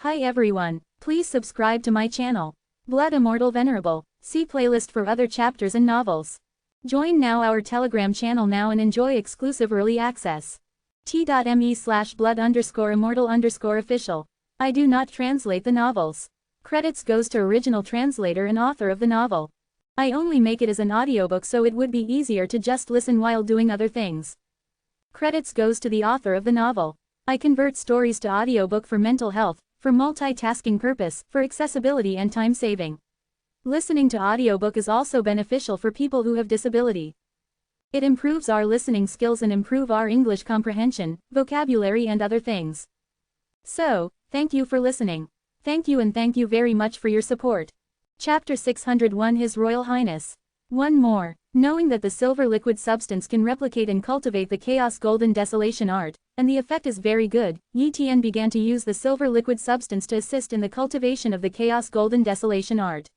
Hi everyone, please subscribe to my channel. Blood Immortal Venerable. See playlist for other chapters and novels. Join now our Telegram channel now and enjoy exclusive early access. t.me/blood_immortal_official. I do not translate the novels. Credits goes to original translator and author of the novel. I only make it as an audiobook so it would be easier to just listen while doing other things. Credits goes to the author of the novel. I convert stories to audiobook for mental health, for multitasking purpose, for accessibility and time saving. Listening to audiobook is also beneficial for people who have disability. It improves our listening skills and improve our English comprehension, vocabulary and other things. So, thank you for listening. Thank you and thank you very much for your support. Chapter 601 His Royal Highness. One more. Knowing that the silver liquid substance can replicate and cultivate the chaos golden desolation art, and the effect is very good, Yi Tian began to use the silver liquid substance to assist in the cultivation of the chaos golden desolation art.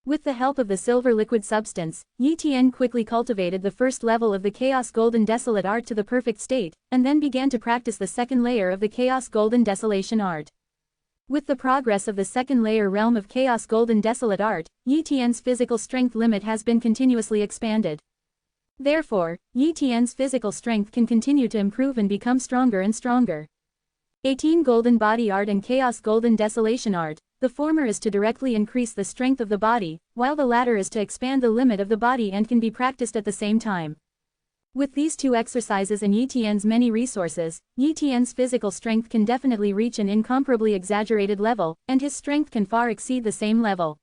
With the help of the silver liquid substance, Yi Tian quickly cultivated the first level of the chaos golden desolate art to the perfect state, and then began to practice the second layer of the chaos golden desolation art. With the progress of the second layer realm of chaos golden desolate art, Yi Tian's physical strength limit has been continuously expanded. Therefore, Yi Tian's physical strength can continue to improve and become stronger and stronger. 18 Golden Body Art and Chaos Golden Desolation Art. The former is to directly increase the strength of the body, while the latter is to expand the limit of the body and can be practiced at the same time. With these two exercises and Yi Tian's many resources, Yi Tian's physical strength can definitely reach an incomparably exaggerated level, and his strength can far exceed the same level.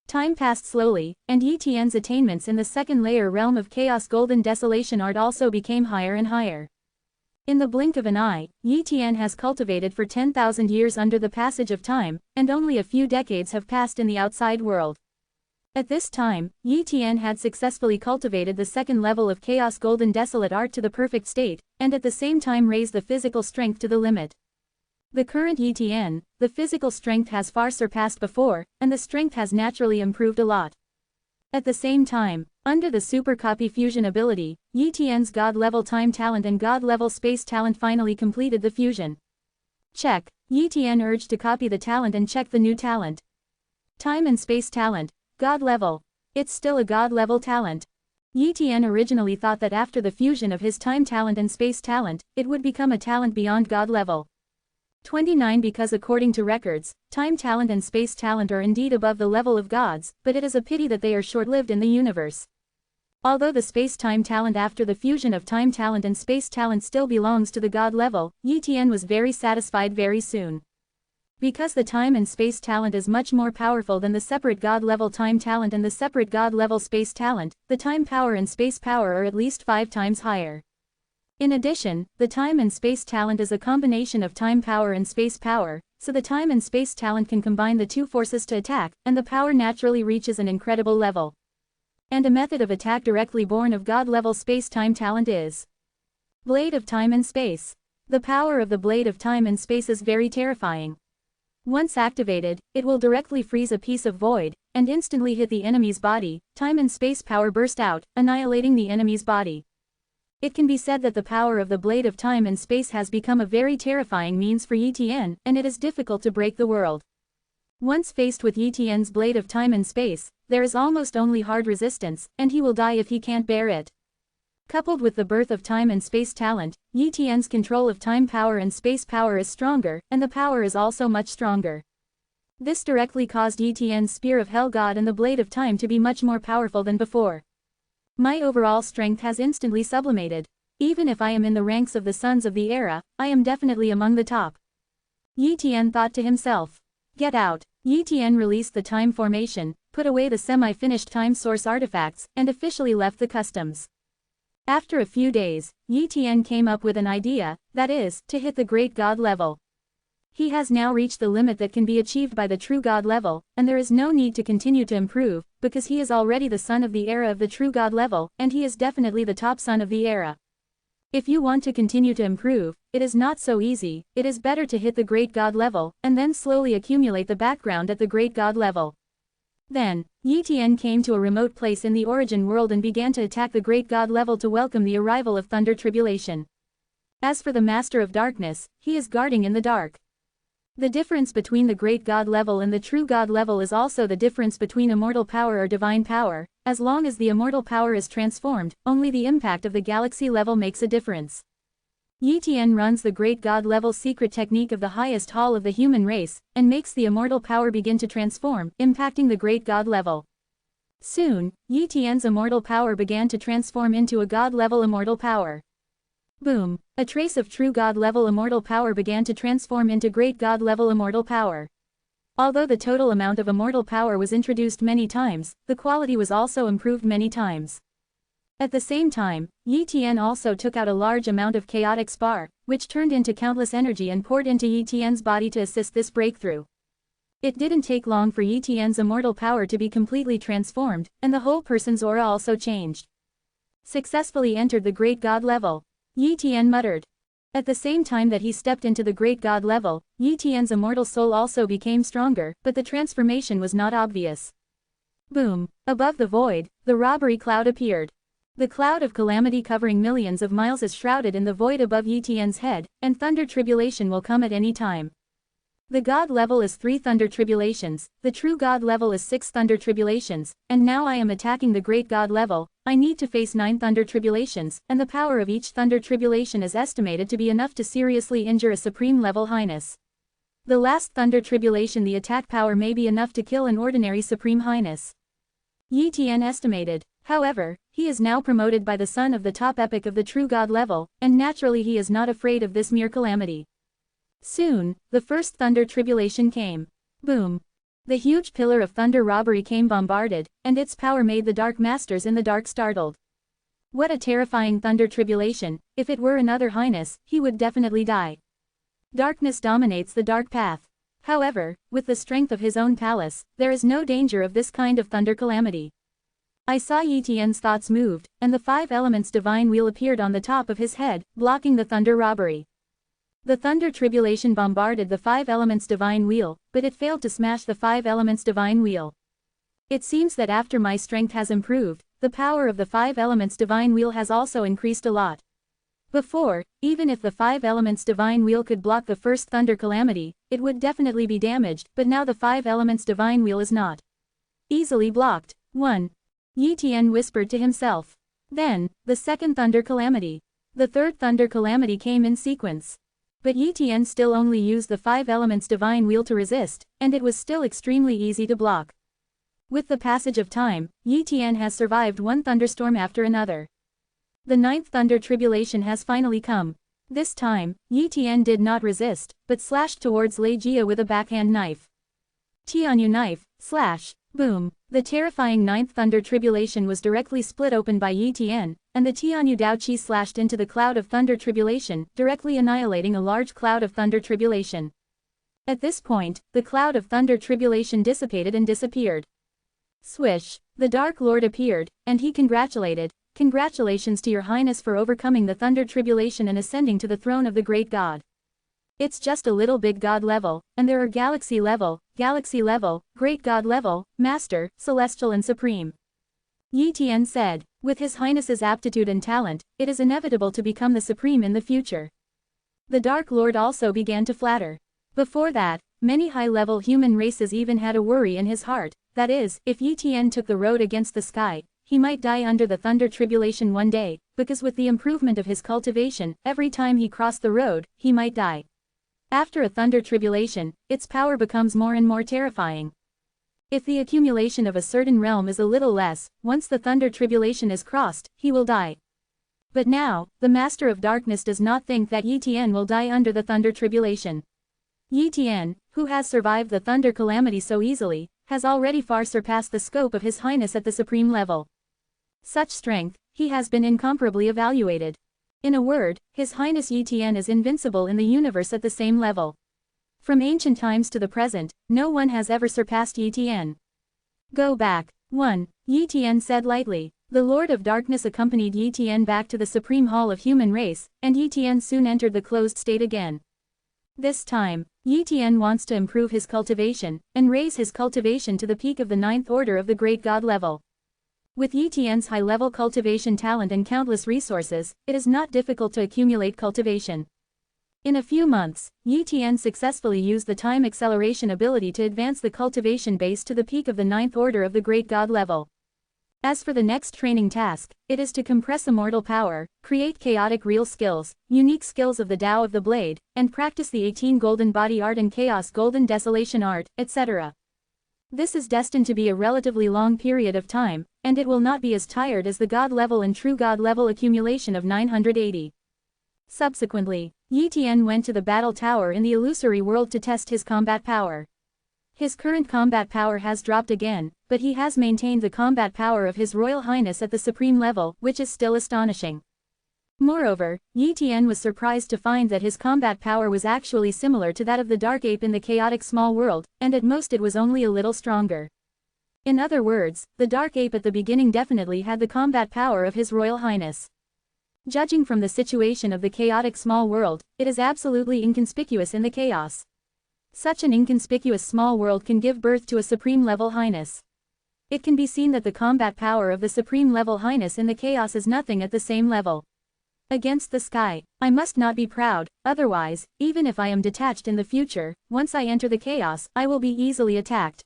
Time passed slowly, and Yi Tian's attainments in the second layer realm of Chaos Golden Desolation Art also became higher and higher. In the blink of an eye, Yi Tian has cultivated for 10,000 years under the passage of time, and only a few decades have passed in the outside world. At this time, Yi Tian had successfully cultivated the second level of Chaos Golden Desolate Art to the perfect state, and at the same time raised the physical strength to the limit. The current Yi Tian, the physical strength has far surpassed before, and the strength has naturally improved a lot. At the same time, under the Super Copy Fusion ability, Yi Tian's God-level time talent and God-level space talent finally completed the fusion. Check. Yi Tian urged to copy the talent and check the new talent. Time and space talent. God level. It's still a God level talent. Yi Tian originally thought that after the fusion of his time talent and space talent, it would become a talent beyond God level. 29 Because according to records, time talent and space talent are indeed above the level of gods, but it is a pity that they are short-lived in the universe. Although the space-time talent after the fusion of time talent and space talent still belongs to the God level, Yi Tian was very satisfied very soon. Because the time and space talent is much more powerful than the separate God-level time talent and the separate God-level space talent, the time power and space power are at least 5 times higher. In addition, the time and space talent is a combination of time power and space power, so the time and space talent can combine the two forces to attack, and the power naturally reaches an incredible level. And a method of attack directly born of God-level space-time talent is Blade of Time and Space. The power of the Blade of Time and Space is very terrifying. Once activated, it will directly freeze a piece of void, and instantly hit the enemy's body. Time and space power burst out, annihilating the enemy's body. It can be said that the power of the Blade of Time and Space has become a very terrifying means for Yi Tian, and it is difficult to break the world. Once faced with Yi Tian's Blade of Time and Space, there is almost only hard resistance, and he will die if he can't bear it. Coupled with the birth of time and space talent, Yi Tian's control of time power and space power is stronger, and the power is also much stronger. This directly caused Yi Tian's Spear of Hell God and the Blade of Time to be much more powerful than before. My overall strength has instantly sublimated. Even if I am in the ranks of the sons of the era, I am definitely among the top. Yi Tian thought to himself. Get out. Yi Tian released the time formation, put away the semi-finished time source artifacts, and officially left the customs. After a few days, Yi Tian came up with an idea, that is, to hit the great God level. He has now reached the limit that can be achieved by the true God level, and there is no need to continue to improve, because he is already the son of the era of the true God level, and he is definitely the top son of the era. If you want to continue to improve, it is not so easy. It is better to hit the great God level, and then slowly accumulate the background at the great God level. Then, Yi Tian came to a remote place in the origin world and began to attack the great God level to welcome the arrival of Thunder Tribulation. As for the Master of Darkness, he is guarding in the dark. The difference between the great god level and the true god level is also the difference between immortal power or divine power. As long as the immortal power is transformed, only the impact of the galaxy level makes a difference. Yi Tian runs the great god level secret technique of the highest hall of the human race, and makes the immortal power begin to transform, impacting the great god level. Soon, Yi Tian's immortal power began to transform into a god level immortal power. Boom! A trace of true god level immortal power began to transform into great god level immortal power. Although the total amount of immortal power was introduced many times, the quality was also improved many times. At the same time, Yi Tian also took out a large amount of chaotic spar, which turned into countless energy and poured into Yi Tian's body to assist this breakthrough. It didn't take long for Yi Tian's immortal power to be completely transformed, and the whole person's aura also changed. Successfully entered the great god level, Yi Tian muttered. At the same time that he stepped into the great god level, Yi Tian's immortal soul also became stronger, but the transformation was not obvious. Boom! Above the void, the robbery cloud appeared. The cloud of calamity covering millions of miles is shrouded in the void above Yi Tian's head, and thunder tribulation will come at any time. The god level is 3 thunder tribulations, the true god level is 6 thunder tribulations, and now I am attacking the great god level. I need to face 9 thunder tribulations, and the power of each thunder tribulation is estimated to be enough to seriously injure a supreme level highness. The last thunder tribulation, the attack power may be enough to kill an ordinary supreme highness. Yi Tian estimated. However, he is now promoted by the son of the top epic of the true god level, and naturally he is not afraid of this mere calamity. Soon, the first thunder tribulation came. Boom! The huge pillar of thunder robbery came bombarded, and its power made the dark masters in the dark startled. What a terrifying thunder tribulation! If it were another highness, he would definitely die. Darkness dominates the dark path. However, with the strength of his own palace, there is no danger of this kind of thunder calamity. I saw Yi Tian's thoughts moved, and the 5 elements divine wheel appeared on the top of his head, blocking the thunder robbery. The thunder tribulation bombarded the 5 elements divine wheel, but it failed to smash the 5 elements divine wheel. It seems that after my strength has improved, the power of the 5 elements divine wheel has also increased a lot. Before, even if the 5 elements divine wheel could block the first thunder calamity, it would definitely be damaged, but now the 5 elements divine wheel is not easily blocked. 1. Yi Tian whispered to himself. Then, the second thunder calamity. The third thunder calamity came in sequence. But Yi Tian still only used the 5 elements divine wheel to resist, and it was still extremely easy to block. With the passage of time, Yi Tian has survived one thunderstorm after another. The 9th thunder tribulation has finally come. This time, Yi Tian did not resist, but slashed towards Lei Jia with a backhand knife. Tianyu knife, slash, boom. The terrifying 9th thunder tribulation was directly split open by Yi Tian, and the Tianyu Daoqi slashed into the cloud of thunder tribulation, directly annihilating a large cloud of thunder tribulation. At this point, the cloud of thunder tribulation dissipated and disappeared. Swish! The Dark Lord appeared, and he congratulated. Congratulations to your highness for overcoming the thunder tribulation and ascending to the throne of the great god. It's just a little big god level, and there are galaxy level, great god level, master, celestial and supreme. Yi Tian said, with his highness's aptitude and talent, it is inevitable to become the supreme in the future. The Dark Lord also began to flatter. Before that, many high-level human races even had a worry in his heart, that is, if Yi Tian took the road against the sky, he might die under the thunder tribulation one day, because with the improvement of his cultivation, every time he crossed the road, he might die. After a thunder tribulation, its power becomes more and more terrifying. If the accumulation of a certain realm is a little less, once the thunder tribulation is crossed, he will die. But now, the Master of Darkness does not think that Yi Tian will die under the thunder tribulation. Yi Tian, who has survived the thunder calamity so easily, has already far surpassed the scope of his highness at the supreme level. Such strength, he has been incomparably evaluated. In a word, His Highness Yi Tian is invincible in the universe at the same level. From ancient times to the present, no one has ever surpassed Yi Tian. Go back. 1. Yi Tian said lightly. The Lord of Darkness accompanied Yi Tian back to the Supreme Hall of Human Race, and Yi Tian soon entered the closed state again. This time, Yi Tian wants to improve his cultivation, and raise his cultivation to the peak of the 9th order of the Great God level. With Yi Tian's high-level cultivation talent and countless resources, it is not difficult to accumulate cultivation. In a few months, Yi Tian successfully used the time acceleration ability to advance the cultivation base to the peak of the 9th order of the Great God level. As for the next training task, it is to compress immortal power, create chaotic real skills, unique skills of the Tao of the Blade, and practice the 18 Golden Body Art and Chaos Golden Desolation Art, etc. This is destined to be a relatively long period of time, and it will not be as tired as the God level and True God level accumulation of 980. Subsequently, Yi Tian went to the battle tower in the illusory world to test his combat power. His current combat power has dropped again, but he has maintained the combat power of His Royal Highness at the supreme level, which is still astonishing. Moreover, Yi Tian was surprised to find that his combat power was actually similar to that of the Dark Ape in the chaotic small world, and at most it was only a little stronger. In other words, the Dark Ape at the beginning definitely had the combat power of His Royal Highness. Judging from the situation of the chaotic small world, it is absolutely inconspicuous in the chaos. Such an inconspicuous small world can give birth to a supreme level highness. It can be seen that the combat power of the supreme level highness in the chaos is nothing at the same level. Against the sky, I must not be proud, otherwise, even if I am detached in the future, once I enter the chaos, I will be easily attacked.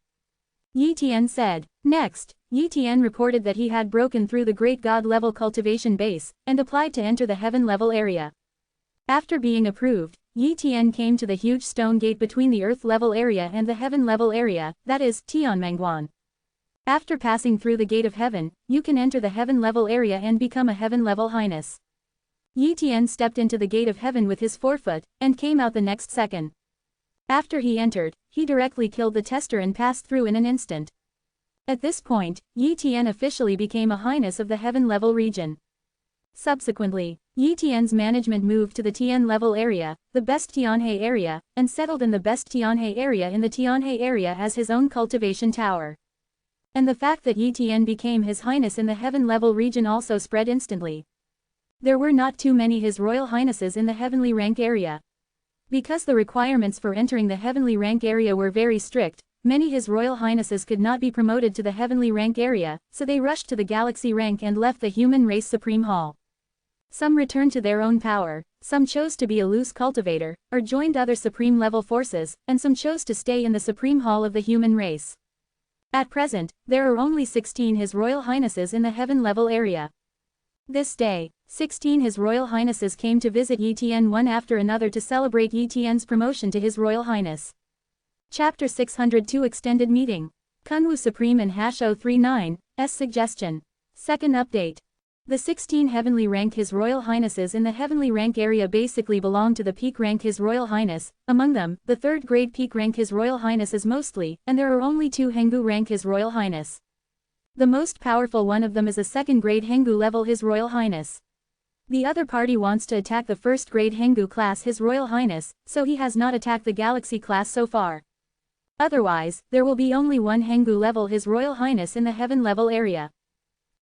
Yi Tian said. Next, Yi Tian reported that he had broken through the Great God level cultivation base, and applied to enter the heaven level area. After being approved, Yi Tian came to the huge stone gate between the earth level area and the heaven level area, that is, Tianmengguan. After passing through the gate of heaven, you can enter the heaven level area and become a heaven level highness. Yi Tian stepped into the gate of heaven with his forefoot, and came out the next second. After he entered, he directly killed the tester and passed through in an instant. At this point, Yi Tian officially became a highness of the heaven level region. Subsequently, Yi Tian's management moved to the Tian level area, the best Tianhe area, and settled in the best Tianhe area in the Tianhe area as his own cultivation tower. And the fact that Yi Tian became His Highness in the heaven level region also spread instantly. There were not too many His Royal Highnesses in the heavenly rank area. Because the requirements for entering the heavenly rank area were very strict, many His Royal Highnesses could not be promoted to the heavenly rank area, so they rushed to the galaxy rank and left the human race supreme hall. Some returned to their own power, some chose to be a loose cultivator, or joined other supreme level forces, and some chose to stay in the supreme hall of the human race. At present, there are only 16 His Royal Highnesses in the heaven level area. This day, 16 His Royal Highnesses came to visit Yi Tian one after another to celebrate Yi Tian's promotion to His Royal Highness. Chapter 602 Extended Meeting. Kunwu Supreme and #039's Suggestion. Second update. The 16 heavenly rank His Royal Highnesses in the heavenly rank area basically belong to the peak rank His Royal Highness, among them, the third grade peak rank His Royal Highness is mostly, and there are only 2 Hengu rank His Royal Highness. The most powerful one of them is a second grade Hengu level His Royal Highness. The other party wants to attack the first grade Hengu class His Royal Highness, so he has not attacked the Galaxy class so far. Otherwise, there will be only 1 Hengu level His Royal Highness in the heaven level area.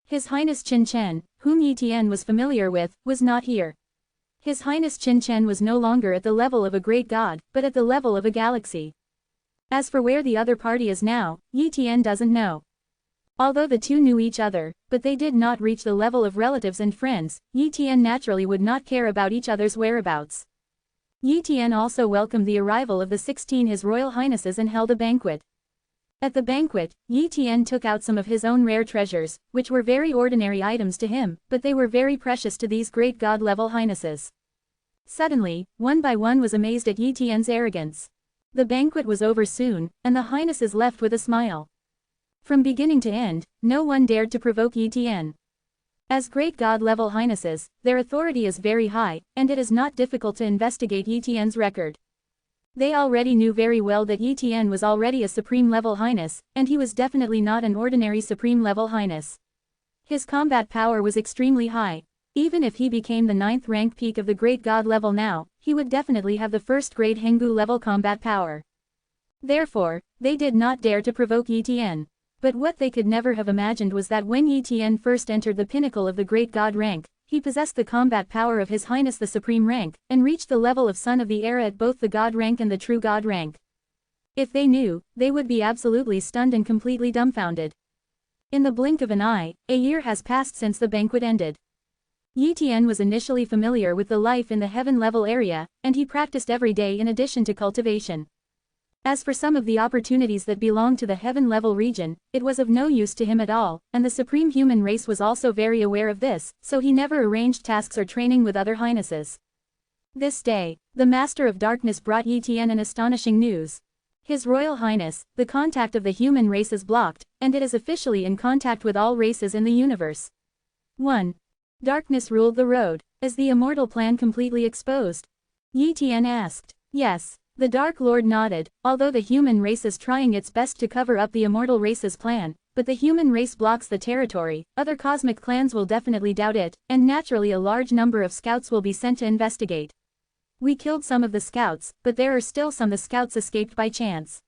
His Highness Qin Chen, whom Yi Tian was familiar with, was not here. His Highness Qin Chen was no longer at the level of a great god, but at the level of a galaxy. As for where the other party is now, Yi Tian doesn't know. Although the two knew each other, but they did not reach the level of relatives and friends, Yi Tian naturally would not care about each other's whereabouts. Yi Tian also welcomed the arrival of the 16 His Royal Highnesses and held a banquet. At the banquet, Yi Tian took out some of his own rare treasures, which were very ordinary items to him, but they were very precious to these great god-level highnesses. Suddenly, one by one was amazed at Yi Tian's arrogance. The banquet was over soon, and the highnesses left with a smile. From beginning to end, no one dared to provoke Yi Tian. As great god-level highnesses, their authority is very high, and it is not difficult to investigate Yi Tian's record. They already knew very well that Yi Tian was already a supreme-level highness, and he was definitely not an ordinary supreme-level highness. His combat power was extremely high. Even if he became the 9th rank peak of the great god level now, he would definitely have the first grade Hengu level combat power. Therefore, they did not dare to provoke Yi Tian. But what they could never have imagined was that when Yi Tian first entered the pinnacle of the great god rank, he possessed the combat power of His Highness the Supreme Rank, and reached the level of Son of the Era at both the God rank and the True God rank. If they knew, they would be absolutely stunned and completely dumbfounded. In the blink of an eye, a year has passed since the banquet ended. Yi Tian was initially familiar with the life in the heaven-level area, and he practiced every day in addition to cultivation. As for some of the opportunities that belonged to the heaven-level region, it was of no use to him at all, and the supreme human race was also very aware of this, so he never arranged tasks or training with other highnesses. This day, the Master of Darkness brought Yi Tian an astonishing news. His Royal Highness, the contact of the human race is blocked, and it is officially in contact with all races in the universe. 1. Darkness ruled the road. Is the immortal plan completely exposed? Yi Tian asked. Yes. The Dark Lord nodded, although the human race is trying its best to cover up the immortal race's plan, but the human race blocks the territory, other cosmic clans will definitely doubt it, and naturally a large number of scouts will be sent to investigate. We killed some of the scouts, but there are still some the scouts escaped by chance.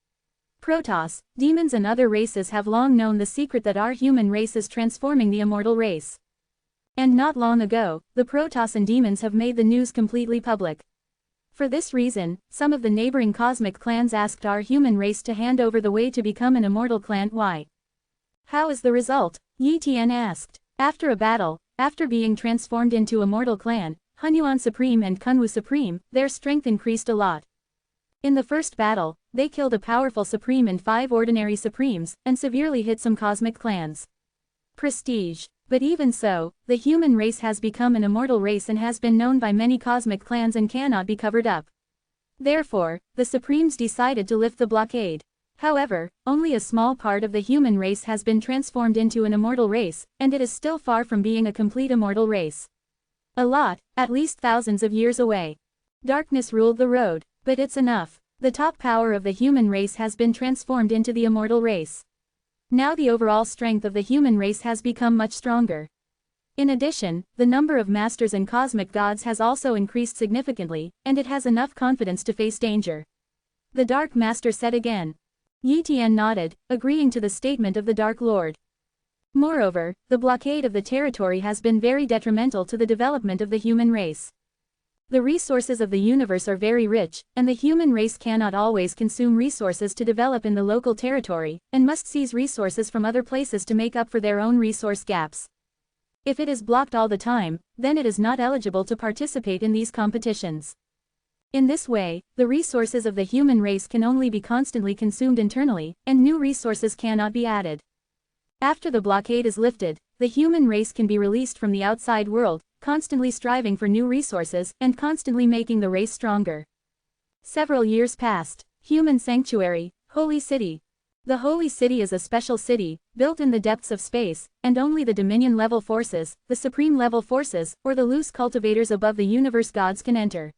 Protoss, demons and other races have long known the secret that our human race is transforming the immortal race. And not long ago, the Protoss and demons have made the news completely public. For this reason, some of the neighboring cosmic clans asked our human race to hand over the way to become an immortal clan. Why? How is the result? Yi Tian asked. After a battle, after being transformed into immortal clan, Hunyuan Supreme and Kunwu Supreme, their strength increased a lot. In the first battle, they killed a powerful Supreme and 5 ordinary Supremes, and severely hit some cosmic clans. Prestige. But even so, the human race has become an immortal race and has been known by many cosmic clans and cannot be covered up. Therefore, the Supremes decided to lift the blockade. However, only a small part of the human race has been transformed into an immortal race, and it is still far from being a complete immortal race. A lot, at least thousands of years away. Darkness ruled the road, but it's enough. The top power of the human race has been transformed into the immortal race. Now the overall strength of the human race has become much stronger. In addition, the number of masters and cosmic gods has also increased significantly, and it has enough confidence to face danger. The Dark Master said again. Yi Tian nodded, agreeing to the statement of the Dark Lord. Moreover, the blockade of the territory has been very detrimental to the development of the human race. The resources of the universe are very rich, and the human race cannot always consume resources to develop in the local territory, and must seize resources from other places to make up for their own resource gaps. If it is blocked all the time, then it is not eligible to participate in these competitions. In this way, the resources of the human race can only be constantly consumed internally, and new resources cannot be added. After the blockade is lifted, the human race can be released from the outside world, constantly striving for new resources, and constantly making the race stronger. Several years passed. Human Sanctuary, Holy City. The Holy City is a special city, built in the depths of space, and only the Dominion-level forces, the Supreme-level forces, or the loose cultivators above the universe gods can enter.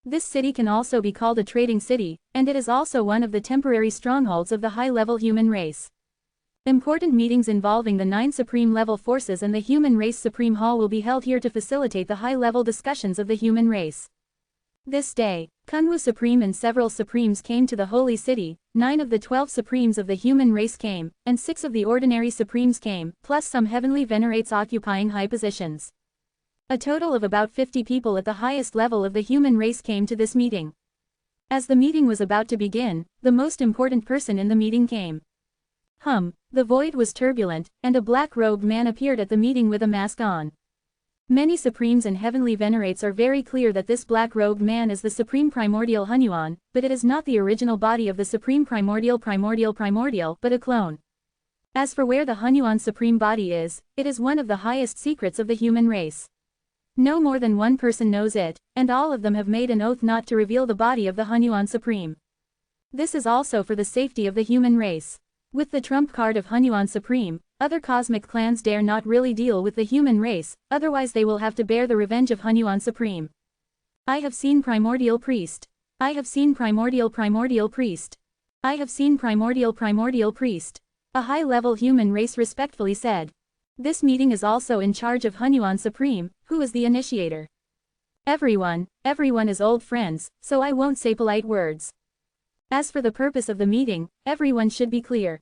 This city can also be called a trading city, and it is also one of the temporary strongholds of the high-level human race. Important meetings involving the 9 Supreme-level forces and the human race Supreme Hall will be held here to facilitate the high-level discussions of the human race. This day, Kunwu Supreme and several Supremes came to the Holy City, 9 of the 12 Supremes of the human race came, and 6 of the ordinary Supremes came, plus some heavenly venerates occupying high positions. A total of about 50 people at the highest level of the human race came to this meeting. As the meeting was about to begin, the most important person in the meeting came. The void was turbulent, and a black-robed man appeared at the meeting with a mask on. Many Supremes and heavenly venerates are very clear that this black-robed man is the Supreme Primordial Hunyuan, but it is not the original body of the Supreme Primordial, but a clone. As for where the Hunyuan Supreme body is, it is one of the highest secrets of the human race. No more than one person knows it, and all of them have made an oath not to reveal the body of the Hunyuan Supreme. This is also for the safety of the human race. With the trump card of Hunyuan Supreme, other cosmic clans dare not really deal with the human race, otherwise they will have to bear the revenge of Hunyuan Supreme. I have seen Primordial Priest. I have seen Primordial Priest. I have seen Primordial Priest. A high-level human race respectfully said. This meeting is also in charge of Hunyuan Supreme, who is the initiator. Everyone is old friends, so I won't say polite words. As for the purpose of the meeting, everyone should be clear.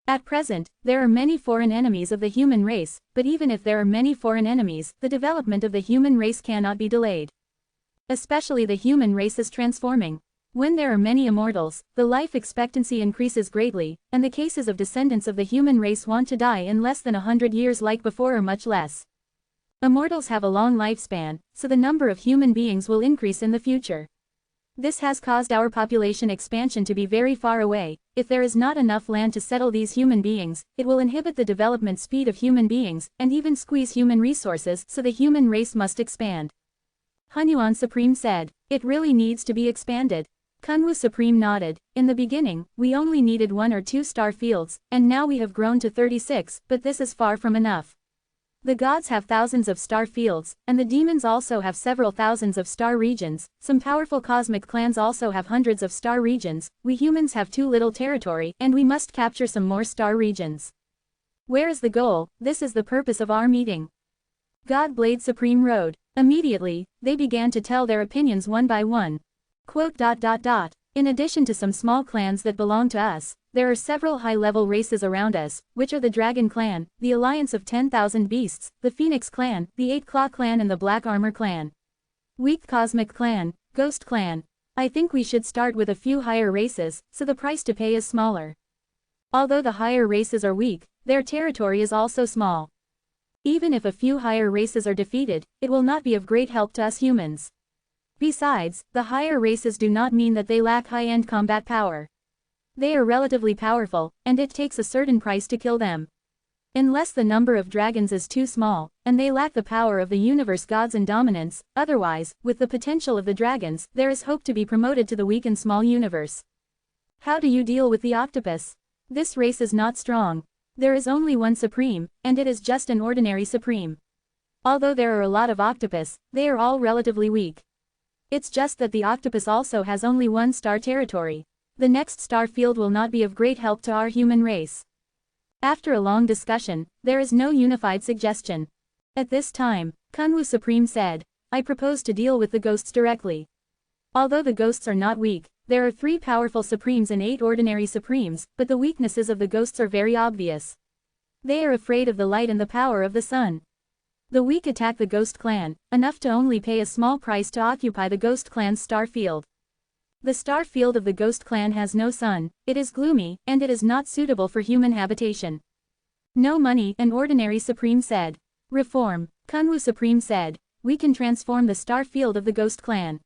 At present, there are many foreign enemies of the human race, but even if there are many foreign enemies, the development of the human race cannot be delayed. Especially the human race is transforming. When there are many immortals, the life expectancy increases greatly, and the cases of descendants of the human race want to die in less than 100 years like before are much less. Immortals have a long lifespan, so the number of human beings will increase in the future. This has caused our population expansion to be very far away. If there is not enough land to settle these human beings, it will inhibit the development speed of human beings, and even squeeze human resources, so the human race must expand. Hunyuan Supreme said, "It really needs to be expanded." Kunwu Supreme nodded. "In the beginning, we only needed 1 or 2 star fields, and now we have grown to 36, but this is far from enough. The gods have thousands of star fields, and the demons also have several thousands of star regions. Some powerful cosmic clans also have hundreds of star regions. We humans have too little territory, and we must capture some more star regions. Where is the goal? This is the purpose of our meeting." God Blade Supreme rode. Immediately, they began to tell their opinions one by one. "In addition to some small clans that belong to us, there are several high-level races around us, which are the Dragon Clan, the Alliance of 10,000 Beasts, the Phoenix Clan, the Eight Claw Clan and the Black Armor Clan. Weak Cosmic Clan, Ghost Clan. I think we should start with a few higher races, so the price to pay is smaller. Although the higher races are weak, their territory is also small. Even if a few higher races are defeated, it will not be of great help to us humans. Besides, the higher races do not mean that they lack high-end combat power. They are relatively powerful, and it takes a certain price to kill them. Unless the number of dragons is too small, and they lack the power of the universe gods and dominance, otherwise, with the potential of the dragons, there is hope to be promoted to the weak and small universe. How do you deal with the octopus? This race is not strong. There is only one supreme, and it is just an ordinary supreme. Although there are a lot of octopus, they are all relatively weak. It's just that the octopus also has only 1 star territory. The next star field will not be of great help to our human race." After a long discussion, there is no unified suggestion. At this time, Kunwu Supreme said, "I propose to deal with the ghosts directly. Although the ghosts are not weak, there are 3 powerful supremes and 8 ordinary supremes, but the weaknesses of the ghosts are very obvious. They are afraid of the light and the power of the sun. The weak attack the Ghost Clan, enough to only pay a small price to occupy the Ghost Clan's star field. The star field of the Ghost Clan has no sun, it is gloomy, and it is not suitable for human habitation. No money, an ordinary supreme said. Reform, Kunwu Supreme said, we can transform the star field of the Ghost Clan.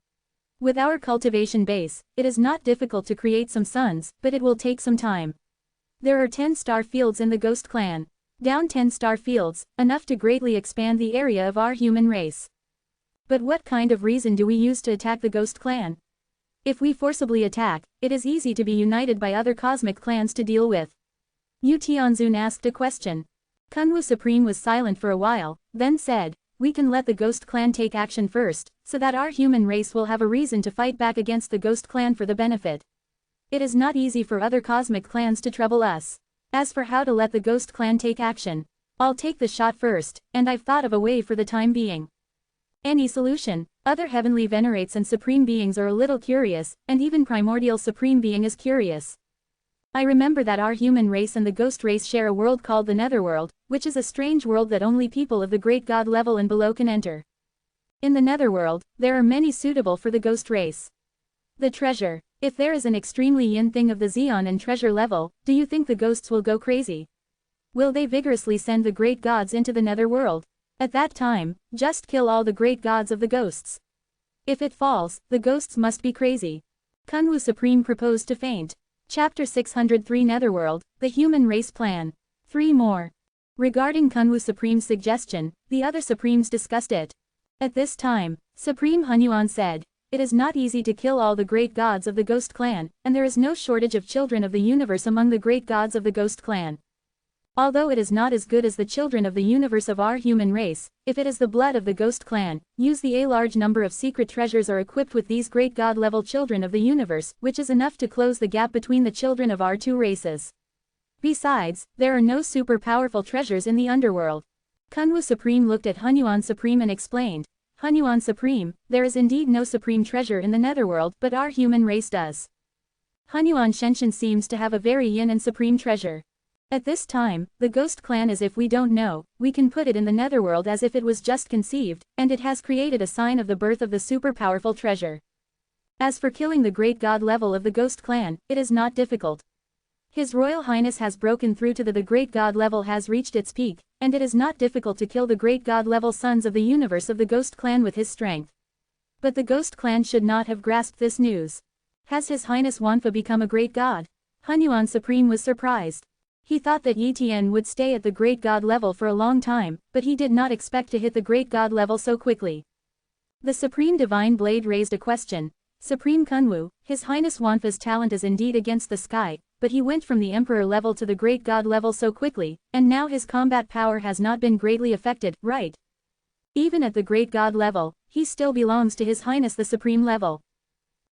With our cultivation base, it is not difficult to create some suns, but it will take some time. There are 10 star fields in the Ghost Clan. Down 10 star fields, enough to greatly expand the area of our human race. But what kind of reason do we use to attack the Ghost Clan? If we forcibly attack, it is easy to be united by other cosmic clans to deal with. Yu Tianzun asked a question. Kunwu Supreme was silent for a while, then said, "We can let the Ghost Clan take action first, so that our human race will have a reason to fight back against the Ghost Clan for the benefit. It is not easy for other cosmic clans to trouble us. As for how to let the Ghost Clan take action, I'll take the shot first, and I've thought of a way for the time being." Any solution? Other heavenly venerates and supreme beings are a little curious, and even primordial supreme being is curious. I remember that our human race and the ghost race share a world called the Netherworld, which is a strange world that only people of the great god level and below can enter. In the Netherworld, there are many suitable for the ghost race. The treasure. If there is an extremely yin thing of the Xeon and treasure level, do you think the ghosts will go crazy? Will they vigorously send the great gods into the Netherworld? At that time, just kill all the great gods of the ghosts. If it falls, the ghosts must be crazy. Kunwu Supreme proposed to faint. Chapter 603 Netherworld, the Human Race Plan. 3 more. Regarding Kunwu Supreme's suggestion, the other Supremes discussed it. At this time, Supreme Hunyuan said, "It is not easy to kill all the great gods of the Ghost Clan, and there is no shortage of children of the universe among the great gods of the Ghost Clan. Although it is not as good as the children of the universe of our human race, if it is the blood of the Ghost Clan, use a large number of secret treasures are equipped with these great god-level children of the universe, which is enough to close the gap between the children of our 2 races. Besides, there are no super powerful treasures in the underworld." Kunwu Supreme looked at Hunyuan Supreme and explained, "Hunyuan Supreme, there is indeed no supreme treasure in the Netherworld, but our human race does. Hunyuan Shenshin seems to have a very yin and supreme treasure. At this time, the Ghost Clan, as if we don't know, we can put it in the Netherworld as if it was just conceived, and it has created a sign of the birth of the super powerful treasure. As for killing the great god level of the Ghost Clan, it is not difficult. His Royal Highness has broken through to the great god level, has reached its peak, and it is not difficult to kill the great god level sons of the universe of the Ghost Clan with his strength. But the Ghost Clan should not have grasped this news. Has His Highness Wanfa become a great god? Hunyuan Supreme was surprised. He thought that Yi Tian would stay at the great god level for a long time, but he did not expect to hit the great god level so quickly. The Supreme Divine Blade raised a question. Supreme Kunwu, His Highness Wanfa's talent is indeed against the sky, but he went from the Emperor level to the great god level so quickly, and now his combat power has not been greatly affected, right? Even at the great god level, he still belongs to His Highness the Supreme level.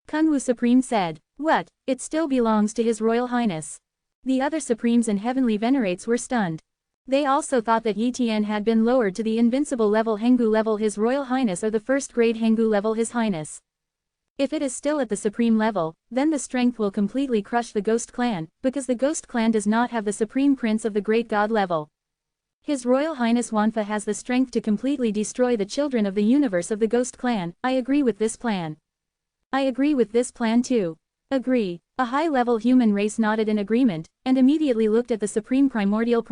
Kunwu Supreme said. What? It still belongs to His Royal Highness. The other Supremes and Heavenly Venerates were stunned. They also thought that Yi Tian had been lowered to the invincible level Hengu level His Royal Highness or the first grade Hengu level His Highness. If it is still at the Supreme level, then the strength will completely crush the Ghost Clan, because the Ghost Clan does not have the Supreme Prince of the Great God level. His Royal Highness Wanfa has the strength to completely destroy the children of the universe of the Ghost Clan. I agree with this plan. I agree with this plan too. Agree. A high-level human race nodded in agreement, and immediately looked at the Supreme Primordial.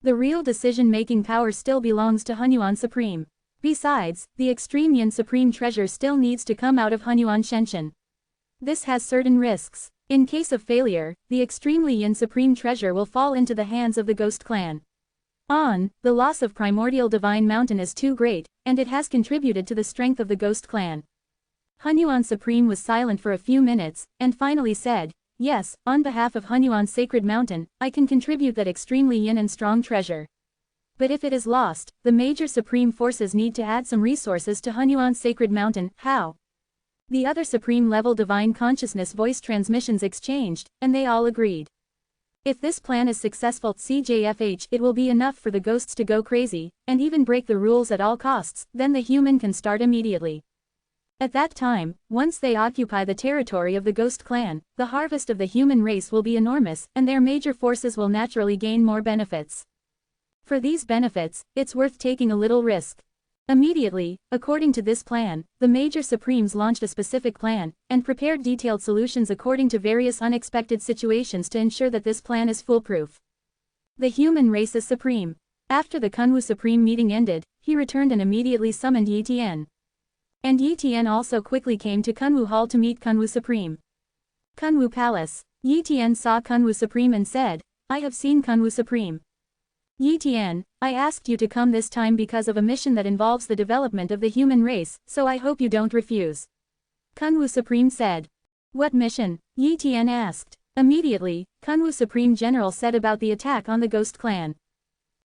The real decision-making power still belongs to Hunyuan Supreme. Besides, the Extreme Yin Supreme Treasure still needs to come out of Hunyuan Shenshin. This has certain risks. In case of failure, the Extremely Yin Supreme Treasure will fall into the hands of the Ghost Clan. The loss of Primordial Divine Mountain is too great, and it has contributed to the strength of the Ghost Clan. Hunyuan Supreme was silent for a few minutes, and finally said, yes, on behalf of Hunyuan Sacred Mountain, I can contribute that extremely yin and strong treasure. But if it is lost, the major supreme forces need to add some resources to Hunyuan Sacred Mountain. How? The other supreme level divine consciousness voice transmissions exchanged, and they all agreed. If this plan is successful, CJFH, it will be enough for the ghosts to go crazy, and even break the rules at all costs, then the human can start immediately. At that time, once they occupy the territory of the Ghost Clan, the harvest of the human race will be enormous, and their major forces will naturally gain more benefits. For these benefits, it's worth taking a little risk. Immediately, according to this plan, the major supremes launched a specific plan, and prepared detailed solutions according to various unexpected situations to ensure that this plan is foolproof. The human race is supreme. After the Kunwu Supreme meeting ended, he returned and immediately summoned Yi Tian. And Yi Tian also quickly came to Kunwu Hall to meet Kunwu Supreme. Kunwu Palace. Yi Tian saw Kunwu Supreme and said, I have seen Kunwu Supreme. Yi Tian, I asked you to come this time because of a mission that involves the development of the human race, so I hope you don't refuse. Kunwu Supreme said. What mission? Yi Tian asked. Immediately, Kunwu Supreme General said about the attack on the Ghost Clan.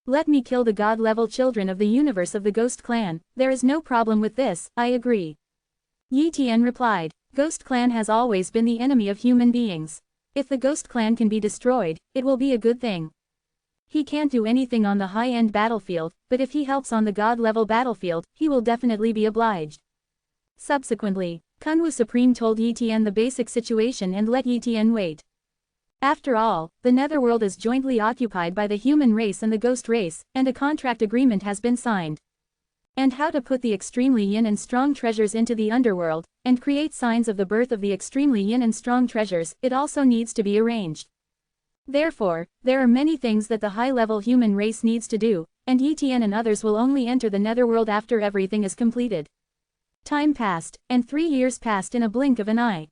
Let me kill the god-level children of the universe of the Ghost Clan, there is no problem with this, I agree. Yi Tian replied, Ghost Clan has always been the enemy of human beings. If the Ghost Clan can be destroyed, it will be a good thing. He can't do anything on the high-end battlefield, but if he helps on the god-level battlefield, he will definitely be obliged. Subsequently, Kunwu Supreme told Yi Tian the basic situation and let Yi Tian wait. After all, the netherworld is jointly occupied by the human race and the ghost race, and a contract agreement has been signed. And how to put the extremely yin and strong treasures into the underworld, and create signs of the birth of the extremely yin and strong treasures, it also needs to be arranged. Therefore, there are many things that the high-level human race needs to do, and Yi Tian and others will only enter the netherworld after everything is completed. Time passed, and 3 years passed in a blink of an eye.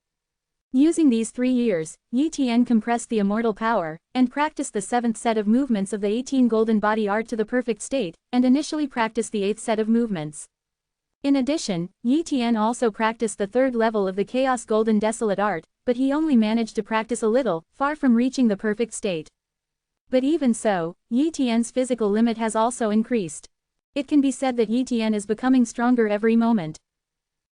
Using these 3 years, Yi Tian compressed the immortal power, and practiced the 7th set of movements of the 18 golden body art to the perfect state, and initially practiced the 8th set of movements. In addition, Yi Tian also practiced the 3rd level of the Chaos Golden Desolate art, but he only managed to practice a little, far from reaching the perfect state. But even so, Yi Tian's physical limit has also increased. It can be said that Yi Tian is becoming stronger every moment.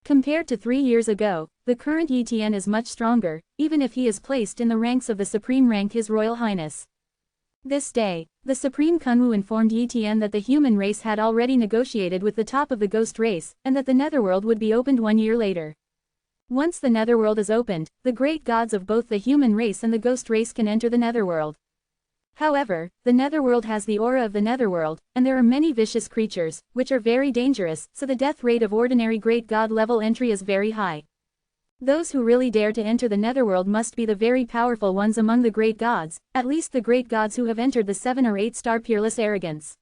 Compared to 3 years ago, the current Yi Tian is much stronger, even if he is placed in the ranks of the supreme rank His Royal Highness. This day, the Supreme Kunwu informed Yi Tian that the human race had already negotiated with the top of the ghost race, and that the netherworld would be opened 1 year later. Once the netherworld is opened, the great gods of both the human race and the ghost race can enter the netherworld. However, the netherworld has the aura of the netherworld, and there are many vicious creatures, which are very dangerous, so the death rate of ordinary great god level entry is very high. Those who really dare to enter the netherworld must be the very powerful ones among the great gods, at least the great gods who have entered the 7 or 8-star peerless arrogance.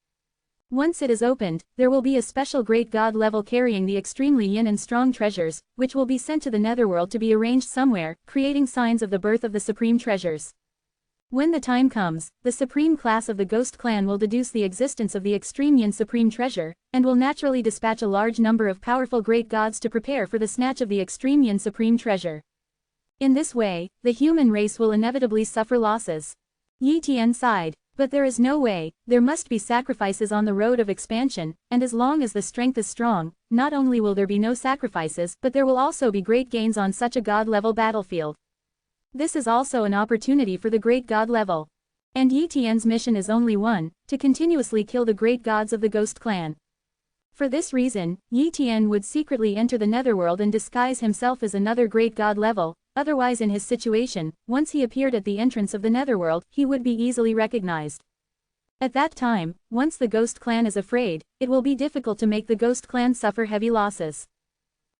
Once it is opened, there will be a special great god level carrying the extremely yin and strong treasures, which will be sent to the netherworld to be arranged somewhere, creating signs of the birth of the supreme treasures. When the time comes, the supreme class of the Ghost Clan will deduce the existence of the extreme yin supreme treasure, and will naturally dispatch a large number of powerful great gods to prepare for the snatch of the extreme yin supreme treasure. In this way, the human race will inevitably suffer losses. Yi Tian sighed. But there is no way, there must be sacrifices on the road of expansion, and as long as the strength is strong, not only will there be no sacrifices but there will also be great gains on such a god-level battlefield. This is also an opportunity for the great god level. And Yi Tian's mission is only one, to continuously kill the great gods of the Ghost Clan. For this reason, Yi Tian would secretly enter the netherworld and disguise himself as another great god level. Otherwise in his situation, once he appeared at the entrance of the netherworld, he would be easily recognized. At that time, once the Ghost Clan is afraid, it will be difficult to make the Ghost Clan suffer heavy losses.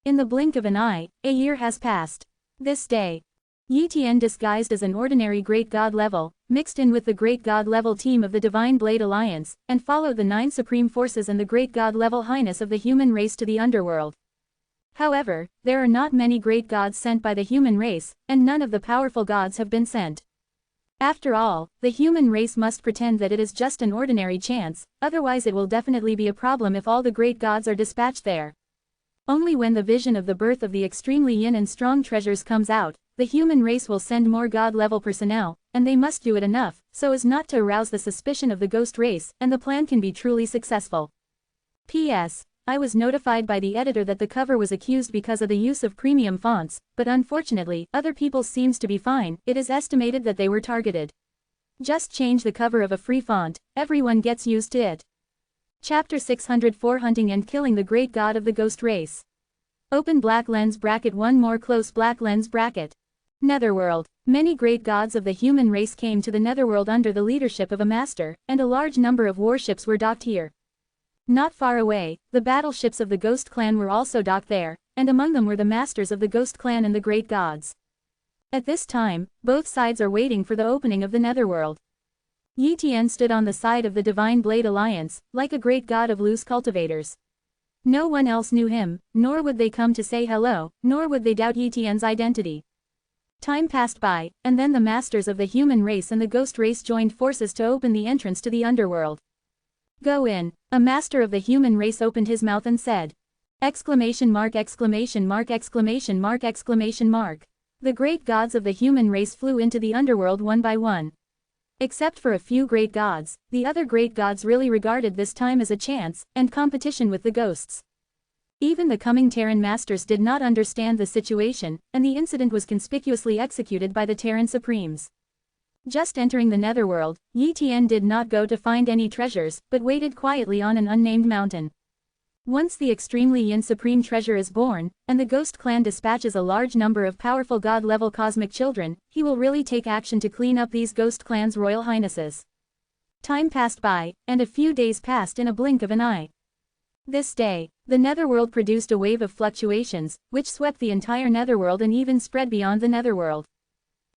In the blink of an eye, a year has passed. This day, Yi Tian disguised as an ordinary great god level, mixed in with the great god level team of the Divine Blade Alliance, and followed the 9 supreme forces and the great god level highness of the human race to the underworld. However, there are not many great gods sent by the human race, and none of the powerful gods have been sent. After all, the human race must pretend that it is just an ordinary chance, otherwise it will definitely be a problem if all the great gods are dispatched there. Only when the vision of the birth of the extremely yin and strong treasures comes out, the human race will send more god-level personnel, and they must do it enough, so as not to arouse the suspicion of the ghost race, and the plan can be truly successful. P.S. I was notified by the editor that the cover was accused because of the use of premium fonts, but unfortunately, other people's seems to be fine. It is estimated that they were targeted. Just change the cover of a free font, everyone gets used to it. Chapter 604 Hunting and Killing the Great God of the Ghost Race. Open black lens bracket 1 more close black lens bracket. Netherworld. Many great gods of the human race came to the netherworld under the leadership of a master, and a large number of warships were docked here. Not far away, the battleships of the Ghost Clan were also docked there, and among them were the masters of the Ghost Clan and the great gods. At this time, both sides are waiting for the opening of the netherworld. Yi Tian stood on the side of the Divine Blade Alliance, like a great god of loose cultivators. No one else knew him, nor would they come to say hello, nor would they doubt Yi Tian's identity. Time passed by, and then the masters of the human race and the ghost race joined forces to open the entrance to the underworld. Go in. A master of the human race opened his mouth and said. Exclamation mark exclamation mark exclamation mark exclamation mark. The great gods of the human race flew into the underworld one by one. Except for a few great gods, the other great gods really regarded this time as a chance, and competition with the ghosts. Even the coming Terran masters did not understand the situation, and the incident was conspicuously executed by the Terran Supremes. Just entering the netherworld, Yi Tian did not go to find any treasures, but waited quietly on an unnamed mountain. Once the extremely yin supreme treasure is born, and the Ghost Clan dispatches a large number of powerful god-level cosmic children, he will really take action to clean up these Ghost Clan's royal highnesses. Time passed by, and a few days passed in a blink of an eye. This day, the netherworld produced a wave of fluctuations, which swept the entire netherworld and even spread beyond the netherworld.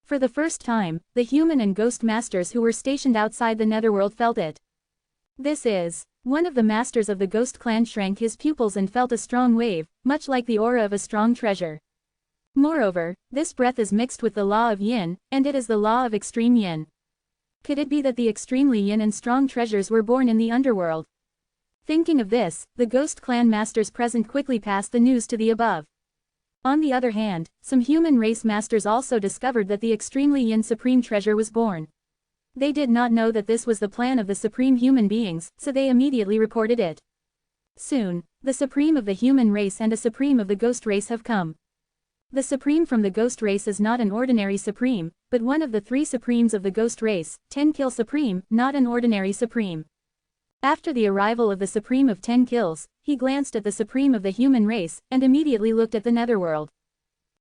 For the first time, the human and ghost masters who were stationed outside the netherworld felt it. This is. One of the masters of the Ghost Clan shrank his pupils and felt a strong wave, much like the aura of a strong treasure. Moreover, this breath is mixed with the law of yin, and it is the law of extreme yin. Could it be that the extremely yin and strong treasures were born in the underworld? Thinking of this, the Ghost Clan masters present quickly passed the news to the above. On the other hand, some human race masters also discovered that the extremely yin supreme treasure was born. They did not know that this was the plan of the supreme human beings, so they immediately reported it. Soon, the supreme of the human race and a supreme of the ghost race have come. The supreme from the ghost race is not an ordinary supreme, but one of the 3 supremes of the ghost race, 10 kill supreme, not an ordinary supreme. After the arrival of the supreme of 10 kills, he glanced at the supreme of the human race, and immediately looked at the netherworld.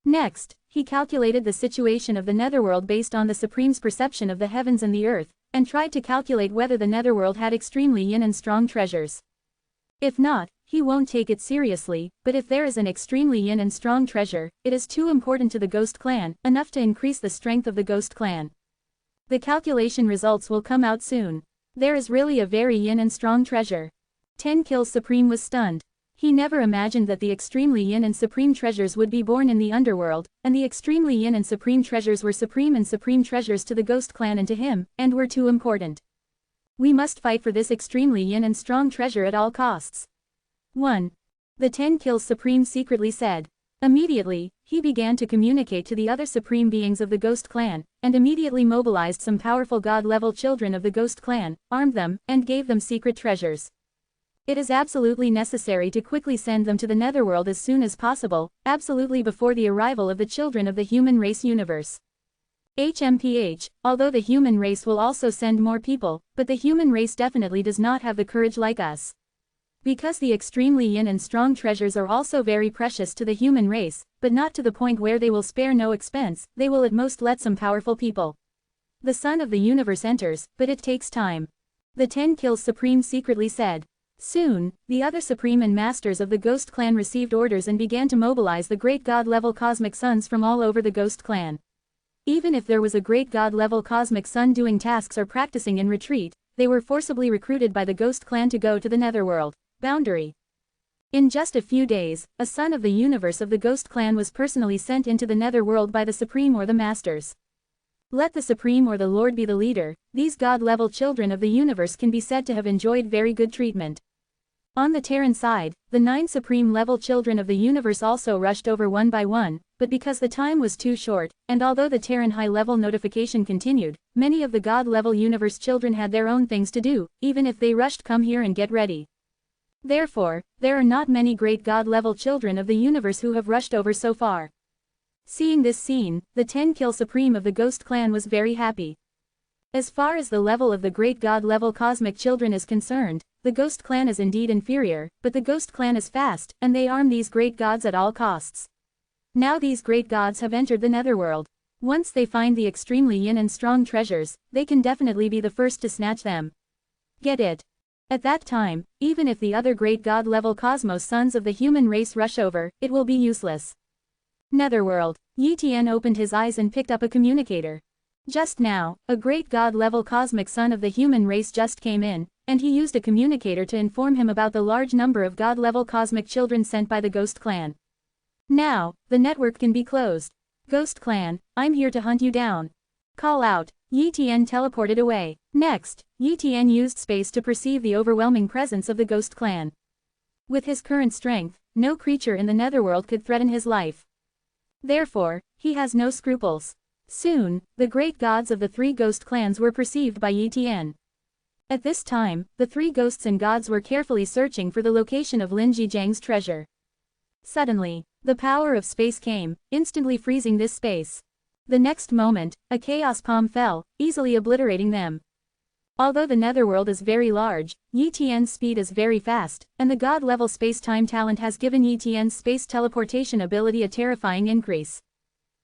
Next, he calculated the situation of the netherworld based on the supreme's perception of the heavens and the earth, and tried to calculate whether the netherworld had extremely yin and strong treasures. If not, he won't take it seriously, but if there is an extremely yin and strong treasure, it is too important to the ghost clan, enough to increase the strength of the ghost clan. The calculation results will come out soon. There is really a very yin and strong treasure. 10 Kills Supreme was stunned. He never imagined that the extremely yin and supreme treasures would be born in the underworld, and the extremely yin and supreme treasures were supreme and supreme treasures to the ghost clan and to him, and were too important. We must fight for this extremely yin and strong treasure at all costs. 1. The 10 Kills Supreme secretly said. Immediately, he began to communicate to the other supreme beings of the ghost clan, and immediately mobilized some powerful god-level children of the ghost clan, armed them, and gave them secret treasures. It is absolutely necessary to quickly send them to the netherworld as soon as possible, absolutely before the arrival of the children of the human race universe. HMPH, although the human race will also send more people, but the human race definitely does not have the courage like us. Because the extremely yin and strong treasures are also very precious to the human race, but not to the point where they will spare no expense, they will at most let some powerful people. The Son of the Universe enters, but it takes time. The 10 Kills Supreme secretly said. Soon, the other Supreme and Masters of the Ghost Clan received orders and began to mobilize the great god-level cosmic suns from all over the Ghost Clan. Even if there was a great god-level cosmic sun doing tasks or practicing in retreat, they were forcibly recruited by the Ghost Clan to go to the netherworld boundary. In just a few days, a son of the universe of the Ghost Clan was personally sent into the netherworld by the Supreme or the Masters. Let the Supreme or the Lord be the leader, these god-level children of the universe can be said to have enjoyed very good treatment. On the Terran side, the 9 Supreme-level children of the universe also rushed over one by one, but because the time was too short, and although the Terran high-level notification continued, many of the god-level universe children had their own things to do, even if they rushed come here and get ready. Therefore, there are not many great god-level children of the universe who have rushed over so far. Seeing this scene, the 10 Kill Supreme of the Ghost Clan was very happy. As far as the level of the great god-level cosmic children is concerned, the Ghost Clan is indeed inferior, but the Ghost Clan is fast, and they arm these great gods at all costs. Now these great gods have entered the netherworld. Once they find the extremely yin and strong treasures, they can definitely be the first to snatch them. Get it? At that time, even if the other great god-level cosmos sons of the human race rush over, it will be useless. Netherworld. Yi Tian opened his eyes and picked up a communicator. Just now, a great god-level cosmic son of the human race just came in, and he used a communicator to inform him about the large number of god-level cosmic children sent by the Ghost Clan. Now, the network can be closed. Ghost Clan, I'm here to hunt you down. Call out. Yi Tian teleported away. Next, Yi Tian used space to perceive the overwhelming presence of the Ghost Clan. With his current strength, no creature in the netherworld could threaten his life. Therefore, he has no scruples. Soon, the great gods of the 3 ghost clans were perceived by Yi Tian. At this time, the 3 ghosts and gods were carefully searching for the location of Lin Zhijiang's treasure. Suddenly, the power of space came, instantly freezing this space. The next moment, a chaos palm fell, easily obliterating them. Although the netherworld is very large, Yi Tian's speed is very fast, and the god-level space-time talent has given Yi Tian's space teleportation ability a terrifying increase.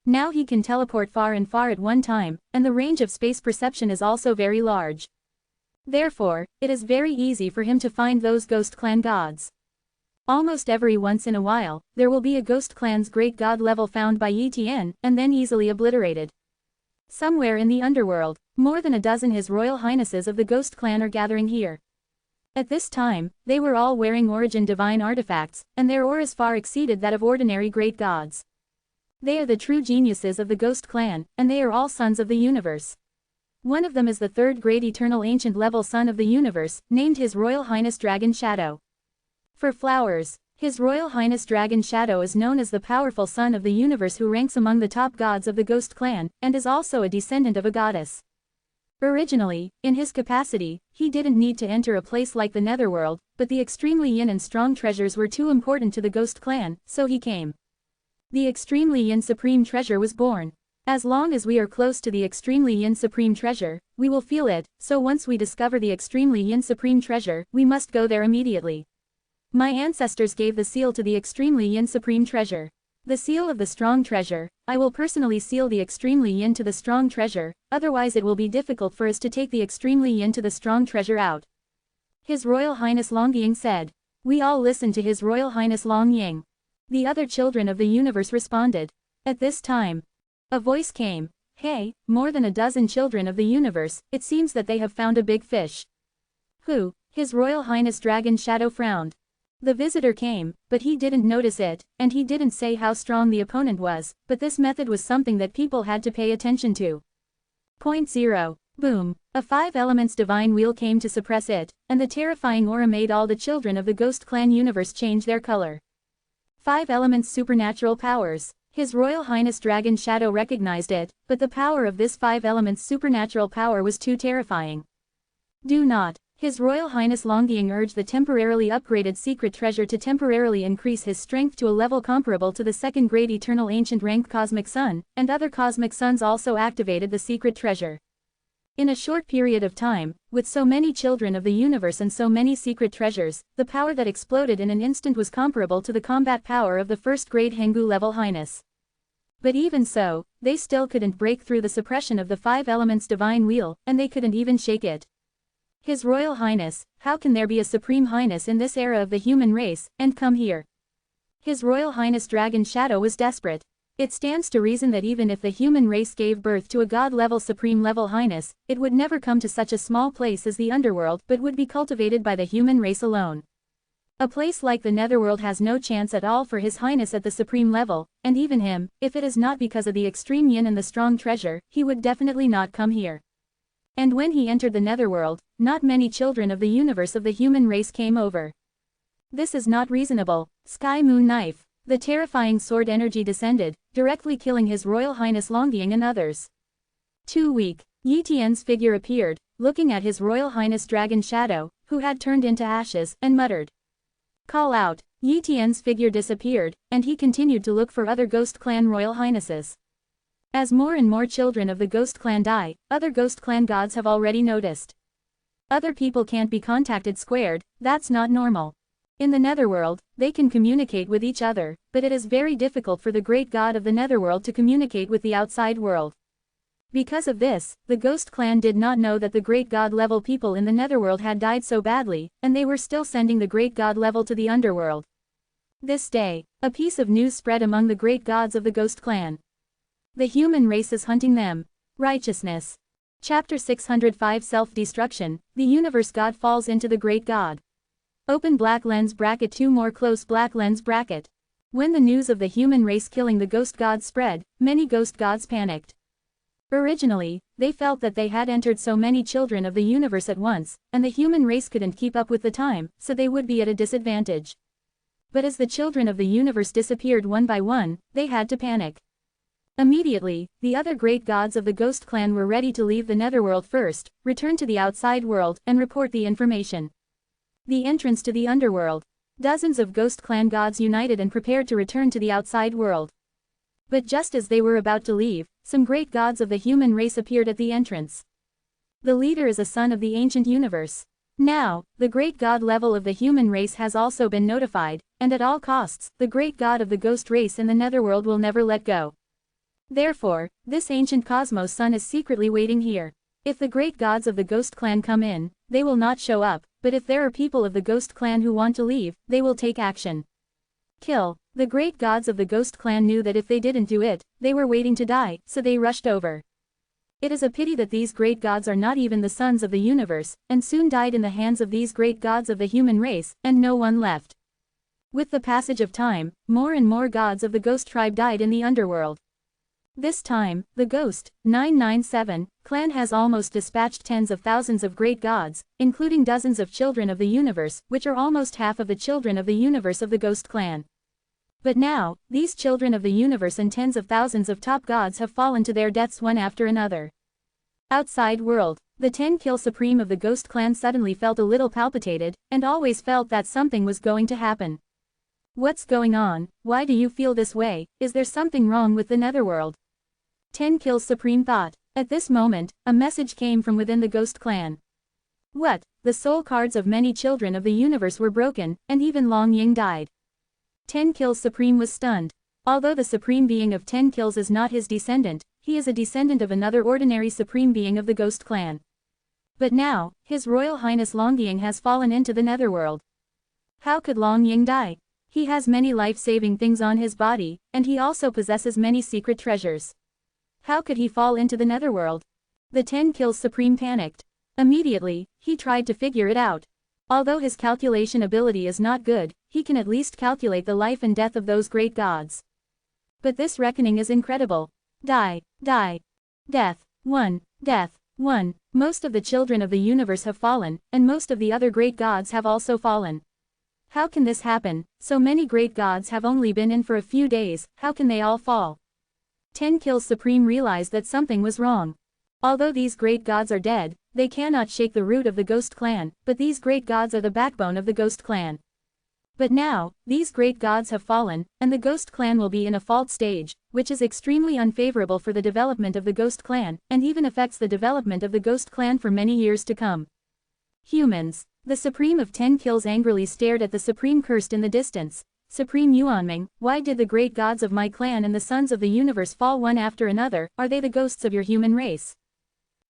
Now he can teleport far and far at one time, and the range of space perception is also very large. Therefore, it is very easy for him to find those Ghost Clan gods. Almost every once in a while, there will be a Ghost Clan's great god level found by Yi Tian, and then easily obliterated. Somewhere in the underworld, more than a dozen His Royal Highnesses of the Ghost Clan are gathering here. At this time, they were all wearing origin divine artifacts, and their auras far exceeded that of ordinary great gods. They are the true geniuses of the Ghost Clan, and they are all sons of the universe. One of them is the 3rd great eternal ancient level son of the universe, named His Royal Highness Dragon Shadow. For flowers, His Royal Highness Dragon Shadow is known as the powerful son of the universe who ranks among the top gods of the Ghost Clan, and is also a descendant of a goddess. Originally, in his capacity, he didn't need to enter a place like the Netherworld, but the extremely yin and strong treasures were too important to the Ghost Clan, so he came. The extremely yin supreme treasure was born. As long as we are close to the extremely yin supreme treasure, we will feel it, so once we discover the extremely yin supreme treasure, we must go there immediately. My ancestors gave the seal to the extremely yin supreme treasure. The seal of the strong treasure. I will personally seal the extremely yin to the strong treasure, otherwise it will be difficult for us to take the extremely yin to the strong treasure out. His Royal Highness Longying said. We all listen to His Royal Highness Long Ying. The other children of the universe responded. At this time, a voice came. Hey, more than a dozen children of the universe, it seems that they have found a big fish. Who? His Royal Highness Dragon Shadow frowned. The visitor came, but he didn't notice it, and he didn't say how strong the opponent was, but this method was something that people had to pay attention to. Point 0. Boom. A 5 elements divine wheel came to suppress it, and the terrifying aura made all the children of the Ghost Clan universe change their color. 5 elements supernatural powers. His Royal Highness Dragon Shadow recognized it, but the power of this 5 elements supernatural power was too terrifying. Do not. His Royal Highness Longying urged the temporarily upgraded secret treasure to temporarily increase his strength to a level comparable to the second grade eternal ancient rank Cosmic Sun, and other Cosmic Suns also activated the secret treasure. In a short period of time, with so many children of the universe and so many secret treasures, the power that exploded in an instant was comparable to the combat power of the first grade Hengu level Highness. But even so, they still couldn't break through the suppression of the 5 elements divine wheel, and they couldn't even shake it. His Royal Highness, how can there be a Supreme Highness in this era of the human race, and come here? His Royal Highness Dragon Shadow was desperate. It stands to reason that even if the human race gave birth to a god-level Supreme level Highness, it would never come to such a small place as the underworld but would be cultivated by the human race alone. A place like the netherworld has no chance at all for His Highness at the Supreme level, and even him, if it is not because of the extreme yin and the strong treasure, he would definitely not come here. And when he entered the netherworld, not many children of the universe of the human race came over. This is not reasonable. Sky Moon Knife. The terrifying sword energy descended, directly killing His Royal Highness Longying and others. Too weak. Yi Tian's figure appeared, looking at His Royal Highness Dragon Shadow, who had turned into ashes, and muttered. Call out. Yi Tian's figure disappeared, and he continued to look for other Ghost Clan Royal Highnesses. As more and more children of the Ghost Clan die, other Ghost Clan gods have already noticed. Other people can't be contacted squared, that's not normal. In the netherworld, they can communicate with each other, but it is very difficult for the great god of the netherworld to communicate with the outside world. Because of this, the Ghost Clan did not know that the great god level people in the netherworld had died so badly, and they were still sending the great god level to the underworld. This day, a piece of news spread among the great gods of the Ghost Clan. The human race is hunting them. Righteousness. Chapter 605 Self-Destruction, the universe god falls into the great god. Open black lens bracket 2 more close black lens bracket. When the news of the human race killing the ghost gods spread, many ghost gods panicked. Originally, they felt that they had entered so many children of the universe at once, and the human race couldn't keep up with the time, so they would be at a disadvantage. But as the children of the universe disappeared one by one, they had to panic. Immediately, the other great gods of the Ghost Clan were ready to leave the netherworld first, return to the outside world, and report the information. The entrance to the underworld. Dozens of Ghost Clan gods united and prepared to return to the outside world. But just as they were about to leave, some great gods of the human race appeared at the entrance. The leader is a son of the ancient universe. Now, the great god level of the human race has also been notified, and at all costs, the great god of the ghost race in the netherworld will never let go. Therefore, this ancient cosmos sun is secretly waiting here. If the great gods of the Ghost Clan come in, they will not show up, but if there are people of the Ghost Clan who want to leave, they will take action. Kill. The great gods of the Ghost Clan knew that if they didn't do it, they were waiting to die, so they rushed over. It is a pity that these great gods are not even the sons of the universe, and soon died in the hands of these great gods of the human race, and no one left. With the passage of time, more and more gods of the Ghost tribe died in the underworld. This time, the Ghost 997 clan has almost dispatched tens of thousands of great gods, including dozens of children of the universe, which are almost half of the children of the universe of the Ghost Clan. But now, these children of the universe and tens of thousands of top gods have fallen to their deaths one after another. Outside world. The 10-kill supreme of the Ghost Clan suddenly felt a little palpitated, and always felt that something was going to happen. What's going on? Why do you feel this way? Is there something wrong with the netherworld? 10 kills supreme thought. At this moment, a message came from within the Ghost Clan. What? The soul cards of many children of the universe were broken, and even Long Ying died. 10 kills supreme was stunned. Although the supreme being of 10 kills is not his descendant, he is a descendant of another ordinary supreme being of the Ghost Clan. But now, His Royal Highness Longying has fallen into the netherworld. How could Long Ying die? He has many life-saving things on his body, and he also possesses many secret treasures. How could he fall into the netherworld? The 10 Kills Supreme panicked. Immediately, he tried to figure it out. Although his calculation ability is not good, he can at least calculate the life and death of those great gods. But this reckoning is incredible. Die, die. Death, 1, death, 1. Most of the children of the universe have fallen, and most of the other great gods have also fallen. How can this happen? So many great gods have only been in for a few days, how can they all fall? 10 Kills Supreme realized that something was wrong. Although these great gods are dead, they cannot shake the root of the Ghost Clan, but these great gods are the backbone of the Ghost Clan. But now, these great gods have fallen, and the Ghost Clan will be in a fault stage, which is extremely unfavorable for the development of the Ghost Clan, and even affects the development of the Ghost Clan for many years to come. Humans. The Supreme of 10 Kills angrily stared at the Supreme cursed in the distance. Supreme Yuanming, why did the great gods of my clan and the sons of the universe fall one after another? Are they the ghosts of your human race?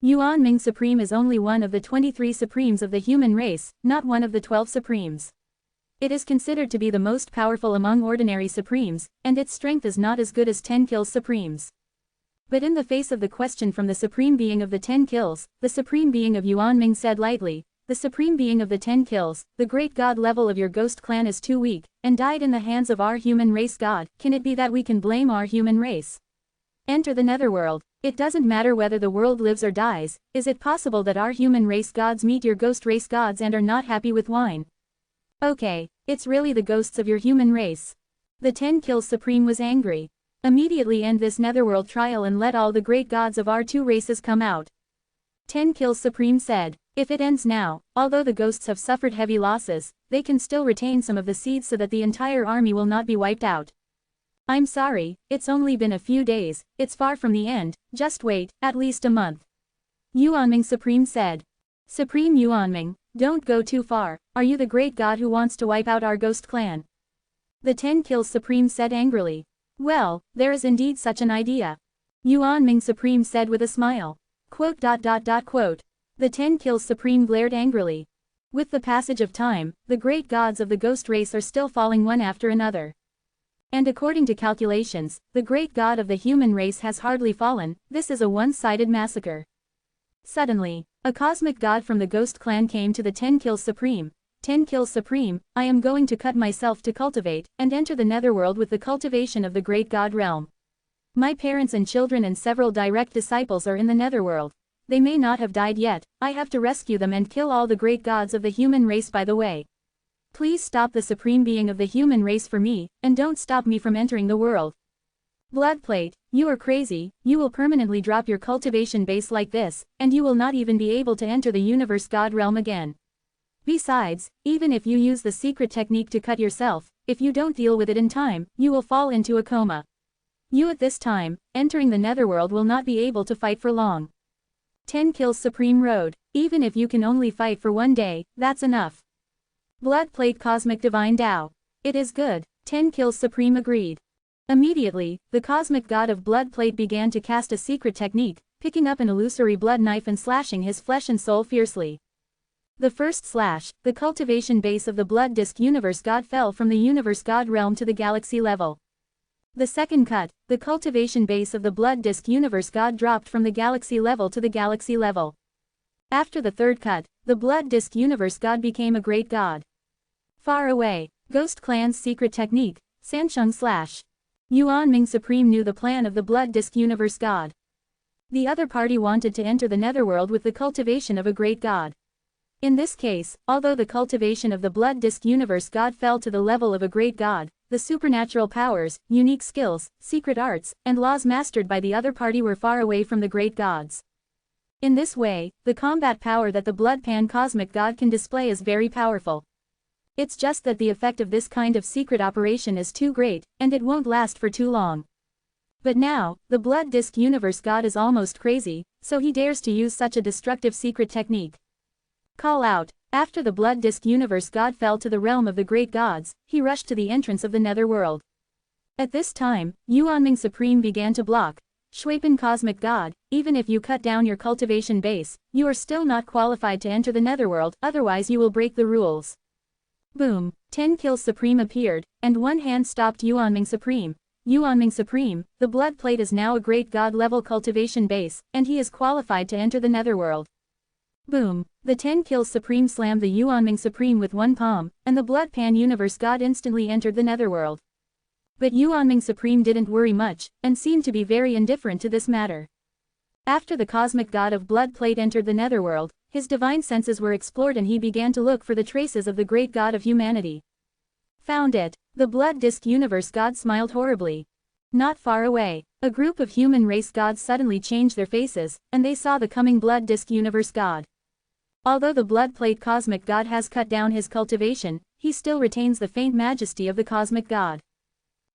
Yuanming Supreme is only one of the 23 Supremes of the human race, not one of the 12 Supremes. It is considered to be the most powerful among ordinary Supremes, and its strength is not as good as 10 Kills Supremes. But in the face of the question from the Supreme Being of the 10 Kills, the Supreme Being of Yuanming said lightly, the Supreme Being of the 10 Kills, the great god level of your Ghost Clan is too weak, and died in the hands of our human race god. Can it be that we can blame our human race? Enter the netherworld. It doesn't matter whether the world lives or dies. Is it possible that our human race gods meet your ghost race gods and are not happy with wine? Okay, it's really the ghosts of your human race. The 10 Kills Supreme was angry. Immediately end this netherworld trial and let all the great gods of our two races come out. 10 Kills Supreme said. If it ends now, although the ghosts have suffered heavy losses, they can still retain some of the seeds so that the entire army will not be wiped out. I'm sorry, it's only been a few days, it's far from the end, just wait, at least a month. Yuanming Supreme said. Supreme Yuanming, don't go too far, are you the great god who wants to wipe out our Ghost Clan? The 10 Kills Supreme said angrily. Well, there is indeed such an idea. Yuanming Supreme said with a smile. Quote. The 10 Kills Supreme glared angrily. With the passage of time, the great gods of the ghost race are still falling one after another. And according to calculations, the great god of the human race has hardly fallen. This is a one-sided massacre. Suddenly, a cosmic god from the Ghost Clan came to the 10 Kills Supreme. 10 Kills Supreme, I am going to cut myself to cultivate, and enter the netherworld with the cultivation of the great god realm. My parents and children and several direct disciples are in the netherworld. They may not have died yet, I have to rescue them and kill all the great gods of the human race by the way. Please stop the Supreme Being of the human race for me, and don't stop me from entering the world. Bloodplate, you are crazy, you will permanently drop your cultivation base like this, and you will not even be able to enter the universe god realm again. Besides, even if you use the secret technique to cut yourself, if you don't deal with it in time, you will fall into a coma. You at this time, entering the netherworld will not be able to fight for long. 10 Kills Supreme road, even if you can only fight for one day, that's enough. Bloodplate Cosmic Divine Tao. It is good, 10 Kills Supreme agreed. Immediately, the cosmic god of Bloodplate began to cast a secret technique, picking up an illusory blood knife and slashing his flesh and soul fiercely. The first slash, the cultivation base of the blood disc universe god fell from the universe god realm to the galaxy level. The second cut, the cultivation base of the blood disc universe god dropped from the galaxy level to the galaxy level. After the third cut, the blood disc universe god became a great god. Far away, Ghost Clan's secret technique, Sansheng slash. Yuanming Supreme knew the plan of the blood disc universe god. The other party wanted to enter the netherworld with the cultivation of a great god. In this case, although the cultivation of the blood disc universe god fell to the level of a great god, the supernatural powers, unique skills, secret arts, and laws mastered by the other party were far away from the great gods. In this way, the combat power that the Bloodpan cosmic god can display is very powerful. It's just that the effect of this kind of secret operation is too great, and it won't last for too long. But now, the blood disc universe god is almost crazy, so he dares to use such a destructive secret technique. Call out. After the blood disc universe god fell to the realm of the great gods, he rushed to the entrance of the netherworld. At this time, Yuanming Supreme began to block. Shuipan cosmic god, even if you cut down your cultivation base, you are still not qualified to enter the netherworld, otherwise you will break the rules. Boom, 10 kills Supreme appeared, and one hand stopped Yuanming Supreme. Yuanming Supreme, the blood plate is now a great god-level cultivation base, and he is qualified to enter the netherworld. Boom, the 10 kills Supreme slammed the Yuanming Supreme with one palm, and the blood pan universe god instantly entered the netherworld. But Yuanming Supreme didn't worry much, and seemed to be very indifferent to this matter. After the cosmic god of blood plate entered the netherworld, his divine senses were explored and he began to look for the traces of the great god of humanity. Found it. The blood disk universe god smiled horribly. Not far away, a group of human race gods suddenly changed their faces, and they saw the coming blood disk universe god. Although the blood plate cosmic god has cut down his cultivation, he still retains the faint majesty of the cosmic god.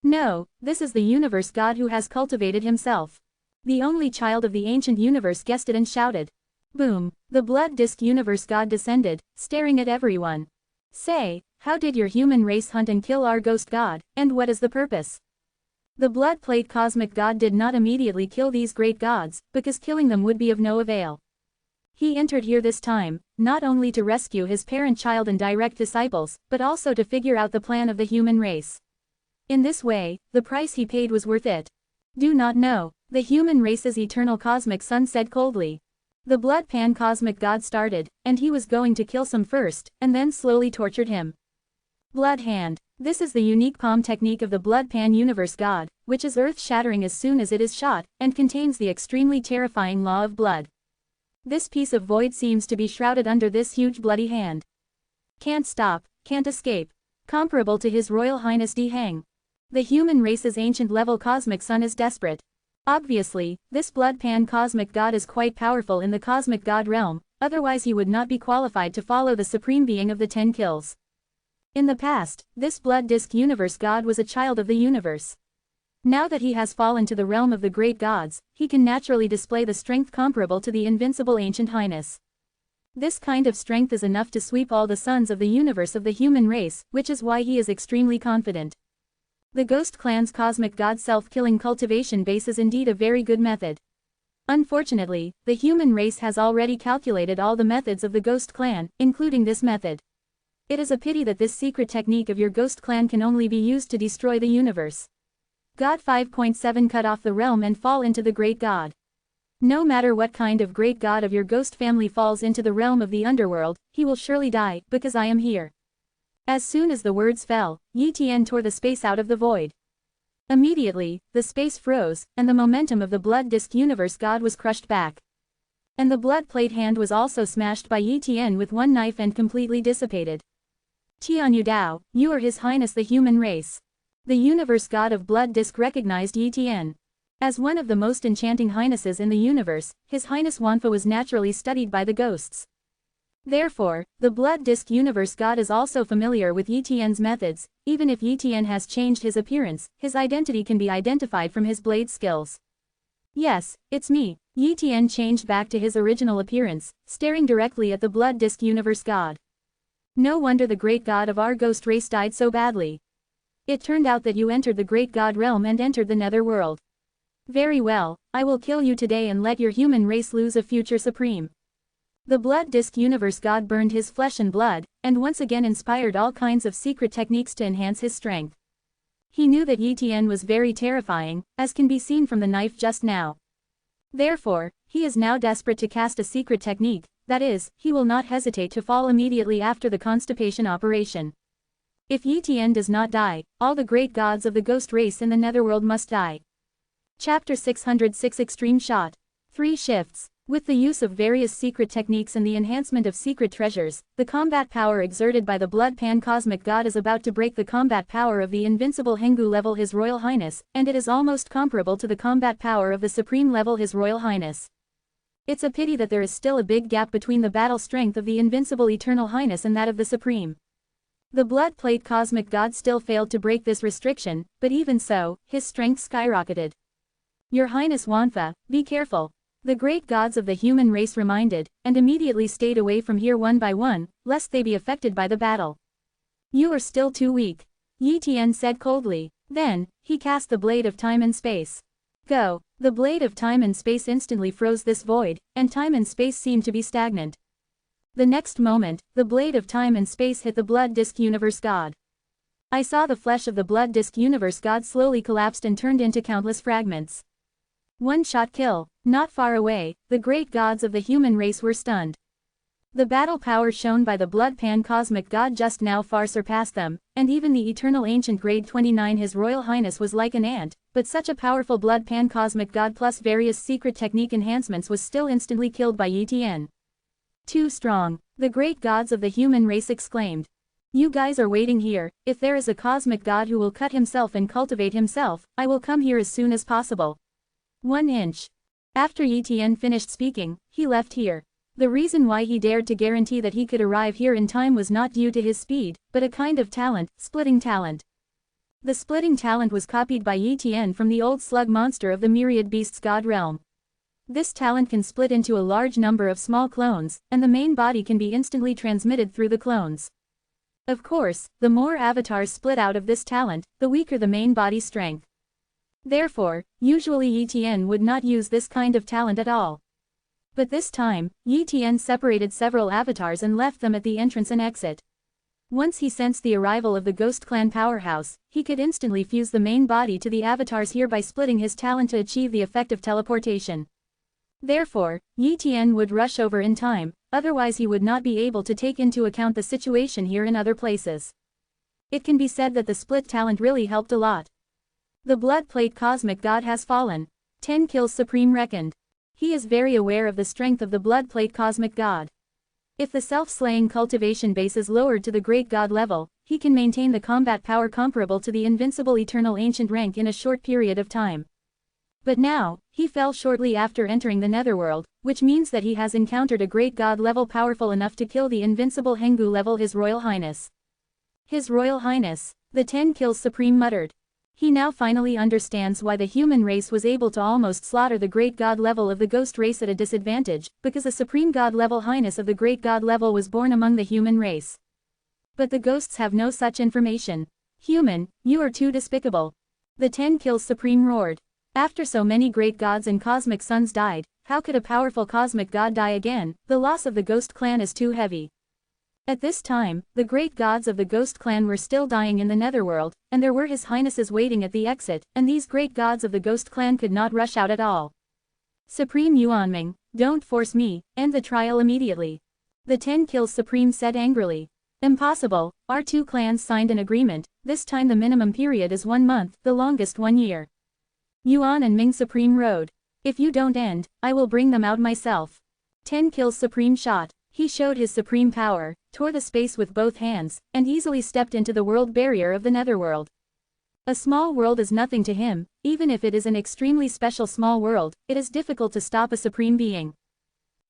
No, this is the universe god who has cultivated himself. The only child of the ancient universe guessed it and shouted. Boom, the blood disk universe god descended, staring at everyone. Say, how did your human race hunt and kill our ghost god, and what is the purpose? The blood plate cosmic god did not immediately kill these great gods, because killing them would be of no avail. He entered here this time, not only to rescue his parent child and direct disciples, but also to figure out the plan of the human race. In this way, the price he paid was worth it. Do not know, the human race's eternal cosmic son said coldly. The blood pan cosmic god started, and he was going to kill some first, and then slowly tortured him. Blood hand. This is the unique palm technique of the blood pan universe god, which is earth-shattering as soon as it is shot, and contains the extremely terrifying law of blood. This piece of void seems to be shrouded under this huge bloody hand. Can't stop, can't escape. Comparable to His Royal Highness D. Hang. The human race's ancient level cosmic son is desperate. Obviously, this blood pan cosmic god is quite powerful in the cosmic god realm, otherwise he would not be qualified to follow the supreme being of the 10 kills. In the past, this blood disk universe god was a child of the universe. Now that he has fallen to the realm of the great gods, he can naturally display the strength comparable to the invincible ancient highness. This kind of strength is enough to sweep all the sons of the universe of the human race, which is why he is extremely confident. The Ghost Clan's cosmic god self-killing cultivation base is indeed a very good method. Unfortunately, the human race has already calculated all the methods of the Ghost Clan, including this method. It is a pity that this secret technique of your Ghost Clan can only be used to destroy the universe. God 5.7 cut off the realm and fall into the great god. No matter what kind of great god of your ghost family falls into the realm of the underworld, he will surely die, because I am here. As soon as the words fell, Yi Tian tore the space out of the void. Immediately, the space froze, and the momentum of the blood disk universe god was crushed back. And the blood plate hand was also smashed by Yi Tian with one knife and completely dissipated. Tianyu Dao, you are His Highness the human race. The universe god of blood disk recognized Yi Tian. As one of the most enchanting highnesses in the universe, His Highness Wanfa was naturally studied by the ghosts. Therefore, the blood disk universe god is also familiar with Yi Tian's methods. Even if Yi Tian has changed his appearance, his identity can be identified from his blade skills. Yes, it's me. Yi Tian changed back to his original appearance, staring directly at the blood disk universe god. No wonder the great god of our ghost race died so badly. It turned out that you entered the great god realm and entered the nether world. Very well, I will kill you today and let your human race lose a future supreme. The blood disk universe god burned his flesh and blood, and once again inspired all kinds of secret techniques to enhance his strength. He knew that Yi Tian was very terrifying, as can be seen from the knife just now. Therefore, he is now desperate to cast a secret technique, that is, he will not hesitate to fall immediately after the constipation operation. If Yi Tian does not die, all the great gods of the ghost race in the netherworld must die. Chapter 606 Extreme Shot. 3 shifts. With the use of various secret techniques and the enhancement of secret treasures, the combat power exerted by the blood pan cosmic god is about to break the combat power of the invincible Hengu level His Royal Highness, and it is almost comparable to the combat power of the supreme level His Royal Highness. It's a pity that there is still a big gap between the battle strength of the invincible Eternal Highness and that of the supreme. The blood plate cosmic god still failed to break this restriction, but even so, his strength skyrocketed. Your Highness Wanfa, be careful. The great gods of the human race reminded, and immediately stayed away from here one by one, lest they be affected by the battle. You are still too weak. Yi Tian said coldly. Then, he cast the blade of time and space. Go. The blade of time and space instantly froze this void, and time and space seemed to be stagnant. The next moment, the blade of time and space hit the blood disk universe god. I saw the flesh of the blood disk universe god slowly collapsed and turned into countless fragments. One-shot kill. Not far away, the great gods of the human race were stunned. The battle power shown by the blood pan cosmic god just now far surpassed them, and even the eternal ancient grade 29 His Royal Highness was like an ant, but such a powerful blood pan cosmic god plus various secret technique enhancements was still instantly killed by Etn. Too strong, the great gods of the human race exclaimed. You guys are waiting here. If there is a cosmic god who will cut himself and cultivate himself, I will come here as soon as possible. 1 inch. After Etn finished speaking, he left here. The reason why he dared to guarantee that he could arrive here in time was not due to his speed, but a kind of talent, splitting talent. The splitting talent was copied by Etn from the old slug monster of the myriad beasts god realm. This talent can split into a large number of small clones, and the main body can be instantly transmitted through the clones. Of course, the more avatars split out of this talent, the weaker the main body strength. Therefore, usually Etn would not use this kind of talent at all. But this time, Etn separated several avatars and left them at the entrance and exit. Once he sensed the arrival of the Ghost Clan powerhouse, he could instantly fuse the main body to the avatars here by splitting his talent to achieve the effect of teleportation. Therefore, Etn would rush over in time, otherwise he would not be able to take into account the situation here in other places. It can be said that the split talent really helped a lot. The blood plate cosmic god has fallen. 10 kills supreme reckoned. He is very aware of the strength of the blood plate cosmic god. If the self-slaying cultivation base is lowered to the great god level, he can maintain the combat power comparable to the invincible eternal ancient rank in a short period of time. But now, he fell shortly after entering the netherworld, which means that he has encountered a great god level powerful enough to kill the invincible Hengu level His Royal Highness. His Royal Highness, the 10 kills supreme muttered. He now finally understands why the human race was able to almost slaughter the great god level of the ghost race at a disadvantage, because the supreme god level highness of the great god level was born among the human race. But the ghosts have no such information. Human, you are too despicable. The 10 kills supreme roared. After so many great gods and cosmic sons died, how could a powerful cosmic god die again? The loss of the ghost clan is too heavy. At this time, the great gods of the Ghost Clan were still dying in the netherworld, and there were His Highnesses waiting at the exit, and these great gods of the Ghost Clan could not rush out at all. Supreme Yuanming, don't force me, end the trial immediately. The 10 kills Supreme said angrily. Impossible, our two clans signed an agreement, this time the minimum period is 1 month, the longest 1 year. Yuan and Ming Supreme rode. If you don't end, I will bring them out myself. 10 kills Supreme shot. He showed his supreme power, tore the space with both hands, and easily stepped into the world barrier of the netherworld. A small world is nothing to him, even if it is an extremely special small world, it is difficult to stop a supreme being.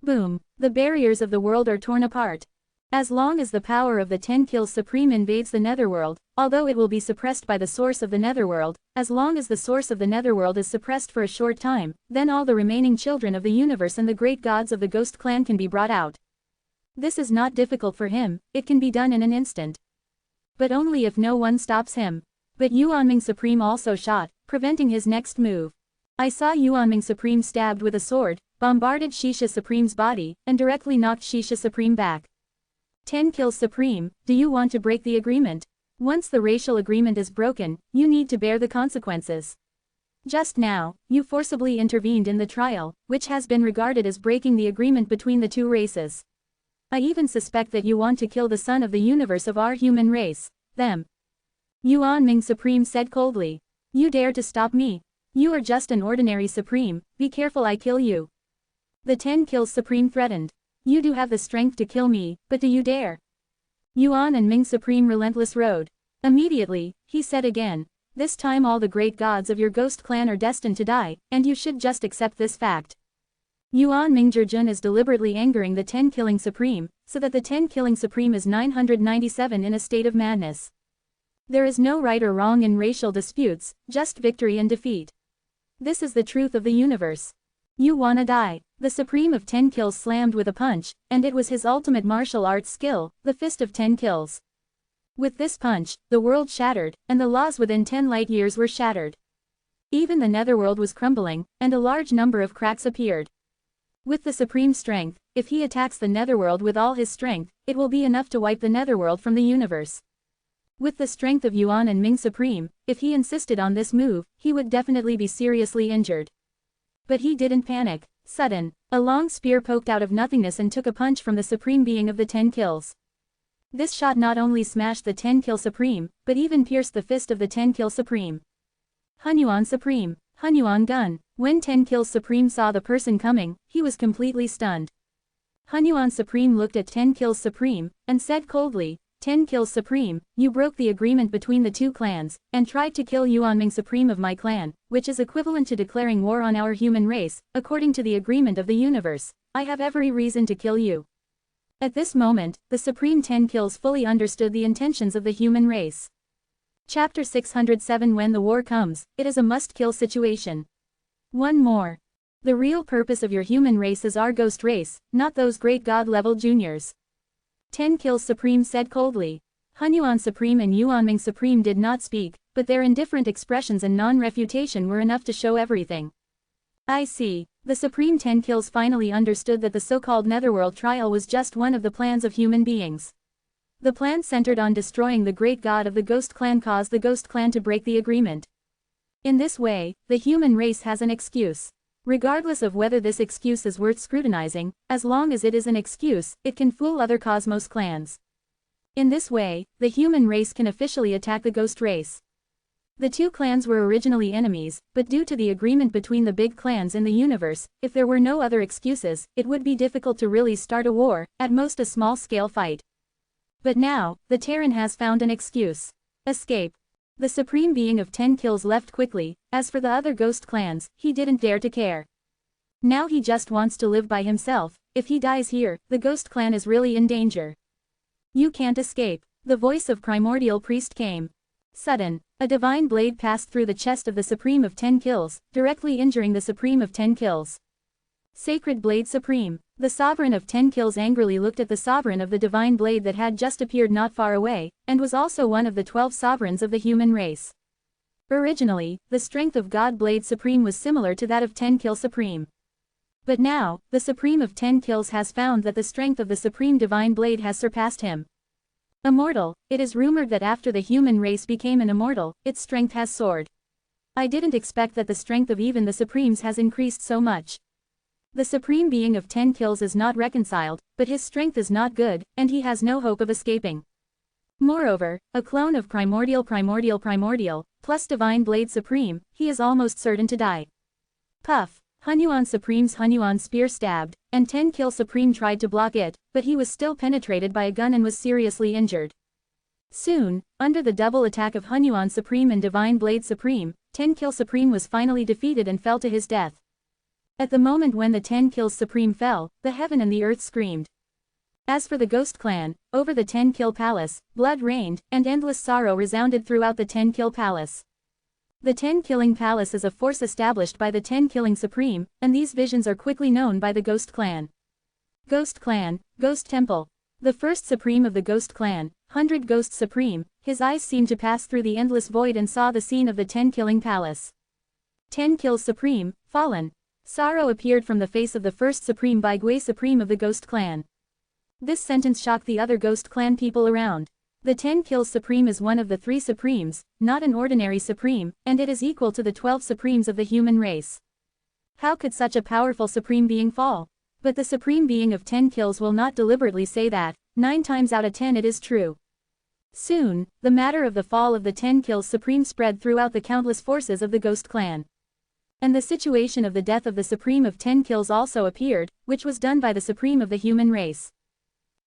Boom, the barriers of the world are torn apart. As long as the power of the 10 kills supreme invades the netherworld, although it will be suppressed by the source of the netherworld, as long as the source of the netherworld is suppressed for a short time, then all the remaining children of the universe and the great gods of the Ghost Clan can be brought out. This is not difficult for him, it can be done in an instant. But only if no one stops him. But Yuanming Supreme also shot, preventing his next move. I saw Yuanming Supreme stabbed with a sword, bombarded Shisha Supreme's body, and directly knocked Shisha Supreme back. 10 kills Supreme, do you want to break the agreement? Once the racial agreement is broken, you need to bear the consequences. Just now, you forcibly intervened in the trial, which has been regarded as breaking the agreement between the two races. I even suspect that you want to kill the son of the universe of our human race, them. Yuanming Supreme said coldly. You dare to stop me? You are just an ordinary Supreme, be careful I kill you. The 10 kills Supreme threatened. You do have the strength to kill me, but do you dare? Yuan and Ming Supreme relentless rode. Immediately, he said again. This time all the great gods of your Ghost Clan are destined to die, and you should just accept this fact. Yuan Mingzhijun is deliberately angering the 10 killing Supreme, so that the 10 killing Supreme is 997 in a state of madness. There is no right or wrong in racial disputes, just victory and defeat. This is the truth of the universe. You wanna die. The Supreme of 10 kills slammed with a punch, and it was his ultimate martial arts skill, the Fist of 10 kills. With this punch, the world shattered, and the laws within 10 light years were shattered. Even the netherworld was crumbling, and a large number of cracks appeared. With the supreme strength, if he attacks the netherworld with all his strength, it will be enough to wipe the netherworld from the universe. With the strength of Yuan and Ming Supreme, if he insisted on this move, he would definitely be seriously injured. But he didn't panic. Sudden, a long spear poked out of nothingness and took a punch from the supreme being of the 10 kills. This shot not only smashed the 10 kill supreme, but even pierced the fist of the 10 kill supreme. Hunyuan Supreme. Hunyuan Gun. When 10 kills supreme saw the person coming, he was completely stunned. Hunyuan Supreme looked at 10 kills supreme, and said coldly, 10 kills supreme, you broke the agreement between the two clans, and tried to kill Yuanming Supreme of my clan, which is equivalent to declaring war on our human race, according to the agreement of the universe. I have every reason to kill you. At this moment, the Supreme 10 kills fully understood the intentions of the human race. Chapter 607 When the war comes, it is a must-kill situation. One more. The real purpose of your human race is our ghost race, not those great god-level juniors. 10 kills Supreme said coldly. Hunyuan Supreme and Yuanming Supreme did not speak, but their indifferent expressions and non-refutation were enough to show everything. I see. The Supreme 10 kills finally understood that the so-called Netherworld trial was just one of the plans of human beings. The plan centered on destroying the great god of the Ghost Clan caused the Ghost Clan to break the agreement. In this way, the human race has an excuse. Regardless of whether this excuse is worth scrutinizing, as long as it is an excuse, it can fool other Cosmos clans. In this way, the human race can officially attack the ghost race. The two clans were originally enemies, but due to the agreement between the big clans in the universe, if there were no other excuses, it would be difficult to really start a war, at most a small-scale fight. But now, the Terran has found an excuse. Escape. The supreme being of 10 kills left quickly. As for the other ghost clans, he didn't dare to care. Now he just wants to live by himself. If he dies here, the ghost clan is really in danger. You can't escape. The voice of primordial priest came. Sudden, a divine blade passed through the chest of the supreme of 10 kills, directly injuring the supreme of 10 kills. Sacred Blade Supreme. The sovereign of 10 kills angrily looked at the sovereign of the divine blade that had just appeared not far away, and was also one of the 12 sovereigns of the human race. Originally, the strength of God Blade Supreme was similar to that of 10 kill Supreme. But now, the Supreme of 10 kills has found that the strength of the Supreme Divine Blade has surpassed him. Immortal. It is rumored that after the human race became an immortal, its strength has soared. I didn't expect that the strength of even the Supremes has increased so much. The supreme being of 10 kills is not reconciled, but his strength is not good, and he has no hope of escaping. Moreover, a clone of primordial, plus divine blade supreme, he is almost certain to die. Puff. Hunyuan Supreme's Hunyuan spear stabbed, and 10 kill supreme tried to block it, but he was still penetrated by a gun and was seriously injured. Soon, under the double attack of Hunyuan Supreme and divine blade supreme, 10 kill supreme was finally defeated and fell to his death. At the moment when the 10 kills supreme fell, the heaven and the earth screamed. As for the Ghost Clan, over the 10 kill palace, blood rained, and endless sorrow resounded throughout the 10 kill palace. The 10 killing palace is a force established by the 10 killing supreme, and these visions are quickly known by the Ghost Clan. Ghost Clan, Ghost Temple. The first supreme of the Ghost Clan, 100 Ghost Supreme, his eyes seemed to pass through the endless void and saw the scene of the 10 killing palace. 10 kills supreme, fallen. Sorrow appeared from the face of the first Supreme by Gui Supreme of the Ghost Clan. This sentence shocked the other Ghost Clan people around. The 10 kills Supreme is one of the 3 Supremes, not an ordinary Supreme, and it is equal to the 12 Supremes of the human race. How could such a powerful Supreme being fall? But the Supreme being of 10 kills will not deliberately say that. 9 times out of 10 it is true. Soon, the matter of the fall of the 10 kills Supreme spread throughout the countless forces of the Ghost Clan. And the situation of the death of the Supreme of 10 kills also appeared, which was done by the Supreme of the human race.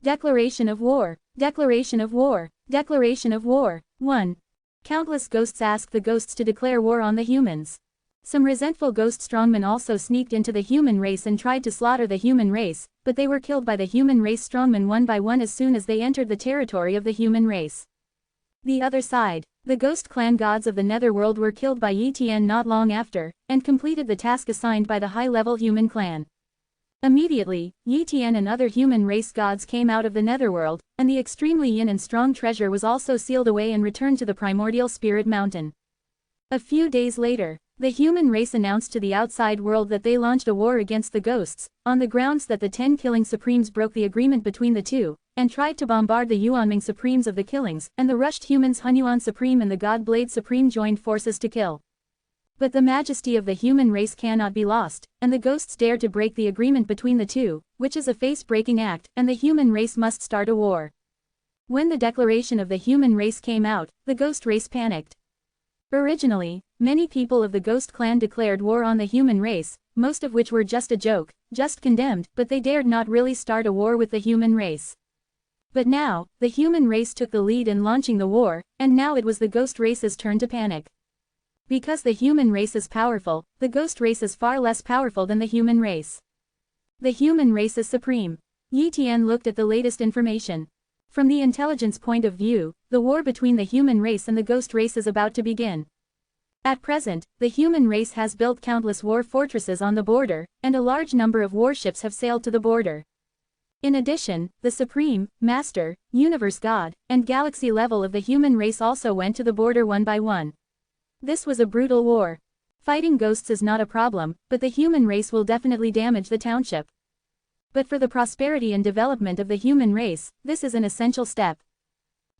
Declaration of war. Declaration of war. Declaration of war. 1. Countless ghosts asked the ghosts to declare war on the humans. Some resentful ghost strongmen also sneaked into the human race and tried to slaughter the human race, but they were killed by the human race strongmen one by one as soon as they entered the territory of the human race. The other side. The Ghost Clan gods of the Netherworld were killed by Yi Tian not long after, and completed the task assigned by the high-level human clan. Immediately, Yi Tian and other human race gods came out of the Netherworld, and the extremely yin and strong treasure was also sealed away and returned to the primordial spirit mountain. A few days later, The human race announced to the outside world that they launched a war against the ghosts, on the grounds that the 10 killing supremes broke the agreement between the two, and tried to bombard the Yuanming supremes of the killings, and the rushed humans Hunyuan Supreme and the God Blade Supreme joined forces to kill. But the majesty of the human race cannot be lost, and the ghosts dare to break the agreement between the two, which is a face-breaking act, and the human race must start a war. When the declaration of the human race came out, the ghost race panicked. Originally, many people of the Ghost Clan declared war on the human race, most of which were just a joke, just condemned, but they dared not really start a war with the human race. But now, the human race took the lead in launching the war, and now it was the ghost race's turn to panic. Because the human race is powerful, the ghost race is far less powerful than the human race. The human race is supreme. Yi Tian looked at the latest information. From the intelligence point of view, the war between the human race and the ghost race is about to begin. At present, the human race has built countless war fortresses on the border, and a large number of warships have sailed to the border. In addition, the Supreme, Master, Universe God, and Galaxy level of the human race also went to the border one by one. This was a brutal war. Fighting ghosts is not a problem, but the human race will definitely damage the township. But for the prosperity and development of the human race, this is an essential step.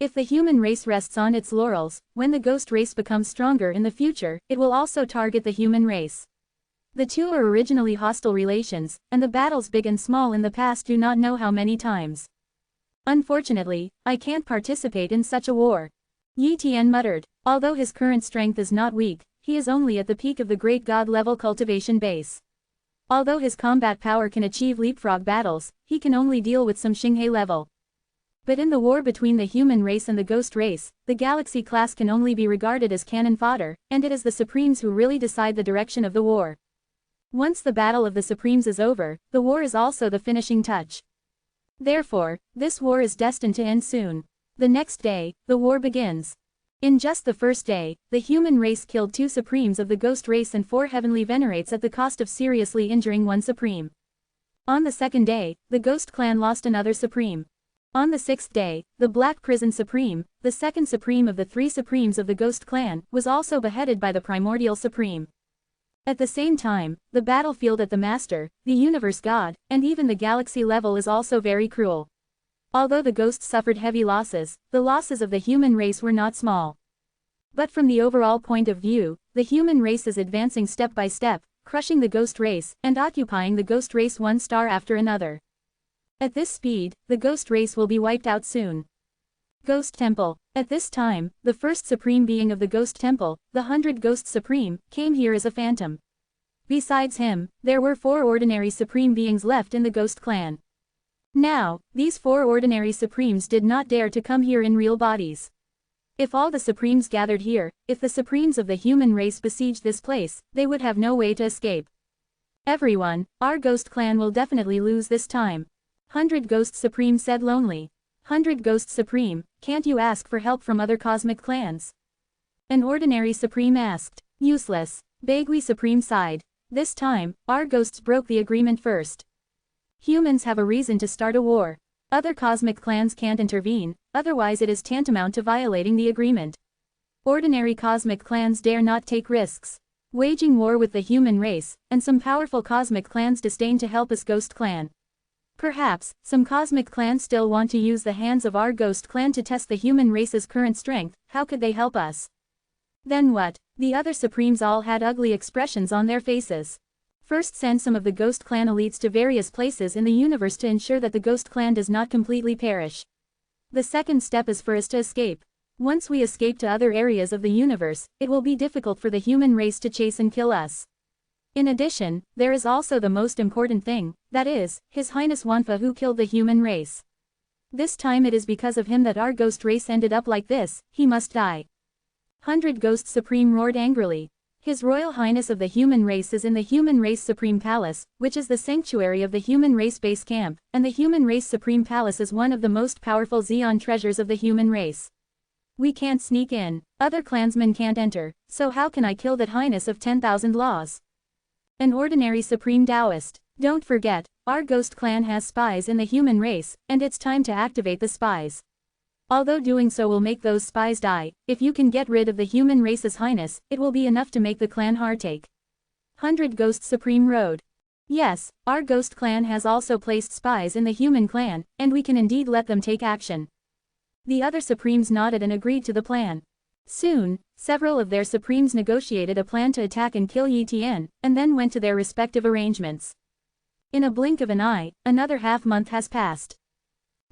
If the human race rests on its laurels, when the ghost race becomes stronger in the future, it will also target the human race. The two are originally hostile relations, and the battles big and small in the past do not know how many times. Unfortunately, I can't participate in such a war. Yi Tian muttered. Although his current strength is not weak, he is only at the peak of the great god level cultivation base. Although his combat power can achieve leapfrog battles, he can only deal with some Xinghe level. But in the war between the human race and the ghost race, the galaxy class can only be regarded as cannon fodder, and it is the Supremes who really decide the direction of the war. Once the battle of the Supremes is over, the war is also the finishing touch. Therefore, this war is destined to end soon. The next day, the war begins. In just the first day, the human race killed 2 Supremes of the ghost race and 4 heavenly venerates at the cost of seriously injuring 1 Supreme. On the second day, the Ghost Clan lost another Supreme. On the 6th day, the Black Prison Supreme, the second Supreme of the 3 Supremes of the Ghost Clan, was also beheaded by the Primordial Supreme. At the same time, the battlefield at the Master, the Universe God, and even the Galaxy level is also very cruel. Although the ghosts suffered heavy losses, the losses of the human race were not small. But from the overall point of view, the human race is advancing step by step, crushing the ghost race, and occupying the ghost race one star after another. At this speed, the ghost race will be wiped out soon. Ghost Temple. At this time, the first supreme being of the Ghost Temple, the 100 Ghost Supreme, came here as a phantom. Besides him, there were 4 ordinary supreme beings left in the Ghost Clan. Now, these 4 ordinary Supremes did not dare to come here in real bodies. If all the Supremes gathered here, if the Supremes of the human race besieged this place, they would have no way to escape. Everyone, our Ghost Clan will definitely lose this time. 100 Ghost Supreme said lonely. 100 Ghost Supreme, can't you ask for help from other cosmic clans? An ordinary Supreme asked. Useless. Bagui Supreme sighed. This time, our ghosts broke the agreement first. Humans have a reason to start a war. Other cosmic clans can't intervene, otherwise it is tantamount to violating the agreement. Ordinary cosmic clans dare not take risks. Waging war with the human race, and some powerful cosmic clans disdain to help us Ghost Clan. Perhaps, some cosmic clans still want to use the hands of our Ghost Clan to test the human race's current strength. How could they help us? Then what? The other Supremes all had ugly expressions on their faces. First, send some of the Ghost Clan elites to various places in the universe to ensure that the Ghost Clan does not completely perish. The second step is for us to escape. Once we escape to other areas of the universe, it will be difficult for the human race to chase and kill us. In addition, there is also the most important thing, that is, His Highness Wanfa who killed the human race. This time it is because of him that our ghost race ended up like this, he must die. 100 Ghost Supreme roared angrily. His Royal Highness of the human race is in the Human Race Supreme Palace, which is the sanctuary of the human race base camp, and the Human Race Supreme Palace is one of the most powerful Xeon treasures of the human race. We can't sneak in, other clansmen can't enter, so how can I kill that Highness of 10,000 laws? An ordinary Supreme Taoist. Don't forget, our Ghost Clan has spies in the human race, and it's time to activate the spies. Although doing so will make those spies die, if you can get rid of the human race's highness, it will be enough to make the clan heartache. 100 Ghosts Supreme Road. Yes, our ghost clan has also placed spies in the human clan, and we can indeed let them take action. The other supremes nodded and agreed to the plan. Soon, several of their supremes negotiated a plan to attack and kill Yi Tian, and then went to their respective arrangements. In a blink of an eye, another half-month has passed.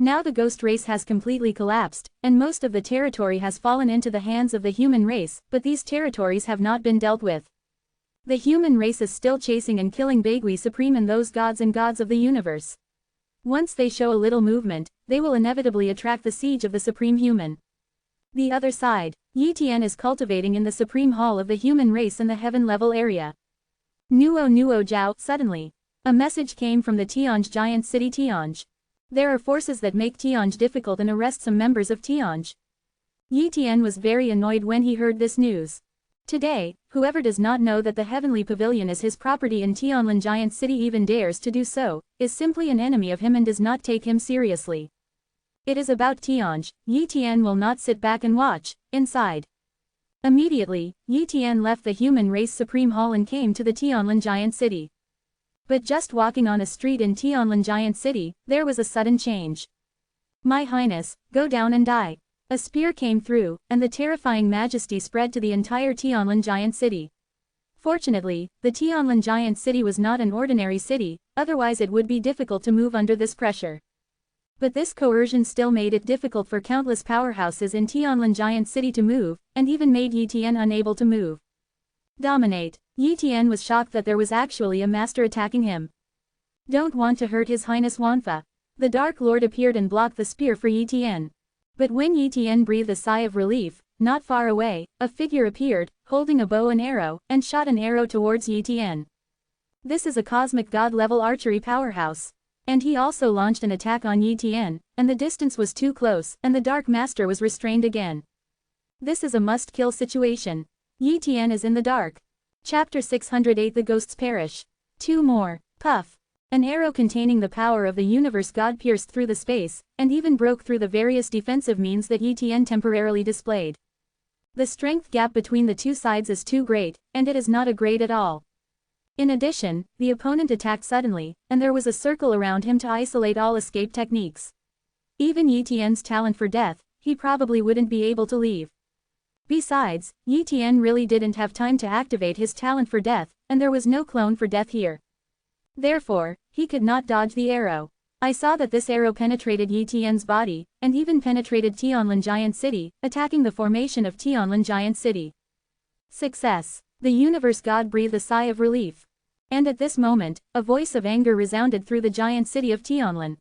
Now the ghost race has completely collapsed, and most of the territory has fallen into the hands of the human race, but these territories have not been dealt with. The human race is still chasing and killing Bagui Supreme and those gods of the universe. Once they show a little movement, they will inevitably attract the siege of the supreme human. The other side, Yi Tian is cultivating in the supreme hall of the human race in the heaven-level area. Nuo Jiao. Suddenly, a message came from the Tianj giant city Tianj. There are forces that make Tianj difficult and arrest some members of Tianj. Yi Tian was very annoyed when he heard this news. Today, whoever does not know that the heavenly pavilion is his property in Tianlin giant city even dares to do so, is simply an enemy of him and does not take him seriously. It is about Tianj. Yi Tian will not sit back and watch. Inside. Immediately, Yi Tian left the human race supreme hall and came to the Tianlin giant city. But just walking on a street in Tianlin giant city, there was a sudden change. My Highness, go down and die. A spear came through, and the terrifying majesty spread to the entire Tianlin giant city. Fortunately, the Tianlin giant city was not an ordinary city, otherwise it would be difficult to move under this pressure. But this coercion still made it difficult for countless powerhouses in Tianlin giant city to move, and even made Yi Tian unable to move. Dominate. Yi Tian was shocked that there was actually a master attacking him. Don't want to hurt His Highness Wanfa. The Dark Lord appeared and blocked the spear for Yi Tian. But when Yi Tian breathed a sigh of relief, not far away, a figure appeared, holding a bow and arrow, and shot an arrow towards Yi Tian. This is a cosmic god-level archery powerhouse. And he also launched an attack on Yi Tian, and the distance was too close, and the Dark Master was restrained again. This is a must-kill situation. Yi Tian is in the dark. Chapter 608 The Ghosts Perish. 2 more. Puff. An arrow containing the power of the universe god pierced through the space, and even broke through the various defensive means that Yi Tian temporarily displayed. The strength gap between the two sides is too great, and it is not a great at all. In addition, the opponent attacked suddenly, and there was a circle around him to isolate all escape techniques. Even Yi Tian's talent for death, he probably wouldn't be able to leave. Besides, Yi Tian really didn't have time to activate his talent for death, and there was no clone for death here. Therefore, he could not dodge the arrow. I saw that this arrow penetrated Yi Tian's body, and even penetrated Tianlin Giant City, attacking the formation of Tianlin Giant City. Success. The universe god breathed a sigh of relief. And at this moment, a voice of anger resounded through the giant city of Tianlin.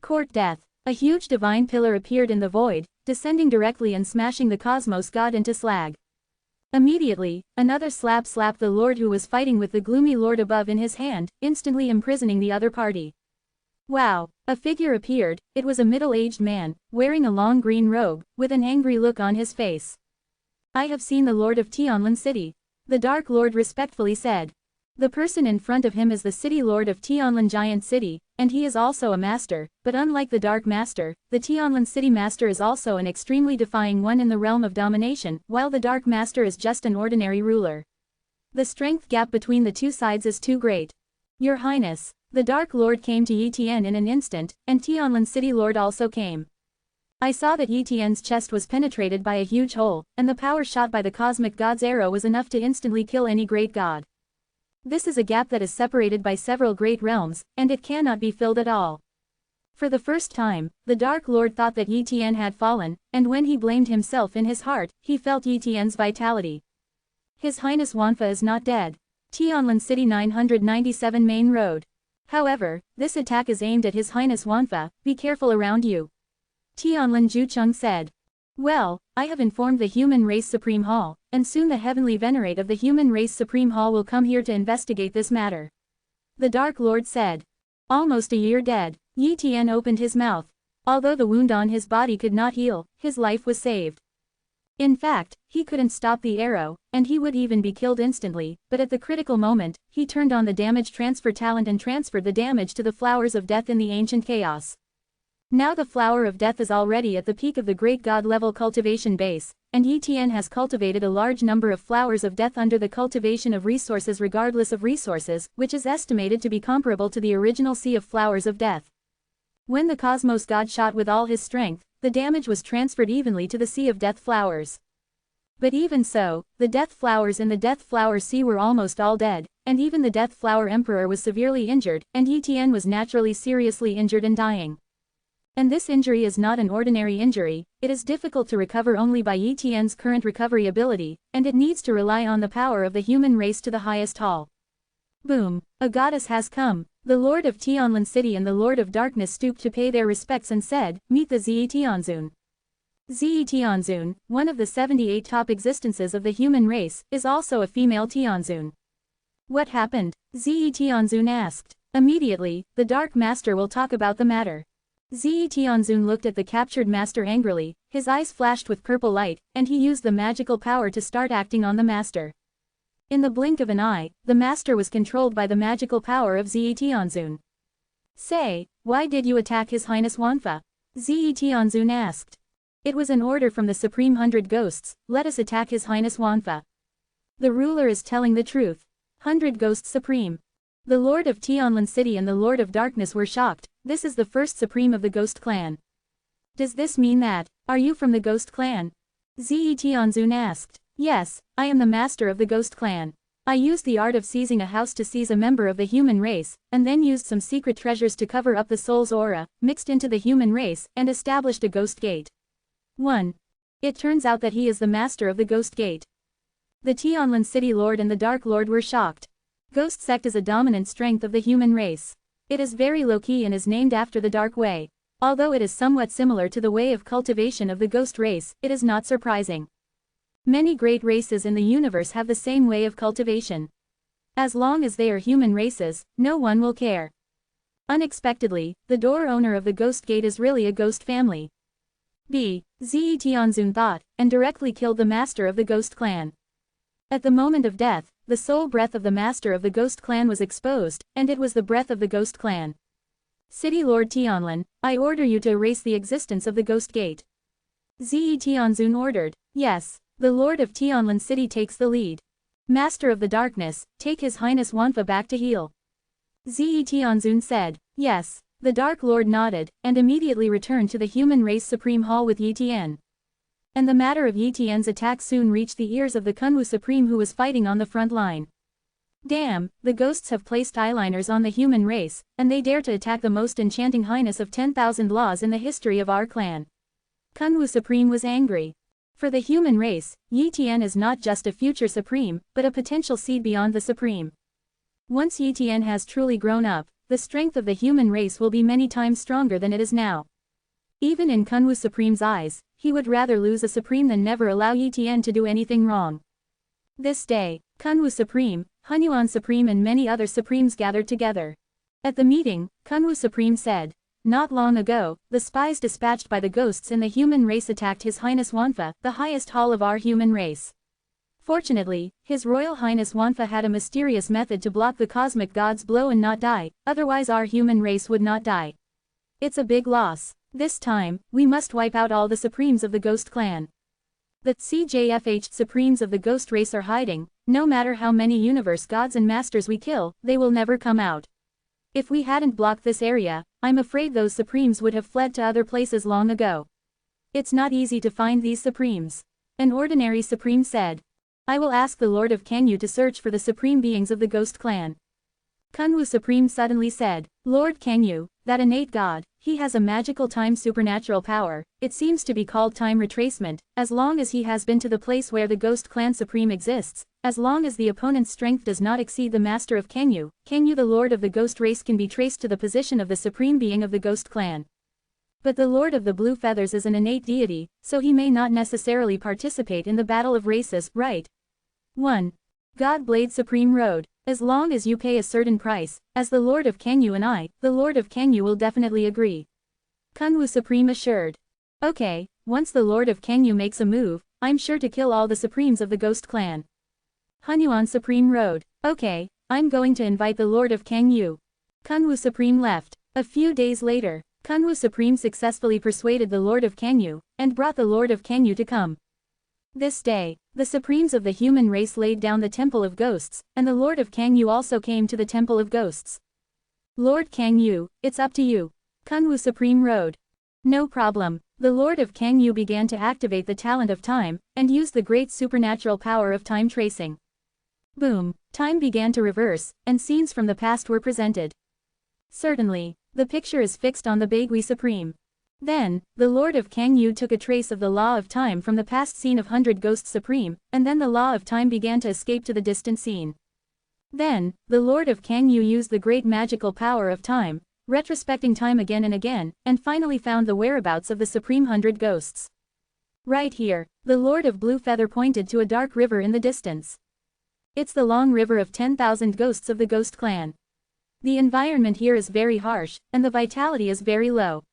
Court death. A huge divine pillar appeared in the void, descending directly and smashing the cosmos god into slag. Immediately, another slap slapped the lord who was fighting with the gloomy lord above in his hand, instantly imprisoning the other party. Wow! A figure appeared. It was a middle-aged man, wearing a long green robe, with an angry look on his face. I have seen the lord of Tianlin City. The Dark Lord respectfully said. The person in front of him is the city lord of Tianlin Giant City, and he is also a master, but unlike the Dark Master, the Tianlin City Master is also an extremely defying one in the realm of domination, while the Dark Master is just an ordinary ruler. The strength gap between the two sides is too great. Your Highness, the Dark Lord came to Yi Tian in an instant, and Tianlin City Lord also came. I saw that Yi Tian's chest was penetrated by a huge hole, and the power shot by the cosmic god's arrow was enough to instantly kill any great god. This is a gap that is separated by several great realms, and it cannot be filled at all. For the first time, the Dark Lord thought that Yi Tian had fallen, and when he blamed himself in his heart, he felt Yi Tian's vitality. His Highness Wanfa is not dead. Tianlin City 997 Main Road. However, this attack is aimed at His Highness Wanfa, be careful around you. Tianlin Jucheng said. Well, I have informed the Human Race Supreme Hall, and soon the Heavenly Venerate of the Human Race Supreme Hall will come here to investigate this matter. The Dark Lord said. Almost a year dead, Yi Tian opened his mouth. Although the wound on his body could not heal, his life was saved. In fact, he couldn't stop the arrow, and he would even be killed instantly, but at the critical moment, he turned on the damage transfer talent and transferred the damage to the flowers of death in the ancient chaos. Now the flower of death is already at the peak of the great god-level cultivation base, and ETN has cultivated a large number of flowers of death under the cultivation of resources regardless of resources, which is estimated to be comparable to the original sea of flowers of death. When the cosmos god shot with all his strength, the damage was transferred evenly to the sea of death flowers. But even so, the death flowers in the death flower sea were almost all dead, and even the death flower emperor was severely injured, and ETN was naturally seriously injured and dying. And this injury is not an ordinary injury, it is difficult to recover only by ETN's current recovery ability, and it needs to rely on the power of the human race to the highest hall. Boom! A goddess has come. The Lord of Tianlin City and the Lord of Darkness stooped to pay their respects and said, "Meet the Ze Tianzun." Ze Tianzun, one of the 78 top existences of the human race, is also a female Tianzun. What happened? Ze Tianzun asked. Immediately, the Dark Master will talk about the matter. Ze Tianzun looked at the captured master angrily, his eyes flashed with purple light, and he used the magical power to start acting on the master. In the blink of an eye, the master was controlled by the magical power of Ze Tianzun. "Say, why did you attack His Highness Wanfa?" Ze Tianzun asked. "It was an order from the Supreme 100 Ghosts, let us attack His Highness Wanfa." The ruler is telling the truth. 100 Ghosts Supreme. The Lord of Tianlin City and the Lord of Darkness were shocked. This is the first Supreme of the Ghost Clan. Does this mean that, are you from the Ghost Clan? Ze Tianzun asked. Yes, I am the master of the Ghost Clan. I used the art of seizing a house to seize a member of the human race, and then used some secret treasures to cover up the soul's aura, mixed into the human race, and established a Ghost Gate. 1. It turns out that he is the master of the Ghost Gate. The Tianlin City Lord and the Dark Lord were shocked. Ghost Sect is a dominant strength of the human race. It is very low-key and is named after the Dark Way. Although it is somewhat similar to the way of cultivation of the Ghost race, it is not surprising. Many great races in the universe have the same way of cultivation. As long as they are human races, no one will care. Unexpectedly, the door owner of the Ghost Gate is really a ghost family. Ze Tianzun thought, and directly killed the master of the Ghost Clan. At the moment of death, the soul breath of the master of the Ghost Clan was exposed, and it was the breath of the Ghost Clan. City Lord Tianlin, I order you to erase the existence of the Ghost Gate. Ze Tianzun ordered. Yes, the Lord of Tianlin City takes the lead. Master of the Darkness, take His Highness Wanfa back to heal. Ze Tianzun said. Yes, the Dark Lord nodded, and immediately returned to the human race Supreme Hall with Yitian. And the matter of Yitian's attack soon reached the ears of the Kunwu Supreme who was fighting on the front line. Damn, the ghosts have placed eyeliners on the human race, and they dare to attack the most enchanting highness of 10,000 laws in the history of our clan. Kunwu Supreme was angry. For the human race, Yitian is not just a future supreme, but a potential seed beyond the supreme. Once Yitian has truly grown up, the strength of the human race will be many times stronger than it is now. Even in Kunwu Supreme's eyes, he would rather lose a supreme than never allow Yitian to do anything wrong. This day, Kunwu Supreme, Hunyuan Supreme and many other supremes gathered together. At the meeting, Kunwu Supreme said, not long ago, the spies dispatched by the ghosts in the human race attacked His Highness Wanfa, the highest hall of our human race. Fortunately, His Royal Highness Wanfa had a mysterious method to block the cosmic god's blow and not die, otherwise our human race would not die. It's a big loss. This time, we must wipe out all the supremes of the Ghost Clan. The CJFH supremes of the Ghost race are hiding. No matter how many universe gods and masters we kill, they will never come out. If we hadn't blocked this area, I'm afraid those supremes would have fled to other places long ago. It's not easy to find these supremes. An ordinary supreme said. I will ask the Lord of Kenyu to search for the supreme beings of the Ghost Clan. Kunwu Supreme suddenly said, Lord Kenyu, that innate god, he has a magical time supernatural power, it seems to be called time retracement, as long as he has been to the place where the Ghost Clan Supreme exists, as long as the opponent's strength does not exceed the master of Kenyu, Kenyu the Lord of the Ghost race can be traced to the position of the supreme being of the Ghost Clan. But the Lord of the Blue Feathers is an innate deity, so he may not necessarily participate in the battle of races, right? 1. God Blade Supreme Road. As long as you pay a certain price, as the Lord of Kenyu and I, the Lord of Kenyu will definitely agree. Kunwu Supreme assured. Okay, once the Lord of Kenyu makes a move, I'm sure to kill all the supremes of the Ghost Clan. Hunyuan Supreme Road. Okay, I'm going to invite the Lord of Kenyu. Kunwu Supreme left. A few days later, Kunwu Supreme successfully persuaded the Lord of Kangyu, and brought the Lord of Kangyu to come. This day, the Supremes of the human race laid down the Temple of Ghosts, and the Lord of Kangyu also came to the Temple of Ghosts. Lord Kangyu, it's up to you. Kunwu Supreme rode. No problem. The Lord of Kangyu began to activate the talent of time, and use the great supernatural power of time tracing. Boom, time began to reverse, and scenes from the past were presented. Certainly, the picture is fixed on the Bagui Supreme. Then, the Lord of Kangyu took a trace of the law of time from the past scene of 100 Ghosts Supreme, and then the law of time began to escape to the distant scene. Then, the Lord of Kangyu used the great magical power of time, retrospecting time again and again, and finally found the whereabouts of the Supreme 100 Ghosts. Right here, the Lord of Blue Feather pointed to a dark river in the distance. It's the long river of 10,000 ghosts of the Ghost Clan. The environment here is very harsh, and the vitality is very low.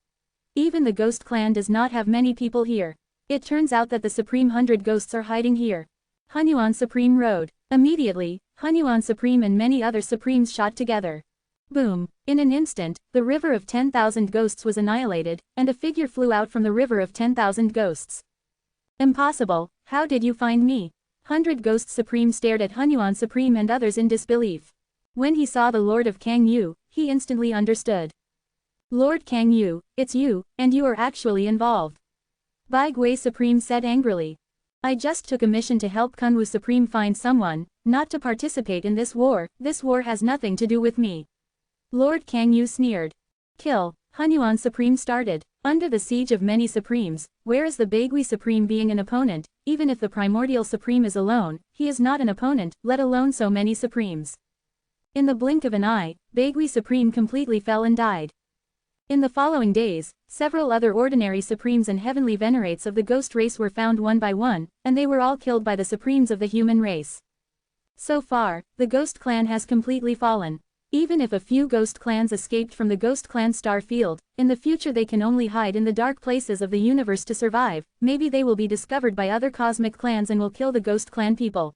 Even the Ghost Clan does not have many people here. It turns out that the Supreme 100 Ghosts are hiding here. Hunyuan Supreme rode. Immediately, Hunyuan Supreme and many other Supremes shot together. Boom! In an instant, the river of 10,000 ghosts was annihilated, and a figure flew out from the river of 10,000 ghosts. Impossible, how did you find me? 100 Ghost Supreme stared at Hunyuan Supreme and others in disbelief. When he saw the Lord of Kangyu, he instantly understood. Lord Kangyu, it's you, and you are actually involved. Bai Gui Supreme said angrily. I just took a mission to help Kunwu Supreme find someone, not to participate in this war has nothing to do with me. Lord Kangyu sneered. Kill, Hunyuan Supreme started. Under the siege of many Supremes, whereas the Bagui Supreme being an opponent, even if the Primordial Supreme is alone, he is not an opponent, let alone so many Supremes. In the blink of an eye, Bagui Supreme completely fell and died. In the following days, several other ordinary Supremes and heavenly venerates of the ghost race were found one by one, and they were all killed by the Supremes of the human race. So far, the Ghost Clan has completely fallen. Even if a few Ghost Clans escaped from the Ghost Clan star field, in the future they can only hide in the dark places of the universe to survive. Maybe they will be discovered by other cosmic clans and will kill the Ghost Clan people.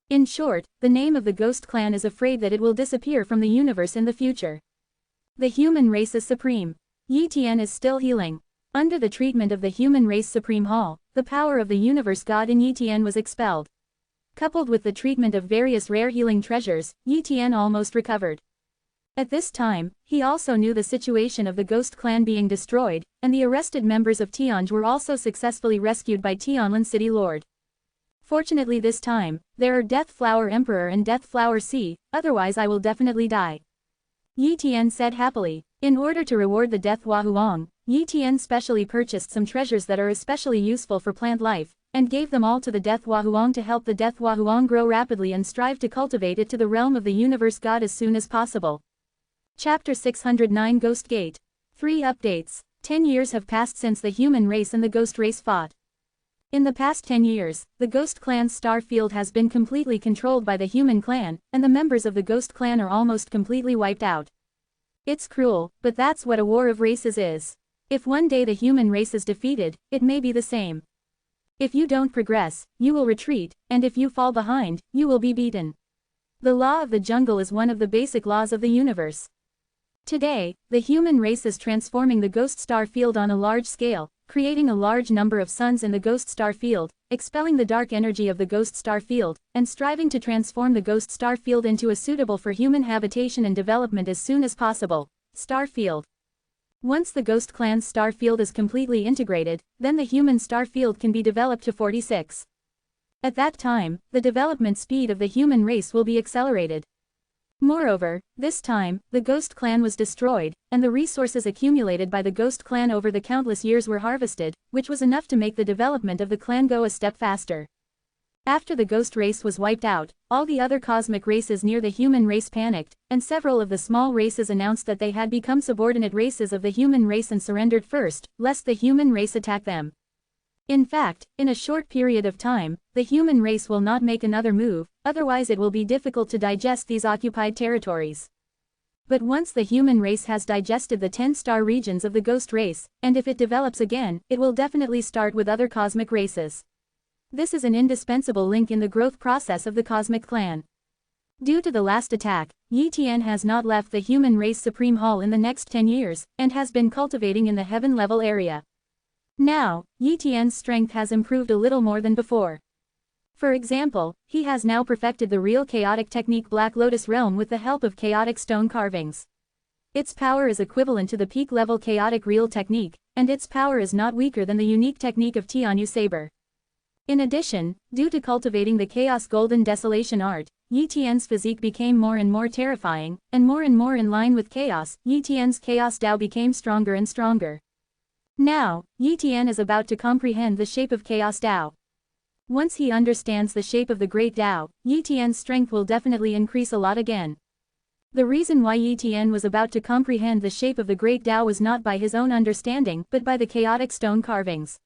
In short, the name of the Ghost Clan is afraid that it will disappear from the universe in the future. The human race is supreme. Yi Tian is still healing. Under the treatment of the human race Supreme Hall, the power of the universe god in Yi Tian was expelled. Coupled with the treatment of various rare healing treasures, Yi Tian almost recovered. At this time, he also knew the situation of the Ghost Clan being destroyed, and the arrested members of Tianj were also successfully rescued by Tianlin City Lord. Fortunately this time, there are Death Flower Emperor and Death Flower Sea, otherwise I will definitely die. Yi Tian said happily. In order to reward the Death Huang, Yi Tian specially purchased some treasures that are especially useful for plant life, and gave them all to the Death Huang to help the Death Huang grow rapidly and strive to cultivate it to the realm of the universe god as soon as possible. Chapter 609 Ghost Gate. 3 updates. 10 years have passed since the human race and the ghost race fought. In the past 10 years, the Ghost Clan's star field has been completely controlled by the human clan, and the members of the Ghost Clan are almost completely wiped out. It's cruel, but that's what a war of races is. If one day the human race is defeated, it may be the same. If you don't progress, you will retreat, and if you fall behind, you will be beaten. The law of the jungle is one of the basic laws of the universe. Today, the human race is transforming the ghost star field on a large scale, creating a large number of suns in the ghost star field, expelling the dark energy of the ghost star field, and striving to transform the ghost star field into a suitable for human habitation and development as soon as possible. Star field. Once the Ghost Clan's star field is completely integrated, then the human star field can be developed to 46. At that time, the development speed of the human race will be accelerated. Moreover, this time, the Ghost Clan was destroyed, and the resources accumulated by the Ghost Clan over the countless years were harvested, which was enough to make the development of the clan go a step faster. After the ghost race was wiped out, all the other cosmic races near the human race panicked, and several of the small races announced that they had become subordinate races of the human race and surrendered first, lest the human race attack them. In fact, in a short period of time, the human race will not make another move, otherwise it will be difficult to digest these occupied territories. But once the human race has digested the 10-star regions of the ghost race, and if it develops again, it will definitely start with other cosmic races. This is an indispensable link in the growth process of the cosmic clan. Due to the last attack, Yi Tian has not left the human race Supreme Hall in the next 10 years, and has been cultivating in the heaven level area. Now, Yi Tian's strength has improved a little more than before. For example, he has now perfected the real chaotic technique Black Lotus Realm with the help of chaotic stone carvings. Its power is equivalent to the peak level chaotic real technique, and its power is not weaker than the unique technique of Tianyu Saber. In addition, due to cultivating the Chaos Golden Desolation art, Yi Tian's physique became more and more terrifying, and more in line with chaos. Yi Tian's Chaos Dao became stronger and stronger. Now, Yi Tian is about to comprehend the shape of Chaos Dao. Once he understands the shape of the Great Dao, Yi Tian's strength will definitely increase a lot again. The reason why Yi Tian was about to comprehend the shape of the Great Dao was not by his own understanding but by the chaotic stone carvings.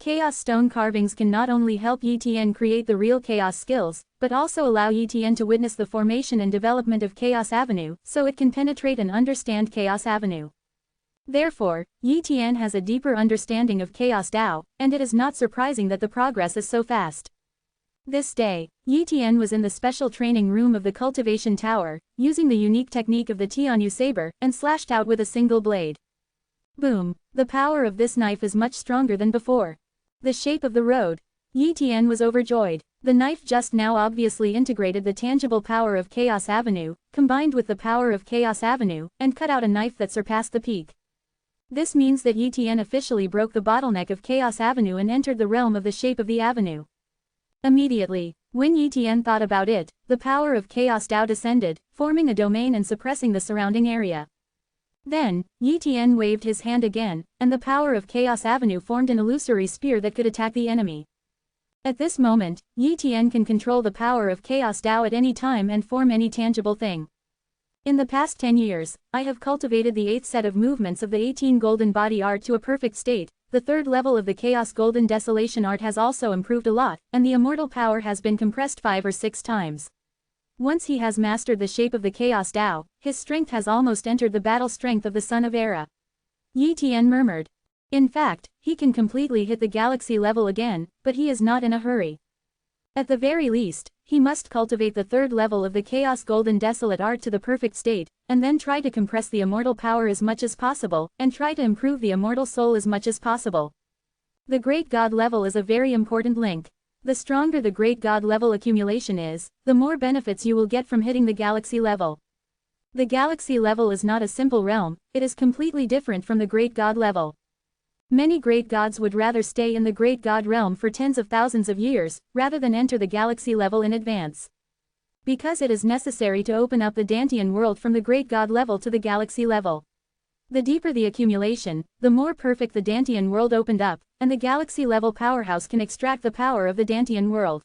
Chaos stone carvings can not only help Yi Tian create the real chaos skills, but also allow Yi Tian to witness the formation and development of Chaos Avenue, so it can penetrate and understand Chaos Avenue. Therefore, Yi Tian has a deeper understanding of Chaos Dao, and it is not surprising that the progress is so fast. This day, Yi Tian was in the special training room of the cultivation tower, using the unique technique of the Tianyu Saber, and slashed out with a single blade. Boom! The power of this knife is much stronger than before. The shape of the road. Yi Tian was overjoyed. The knife just now obviously integrated the tangible power of Chaos Avenue, combined with the power of Chaos Avenue, and cut out a knife that surpassed the peak. This means that Yi Tian officially broke the bottleneck of Chaos Avenue and entered the realm of the shape of the avenue. Immediately, when Yi Tian thought about it, the power of Chaos Dao descended, forming a domain and suppressing the surrounding area. Then, Yi Tian waved his hand again, and the power of Chaos Avenue formed an illusory spear that could attack the enemy. At this moment, Yi Tian can control the power of Chaos Dao at any time and form any tangible thing. In the past 10 years, I have cultivated the 8th set of movements of the 18 Golden Body art to a perfect state. The 3rd level of the Chaos Golden Desolation art has also improved a lot, and the immortal power has been compressed 5 or 6 times. Once he has mastered the shape of the Chaos Dao, his strength has almost entered the battle strength of the Son of Era. Yi Tian murmured. In fact, he can completely hit the galaxy level again, but he is not in a hurry. At the very least, he must cultivate the 3rd level of the Chaos Golden Desolate art to the perfect state, and then try to compress the immortal power as much as possible, and try to improve the immortal soul as much as possible. The Great God level is a very important link. The stronger the Great God level accumulation is, the more benefits you will get from hitting the galaxy level. The galaxy level is not a simple realm, it is completely different from the Great God level. Many great gods would rather stay in the Great God realm for tens of thousands of years, rather than enter the galaxy level in advance. Because it is necessary to open up the Dantian world from the Great God level to the galaxy level. The deeper the accumulation, the more perfect the Dantian world opened up, and the galaxy level powerhouse can extract the power of the Dantian world.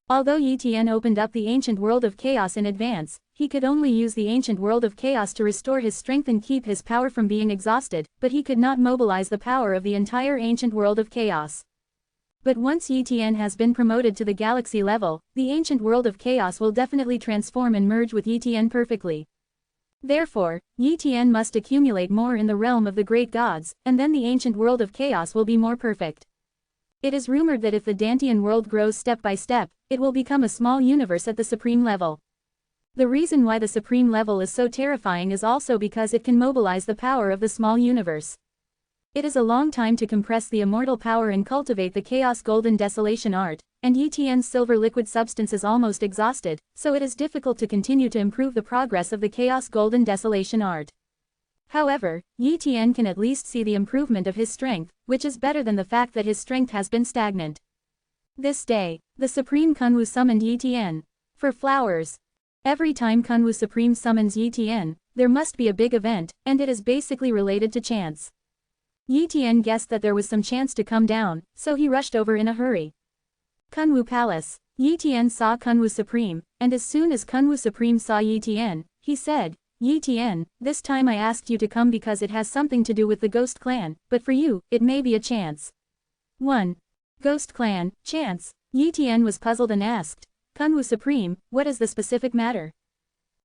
Although Yi Tian opened up the ancient world of chaos in advance, he could only use the ancient world of chaos to restore his strength and keep his power from being exhausted, but he could not mobilize the power of the entire ancient world of chaos. But once Yi Tian has been promoted to the galaxy level, the ancient world of chaos will definitely transform and merge with Yi Tian perfectly. Therefore, Yi Tian must accumulate more in the realm of the great gods, and then the ancient world of chaos will be more perfect. It is rumored that if the Dantian world grows step by step, it will become a small universe at the supreme level. The reason why the supreme level is so terrifying is also because it can mobilize the power of the small universe. It is a long time to compress the immortal power and cultivate the Chaos Golden Desolation art, and Yi Tian's silver liquid substance is almost exhausted, so it is difficult to continue to improve the progress of the Chaos Golden Desolation art. However, Yi Tian can at least see the improvement of his strength, which is better than the fact that his strength has been stagnant. This day, the Supreme Kunwu summoned Yi Tian. For flowers. Every time Kunwu Supreme summons Yi Tian, there must be a big event, and it is basically related to chance. Yi Tian guessed that there was some chance to come down, so he rushed over in a hurry. Kunwu Palace. Yi Tian saw Kunwu Supreme, and as soon as Kunwu Supreme saw Yi Tian, he said, "Yi Tian, this time I asked you to come because it has something to do with the Ghost Clan, but for you, it may be a chance." 1. Ghost Clan, chance. Yi Tian was puzzled and asked, "Kunwu Supreme, what is the specific matter?"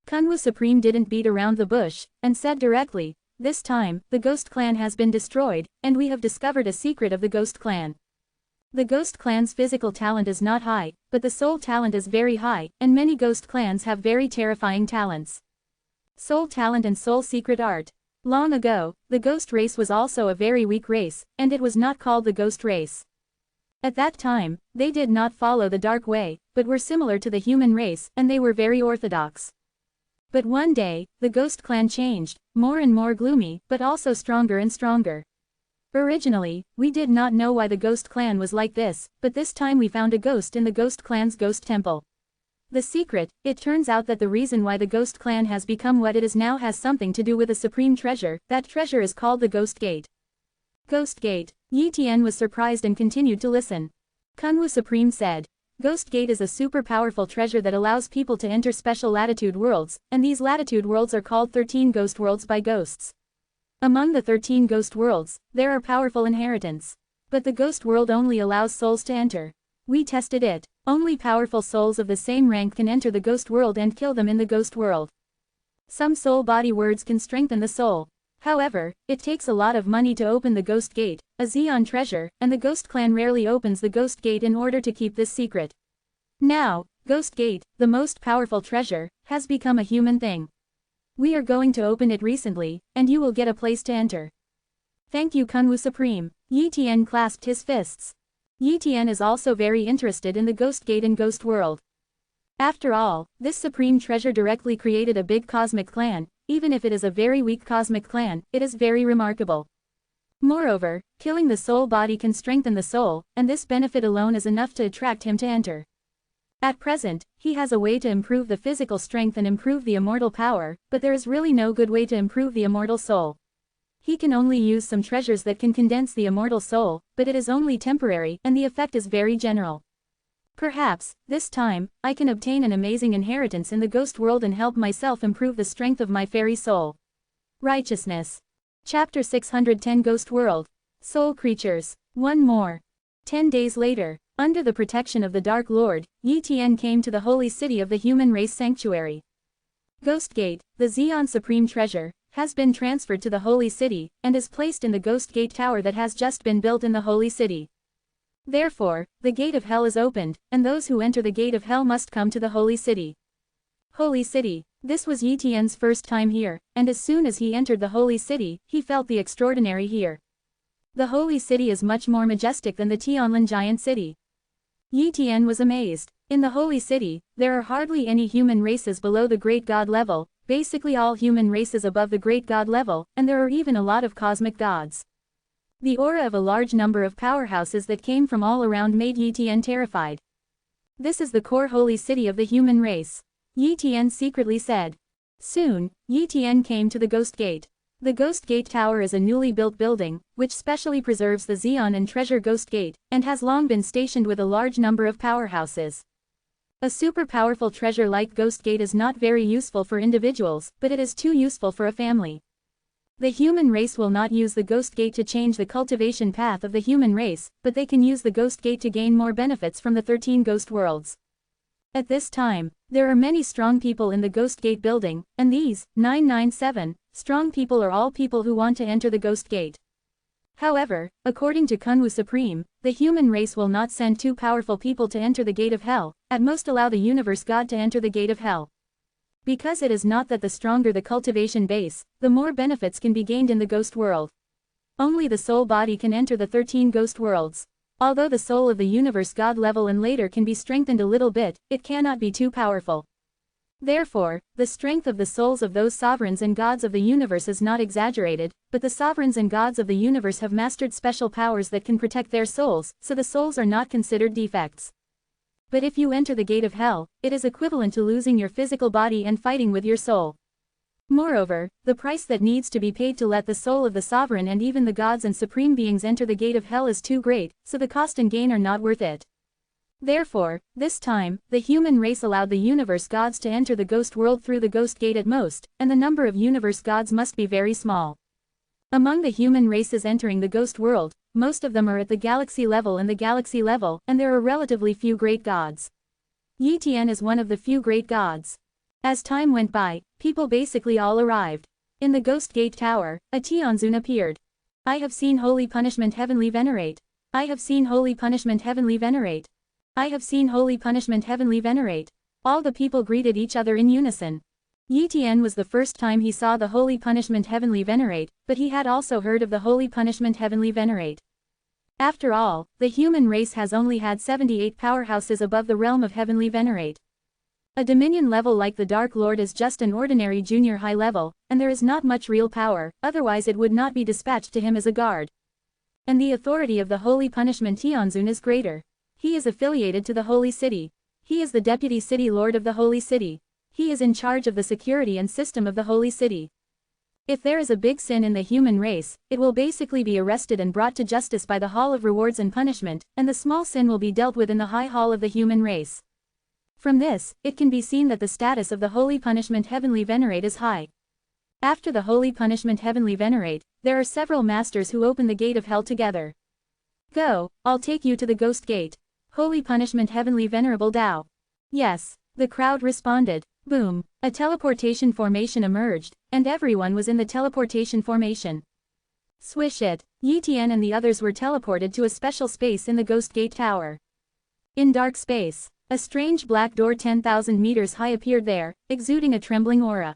Kunwu Supreme didn't beat around the bush, and said directly, "This time, the Ghost Clan has been destroyed, and we have discovered a secret of the Ghost Clan." The ghost clan's physical talent is not high, but the soul talent is very high, and many ghost clans have very terrifying talents. Soul talent and soul secret art. Long ago, the ghost race was also a very weak race, and it was not called the ghost race. At that time, they did not follow the dark way, but were similar to the human race, and they were very orthodox. But one day, the ghost clan changed, more and more gloomy, but also stronger and stronger. Originally, we did not know why the ghost clan was like this, but this time we found a ghost in the ghost clan's ghost temple. The secret, it turns out that the reason why the ghost clan has become what it is now has something to do with a supreme treasure. That treasure is called the Ghost Gate. Ghost Gate. Yi Tian was surprised and continued to listen. Kunwu Supreme said, Ghost Gate is a super powerful treasure that allows people to enter special latitude worlds, and these latitude worlds are called 13 ghost worlds by ghosts. Among the 13 ghost worlds, there are powerful inheritance. But the ghost world only allows souls to enter. We tested it. Only powerful souls of the same rank can enter the ghost world and kill them in the ghost world. Some soul body words can strengthen the soul. However, it takes a lot of money to open the Ghost Gate, a Xeon treasure, and the Ghost Clan rarely opens the Ghost Gate in order to keep this secret. Now, Ghost Gate, the most powerful treasure, has become a human thing. We are going to open it recently, and you will get a place to enter. Thank you Kunwu Supreme. Yi Tian clasped his fists. Yi Tian is also very interested in the Ghost Gate and Ghost World. After all, this supreme treasure directly created a big cosmic clan. Even if it is a very weak cosmic clan, it is very remarkable. Moreover, killing the soul body can strengthen the soul, and this benefit alone is enough to attract him to enter. At present, he has a way to improve the physical strength and improve the immortal power, but there is really no good way to improve the immortal soul. He can only use some treasures that can condense the immortal soul, but it is only temporary, and the effect is very general. Perhaps, this time, I can obtain an amazing inheritance in the ghost world and help myself improve the strength of my fairy soul. Righteousness. Chapter 610 Ghost World. Soul Creatures. One more. 10 days later, under the protection of the Dark Lord, Yi Tian came to the holy city of the human race sanctuary. Ghost Gate, the Xeon Supreme Treasure, has been transferred to the holy city, and is placed in the Ghost Gate Tower that has just been built in the holy city. Therefore, the gate of hell is opened, and those who enter the gate of hell must come to the holy city. Holy city. This was Yi Tian's first time here, and as soon as he entered the holy city, he felt the extraordinary here. The holy city is much more majestic than the Tianlin giant city. Yi Tian was amazed. In the holy city, there are hardly any human races below the great god level, basically all human races above the great god level, and there are even a lot of cosmic gods. The aura of a large number of powerhouses that came from all around made Yi Tian terrified. This is the core holy city of the human race. Yi Tian secretly said. Soon, Yi Tian came to the Ghost Gate. The Ghost Gate Tower is a newly built building, which specially preserves the Xeon and treasure Ghost Gate, and has long been stationed with a large number of powerhouses. A super powerful treasure like Ghost Gate is not very useful for individuals, but it is too useful for a family. The human race will not use the Ghost Gate to change the cultivation path of the human race, but they can use the Ghost Gate to gain more benefits from the 13 ghost worlds. At this time, there are many strong people in the Ghost Gate building, and these, 997, strong people are all people who want to enter the Ghost Gate. However, according to Kunwu Supreme, the human race will not send too powerful people to enter the gate of hell, at most allow the universe god to enter the gate of hell. Because it is not that the stronger the cultivation base, the more benefits can be gained in the ghost world. Only the soul body can enter the 13 ghost worlds. Although the soul of the universe god level and later can be strengthened a little bit, it cannot be too powerful. Therefore, the strength of the souls of those sovereigns and gods of the universe is not exaggerated, but the sovereigns and gods of the universe have mastered special powers that can protect their souls, so the souls are not considered defects. But if you enter the gate of hell, it is equivalent to losing your physical body and fighting with your soul. Moreover, the price that needs to be paid to let the soul of the sovereign and even the gods and supreme beings enter the gate of hell is too great, so the cost and gain are not worth it. Therefore, this time, the human race allowed the universe gods to enter the ghost world through the ghost gate at most, and the number of universe gods must be very small. Among the human races entering the ghost world, most of them are at the galaxy level and the galaxy level, and there are relatively few great gods. Yi Tian is one of the few great gods. As time went by, people basically all arrived. In the Ghost Gate Tower, a Tianzun appeared. I have seen holy punishment heavenly venerate. I have seen holy punishment heavenly venerate. I have seen holy punishment heavenly venerate. All the people greeted each other in unison. Yi Tian was the first time he saw the holy punishment heavenly venerate, but he had also heard of the holy punishment heavenly venerate. After all, the human race has only had 78 powerhouses above the realm of heavenly venerate. A dominion level like the Dark Lord is just an ordinary junior high level, and there is not much real power, otherwise it would not be dispatched to him as a guard. And the authority of the holy punishment Tianzun is greater. He is affiliated to the holy city. He is the deputy city lord of the holy city. He is in charge of the security and system of the holy city. If there is a big sin in the human race, it will basically be arrested and brought to justice by the Hall of Rewards and Punishment, and the small sin will be dealt with in the High Hall of the human race. From this, it can be seen that the status of the holy punishment heavenly venerate is high. After the holy punishment heavenly venerate, there are several masters who open the gate of hell together. Go, I'll take you to the ghost gate. Holy punishment heavenly venerable Tao. Yes, the crowd responded. Boom, a teleportation formation emerged, and everyone was in the teleportation formation. Swish it, Yi Tian and the others were teleported to a special space in the ghost gate tower. In dark space, a strange black door 10,000 meters high appeared there, exuding a trembling aura.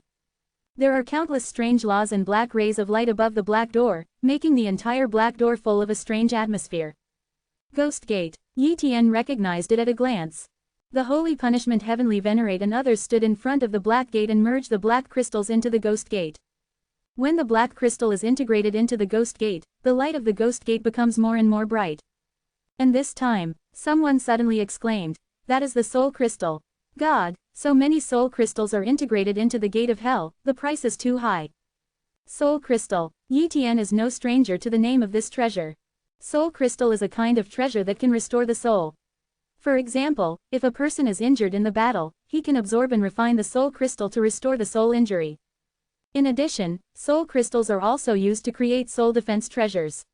There are countless strange laws and black rays of light above the black door, making the entire black door full of a strange atmosphere. Ghost Gate, Yi Tian recognized it at a glance. The holy punishment heavenly venerate and others stood in front of the black gate and merged the black crystals into the ghost gate. When the black crystal is integrated into the ghost gate, the light of the ghost gate becomes more and more bright. And this time, someone suddenly exclaimed, "That is the soul crystal. God, so many soul crystals are integrated into the gate of hell, the price is too high." Soul crystal, Yi Tian is no stranger to the name of this treasure. Soul crystal is a kind of treasure that can restore the soul. For example, if a person is injured in the battle, he can absorb and refine the soul crystal to restore the soul injury. In addition, soul crystals are also used to create soul defense treasures.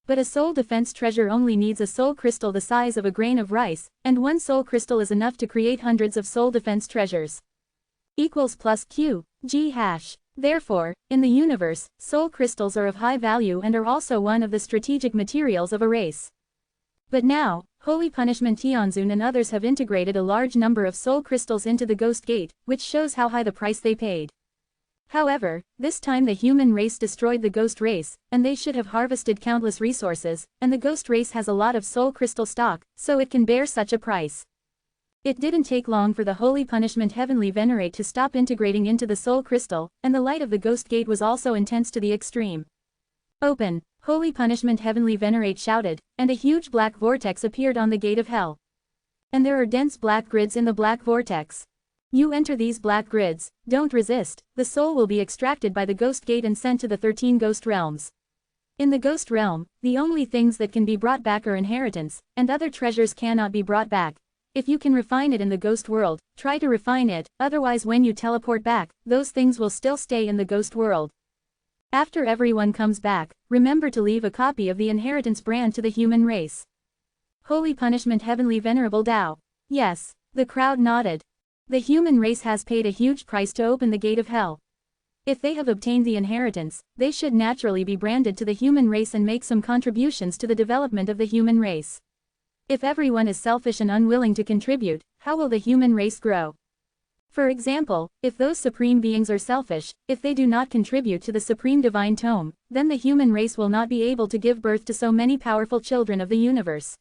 But a soul defense treasure only needs a soul crystal the size of a grain of rice, and one soul crystal is enough to create hundreds of soul defense treasures. Equals plus Q, G hash. Therefore, in the universe, soul crystals are of high value and are also one of the strategic materials of a race. But now, Holy Punishment Tianzun and others have integrated a large number of soul crystals into the ghost gate, which shows how high the price they paid. However, this time the human race destroyed the ghost race, and they should have harvested countless resources, and the ghost race has a lot of soul crystal stock, so it can bear such a price. It didn't take long for the Holy Punishment Heavenly Venerate to stop integrating into the soul crystal, and the light of the ghost gate was also intense to the extreme. Open, Holy Punishment Heavenly Venerate shouted, and a huge black vortex appeared on the gate of hell. And there are dense black grids in the black vortex. You enter these black grids, don't resist, the soul will be extracted by the ghost gate and sent to the 13 ghost realms. In the ghost realm, the only things that can be brought back are inheritance, and other treasures cannot be brought back. If you can refine it in the ghost world, try to refine it, otherwise when you teleport back, those things will still stay in the ghost world. After everyone comes back, remember to leave a copy of the inheritance brand to the human race. Holy Punishment Heavenly Venerable Tao. Yes, the crowd nodded. The human race has paid a huge price to open the gate of hell. If they have obtained the inheritance, they should naturally be branded to the human race and make some contributions to the development of the human race. If everyone is selfish and unwilling to contribute, how will the human race grow? For example, if those supreme beings are selfish, if they do not contribute to the supreme divine tome, then the human race will not be able to give birth to so many powerful children of the universe.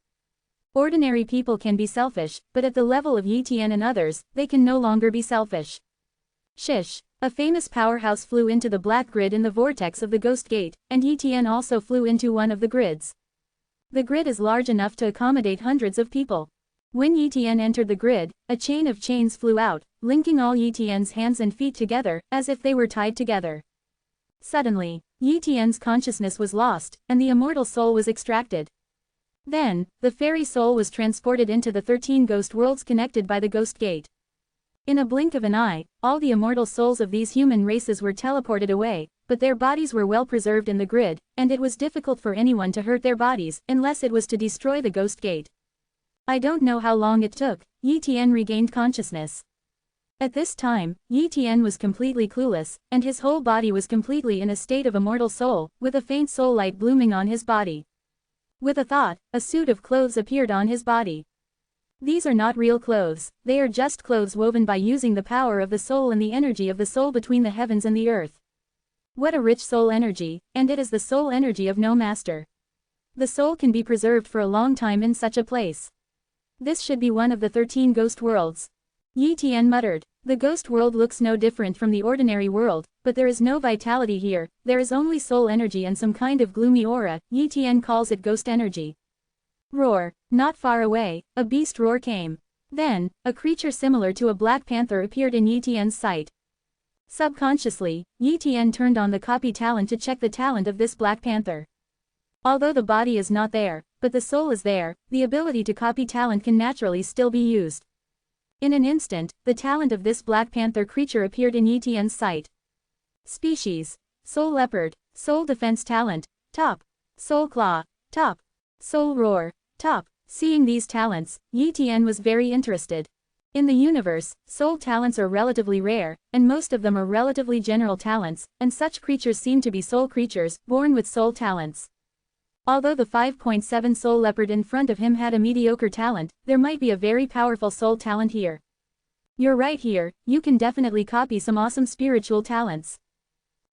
Ordinary people can be selfish, but at the level of Yi Tian and others, they can no longer be selfish. Shish, a famous powerhouse flew into the black grid in the vortex of the ghost gate, and Yi Tian also flew into one of the grids. The grid is large enough to accommodate hundreds of people. When Yi Tian entered the grid, a chain of chains flew out, linking all Yi Tian's hands and feet together, as if they were tied together. Suddenly, Yi Tian's consciousness was lost, and the immortal soul was extracted. Then, the fairy soul was transported into the 13 ghost worlds connected by the ghost gate. In a blink of an eye, all the immortal souls of these human races were teleported away, but their bodies were well preserved in the grid, and it was difficult for anyone to hurt their bodies, unless it was to destroy the ghost gate. I don't know how long it took, Yi Tian regained consciousness. At this time, Yi Tian was completely clueless, and his whole body was completely in a state of immortal soul, with a faint soul light blooming on his body. With a thought, a suit of clothes appeared on his body. These are not real clothes, they are just clothes woven by using the power of the soul and the energy of the soul between the heavens and the earth. What a rich soul energy, and it is the soul energy of no master. The soul can be preserved for a long time in such a place. This should be one of the 13 ghost worlds. Yi Tian muttered. The ghost world looks no different from the ordinary world, but there is no vitality here, there is only soul energy and some kind of gloomy aura. Yi Tian calls it ghost energy. Roar. Not far away, a beast roar came. Then, a creature similar to a black panther appeared in Yi Tian's sight. Subconsciously, Yi Tian turned on the copy talent to check the talent of this black panther. Although the body is not there, but the soul is there, the ability to copy talent can naturally still be used. In an instant, the talent of this Black Panther creature appeared in Yi Tian's sight. Species: Soul Leopard, Soul Defense Talent, top. Soul Claw, top. Soul Roar, top. Seeing these talents, Yi Tian was very interested. In the universe, soul talents are relatively rare, and most of them are relatively general talents, and such creatures seem to be soul creatures, born with soul talents. Although the 5.7 soul leopard in front of him had a mediocre talent, there might be a very powerful soul talent here. You're right here, you can definitely copy some awesome spiritual talents.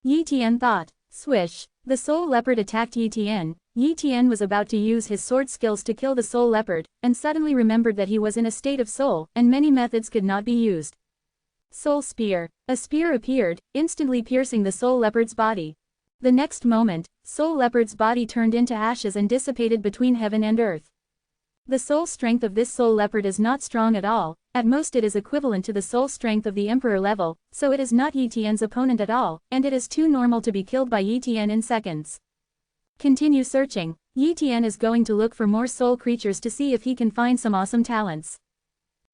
Yi Tian thought. Swish. The soul leopard attacked Yi Tian. Yi Tian was about to use his sword skills to kill the soul leopard, and suddenly remembered that he was in a state of soul, and many methods could not be used. Soul Spear. A spear appeared, instantly piercing the soul leopard's body. The next moment, soul leopard's body turned into ashes and dissipated between heaven and earth. The soul strength of this soul leopard is not strong at all, at most it is equivalent to the soul strength of the emperor level, so it is not Yi Tian's opponent at all, and it is too normal to be killed by Yi Tian in seconds. Continue searching. Yi Tian is going to look for more soul creatures to see if he can find some awesome talents.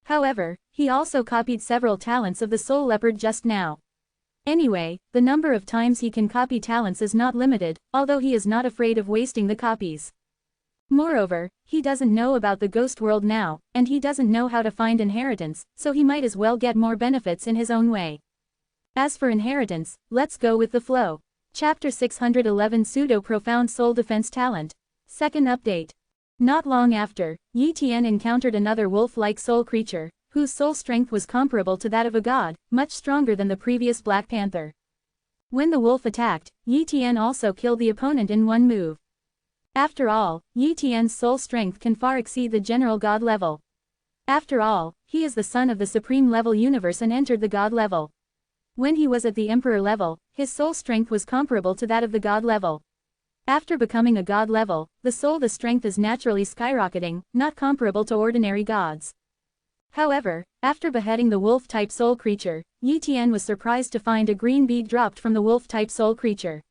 However, he also copied several talents of the soul leopard just now. Anyway, the number of times he can copy talents is not limited, although he is not afraid of wasting the copies. Moreover, he doesn't know about the ghost world now, and he doesn't know how to find inheritance, so he might as well get more benefits in his own way. As for inheritance, let's go with the flow. Chapter 611 Pseudo-Profound Soul Defense Talent. Second update. Not long after, Yi Tian encountered another wolf-like soul creature, whose soul strength was comparable to that of a god, much stronger than the previous Black Panther. When the wolf attacked, Yi Tian also killed the opponent in one move. After all, Yi Tian's soul strength can far exceed the general god level. After all, he is the son of the supreme level universe and entered the god level. When he was at the emperor level, his soul strength was comparable to that of the god level. After becoming a god level, the strength is naturally skyrocketing, not comparable to ordinary gods. However, after beheading the wolf-type soul creature, Yi Tian was surprised to find a green bead dropped from the wolf-type soul creature.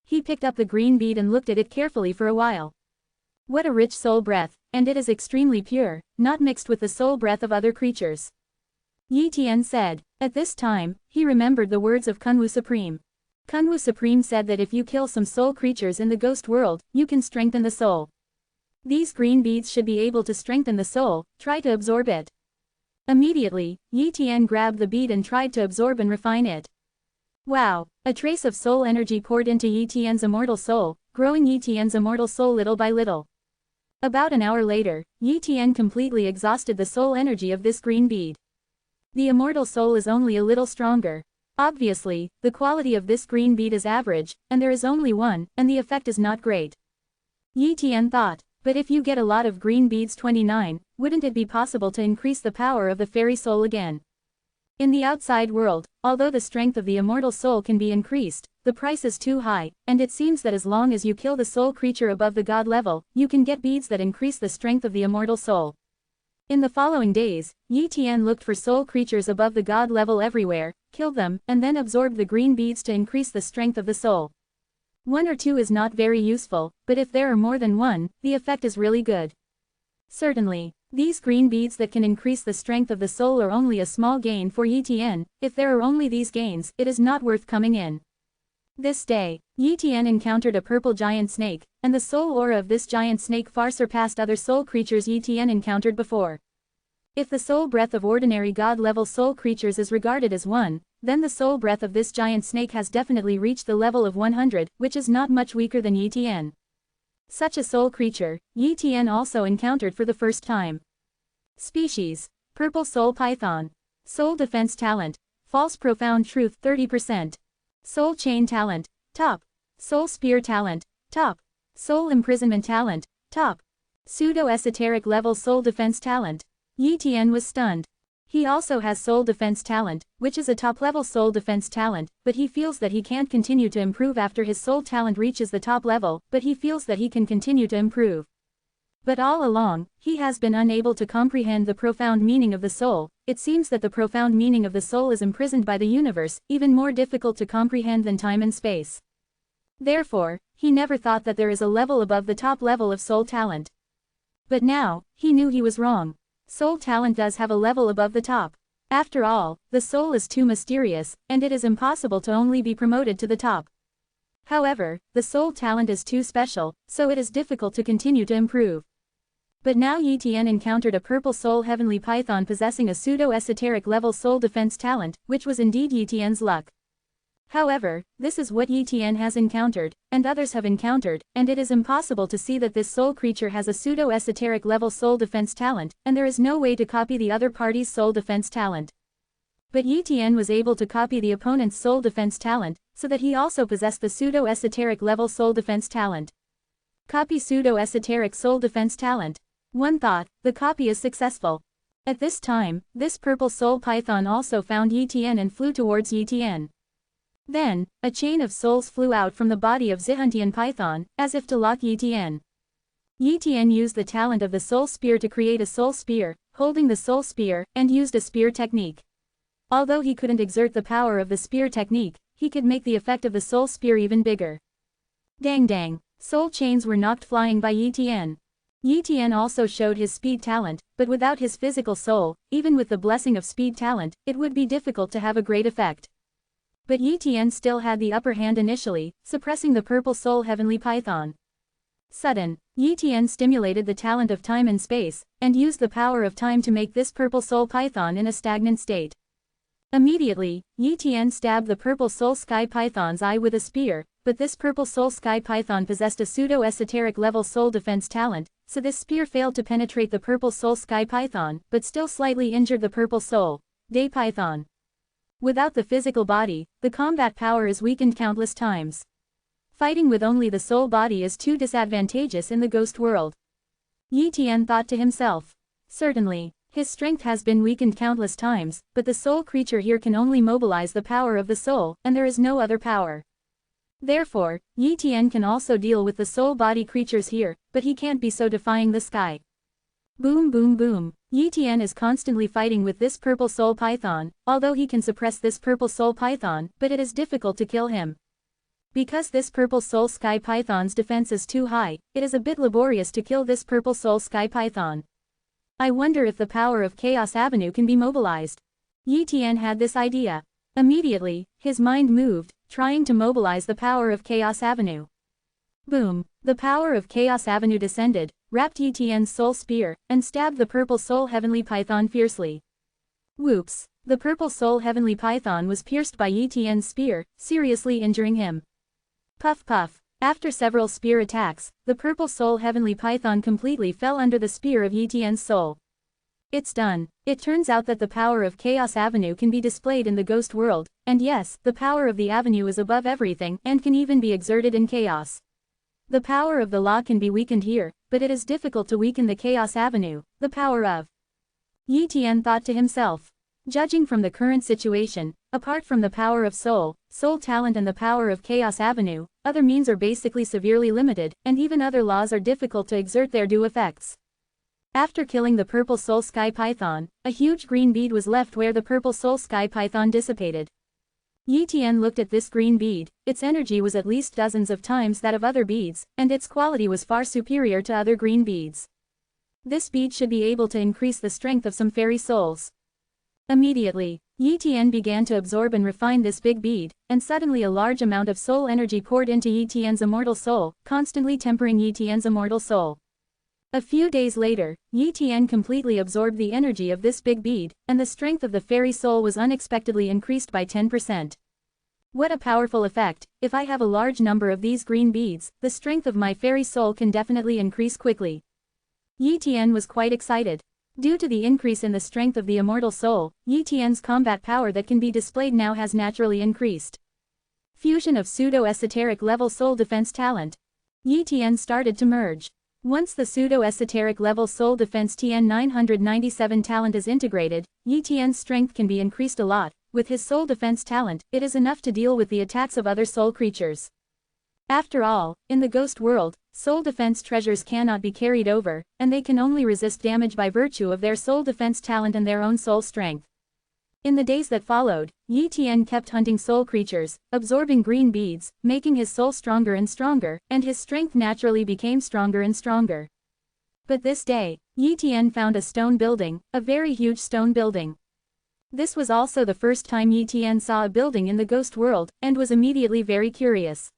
He picked up the green bead and looked at it carefully for a while. What a rich soul breath, and it is extremely pure, not mixed with the soul breath of other creatures. Yi Tian said. At this time, he remembered the words of Kunwu Supreme. Kunwu Supreme said that if you kill some soul creatures in the ghost world, you can strengthen the soul. These green beads should be able to strengthen the soul, try to absorb it. Immediately, Yi Tian grabbed the bead and tried to absorb and refine it. Wow! A trace of soul energy poured into Yi Tian's immortal soul, growing Yi Tian's immortal soul little by little. About an hour later, Yi Tian completely exhausted the soul energy of this green bead. The immortal soul is only a little stronger. Obviously, the quality of this green bead is average, and there is only one, and the effect is not great. Yi Tian thought. But if you get a lot of green beads 29, wouldn't it be possible to increase the power of the fairy soul again? In the outside world, although the strength of the immortal soul can be increased, the price is too high, and it seems that as long as you kill the soul creature above the god level, you can get beads that increase the strength of the immortal soul. In the following days, Yi Tian looked for soul creatures above the god level everywhere, killed them, and then absorbed the green beads to increase the strength of the soul. One or two is not very useful, but if there are more than one, the effect is really good. Certainly, these green beads that can increase the strength of the soul are only a small gain for Yi Tian. If there are only these gains, it is not worth coming in. This day, Yi Tian encountered a purple giant snake, and the soul aura of this giant snake far surpassed other soul creatures Yi Tian encountered before. If the soul breath of ordinary god-level soul creatures is regarded as 1, then the soul breath of this giant snake has definitely reached the level of 100, which is not much weaker than Yi Tian. Such a soul creature, Yi Tian also encountered for the first time. Species: Purple Soul Python. Soul Defense Talent: False Profound Truth 30%. Soul Chain Talent: Top. Soul Spear Talent: Top. Soul Imprisonment Talent: Top. Pseudo-Esoteric Level Soul Defense Talent. Yi Tian was stunned. He also has Soul Defense Talent, which is a top-level Soul Defense Talent, but he feels that he can't continue to improve after his Soul Talent reaches the top level, but he feels that he can continue to improve. But all along, he has been unable to comprehend the profound meaning of the soul. It seems that the profound meaning of the soul is imprisoned by the universe, even more difficult to comprehend than time and space. Therefore, he never thought that there is a level above the top level of Soul Talent. But now, he knew he was wrong. Soul Talent does have a level above the top. After all, the soul is too mysterious, and it is impossible to only be promoted to the top. However, the Soul Talent is too special, so it is difficult to continue to improve. But now Yi Tian encountered a Purple Soul Heavenly Python possessing a pseudo-esoteric level Soul Defense Talent, which was indeed Yi Tian's luck. However, this is what Yi Tian has encountered, and others have encountered, and it is impossible to see that this soul creature has a pseudo-esoteric level Soul Defense Talent, and there is no way to copy the other party's Soul Defense Talent. But Yi Tian was able to copy the opponent's Soul Defense Talent, so that he also possessed the pseudo-esoteric level Soul Defense Talent. Copy pseudo-esoteric Soul Defense Talent. One thought, the copy is successful. At this time, this Purple Soul Python also found Yi Tian and flew towards Yi Tian. Then, a chain of souls flew out from the body of Zihuntian Python, as if to lock Yi Tian. Yi Tian used the talent of the Soul Spear to create a Soul Spear, holding the Soul Spear, and used a spear technique. Although he couldn't exert the power of the spear technique, he could make the effect of the Soul Spear even bigger. Dang dang, soul chains were knocked flying by Yi Tian. Yi Tian also showed his speed talent, but without his physical soul, even with the blessing of speed talent, it would be difficult to have a great effect. But Yi Tian still had the upper hand initially, suppressing the Purple Soul Heavenly Python. Sudden, Yi Tian stimulated the talent of time and space, and used the power of time to make this Purple Soul Python in a stagnant state. Immediately, Yi Tian stabbed the Purple Soul Sky Python's eye with a spear, but this Purple Soul Sky Python possessed a pseudo-esoteric level Soul Defense Talent, so this spear failed to penetrate the Purple Soul Sky Python, but still slightly injured the Purple Soul Day Python. Without the physical body, the combat power is weakened countless times. Fighting with only the soul body is too disadvantageous in the ghost world. Yi Tian thought to himself. Certainly, his strength has been weakened countless times, but the soul creature here can only mobilize the power of the soul, and there is no other power. Therefore, Yi Tian can also deal with the soul body creatures here, but he can't be so defying the sky. Boom boom boom. Yi Tian is constantly fighting with this Purple Soul Python, although he can suppress this Purple Soul Python, but it is difficult to kill him. Because this Purple Soul Sky Python's defense is too high, it is a bit laborious to kill this Purple Soul Sky Python. I wonder if the power of Chaos Avenue can be mobilized. Yi Tian had this idea. Immediately, his mind moved, trying to mobilize the power of Chaos Avenue. Boom! The power of Chaos Avenue descended, wrapped Yi Tian's Soul Spear, and stabbed the Purple Soul Heavenly Python fiercely. Whoops! The Purple Soul Heavenly Python was pierced by Yi Tian's spear, seriously injuring him. Puff puff! After several spear attacks, the Purple Soul Heavenly Python completely fell under the spear of Yi Tian's soul. It's done. It turns out that the power of Chaos Avenue can be displayed in the ghost world, and yes, the power of the avenue is above everything and can even be exerted in chaos. The power of the law can be weakened here, but it is difficult to weaken the Chaos Avenue, the power of. Yi Tian thought to himself. Judging from the current situation, apart from the power of soul talent and the power of Chaos Avenue, other means are basically severely limited, and even other laws are difficult to exert their due effects. After killing the Purple Soul Sky Python, a huge green bead was left where the Purple Soul Sky Python dissipated. Yi Tian looked at this green bead. Its energy was at least dozens of times that of other beads, and its quality was far superior to other green beads. This bead should be able to increase the strength of some fairy souls. Immediately, Yi Tian began to absorb and refine this big bead, and suddenly a large amount of soul energy poured into Yi Tian's immortal soul, constantly tempering Yi Tian's immortal soul. A few days later, Yi Tian completely absorbed the energy of this big bead, and the strength of the fairy soul was unexpectedly increased by 10%. What a powerful effect! If I have a large number of these green beads, the strength of my fairy soul can definitely increase quickly. Yi Tian was quite excited. Due to the increase in the strength of the immortal soul, Yi Tian's combat power that can be displayed now has naturally increased. Fusion of pseudo-esoteric level soul defense talent. Yi Tian started to merge. Once the pseudo-esoteric level soul defense TN 997 talent is integrated, Yi Tian's strength can be increased a lot. With his soul defense talent, it is enough to deal with the attacks of other soul creatures. After all, in the ghost world, soul defense treasures cannot be carried over, and they can only resist damage by virtue of their soul defense talent and their own soul strength. In the days that followed, Yi Tian kept hunting soul creatures, absorbing green beads, making his soul stronger and stronger, and his strength naturally became stronger and stronger. But this day, Yi Tian found a stone building, a very huge stone building. This was also the first time Yi Tian saw a building in the ghost world, and was immediately very curious.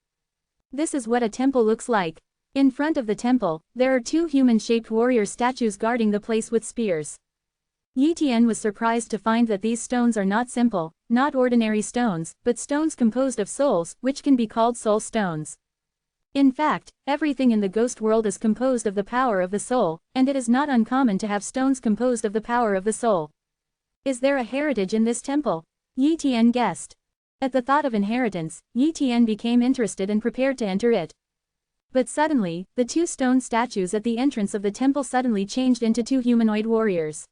This is what a temple looks like. In front of the temple, there are two human-shaped warrior statues guarding the place with spears. Yi Tian was surprised to find that these stones are not simple, not ordinary stones, but stones composed of souls, which can be called soul stones. In fact, everything in the ghost world is composed of the power of the soul, and it is not uncommon to have stones composed of the power of the soul. Is there a heritage in this temple? Yi Tian guessed. At the thought of inheritance, Yi Tian became interested and prepared to enter it. But suddenly, the two stone statues at the entrance of the temple suddenly changed into two humanoid warriors.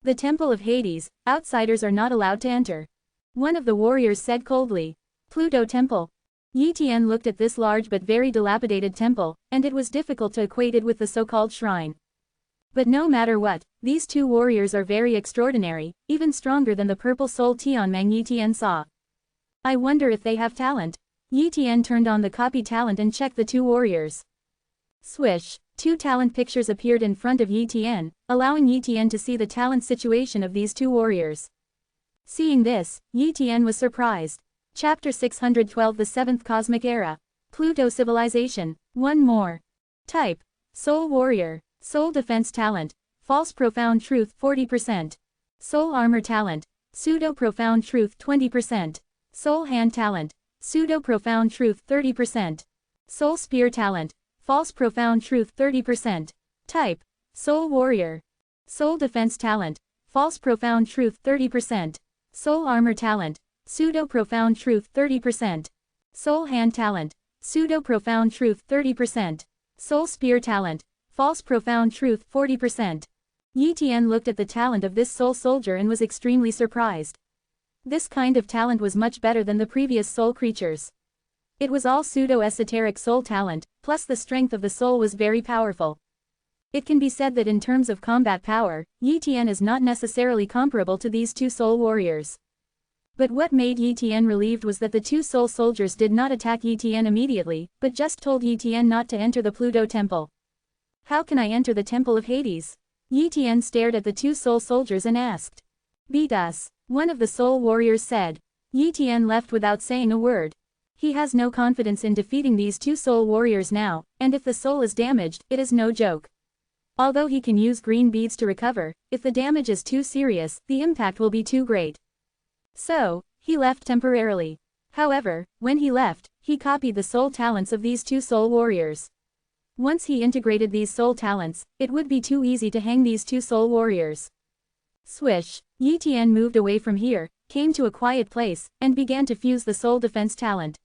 The Temple of Hades, outsiders are not allowed to enter. One of the warriors said coldly. Pluto Temple. Yi Tian looked at this large but very dilapidated temple, and it was difficult to equate it with the so-called shrine. But no matter what, these two warriors are very extraordinary, even stronger than the purple soul Tianmeng Yi Tian saw. I wonder if they have talent. Yi Tian turned on the copy talent and checked the two warriors. Swish, two talent pictures appeared in front of Yi Tian, allowing Yi Tian to see the talent situation of these two warriors. Seeing this, Yi Tian was surprised. Chapter 612 The Seventh Cosmic Era. Pluto Civilization. One more. Type. Soul Warrior. Soul Defense Talent. False Profound Truth 40%. Soul Armor Talent. Pseudo Profound Truth 20%. Soul Hand Talent. Pseudo Profound Truth 30%. Soul Spear Talent. False Profound Truth 30%. Type. Soul Warrior. Soul Defense Talent. False Profound Truth 30%. Soul Armor Talent. Pseudo Profound Truth 30%. Soul Hand Talent. Pseudo Profound Truth 30%. Soul Spear Talent. False Profound Truth 40%. Yi Tian looked at the talent of this soul soldier and was extremely surprised. This kind of talent was much better than the previous soul creatures. It was all pseudo-esoteric soul talent, plus the strength of the soul was very powerful. It can be said that in terms of combat power, Yi Tian is not necessarily comparable to these two soul warriors. But what made Yi Tian relieved was that the two soul soldiers did not attack Yi Tian immediately, but just told Yi Tian not to enter the Pluto Temple. How can I enter the Temple of Hades? Yi Tian stared at the two soul soldiers and asked. Beat us, one of the soul warriors said. Yi Tian left without saying a word. He has no confidence in defeating these two soul warriors now, and if the soul is damaged, it is no joke. Although he can use green beads to recover, if the damage is too serious, the impact will be too great. So, he left temporarily. However, when he left, he copied the soul talents of these two soul warriors. Once he integrated these soul talents, it would be too easy to hang these two soul warriors. Swish, Yi Tian moved away from here, came to a quiet place, and began to fuse the soul defense talent.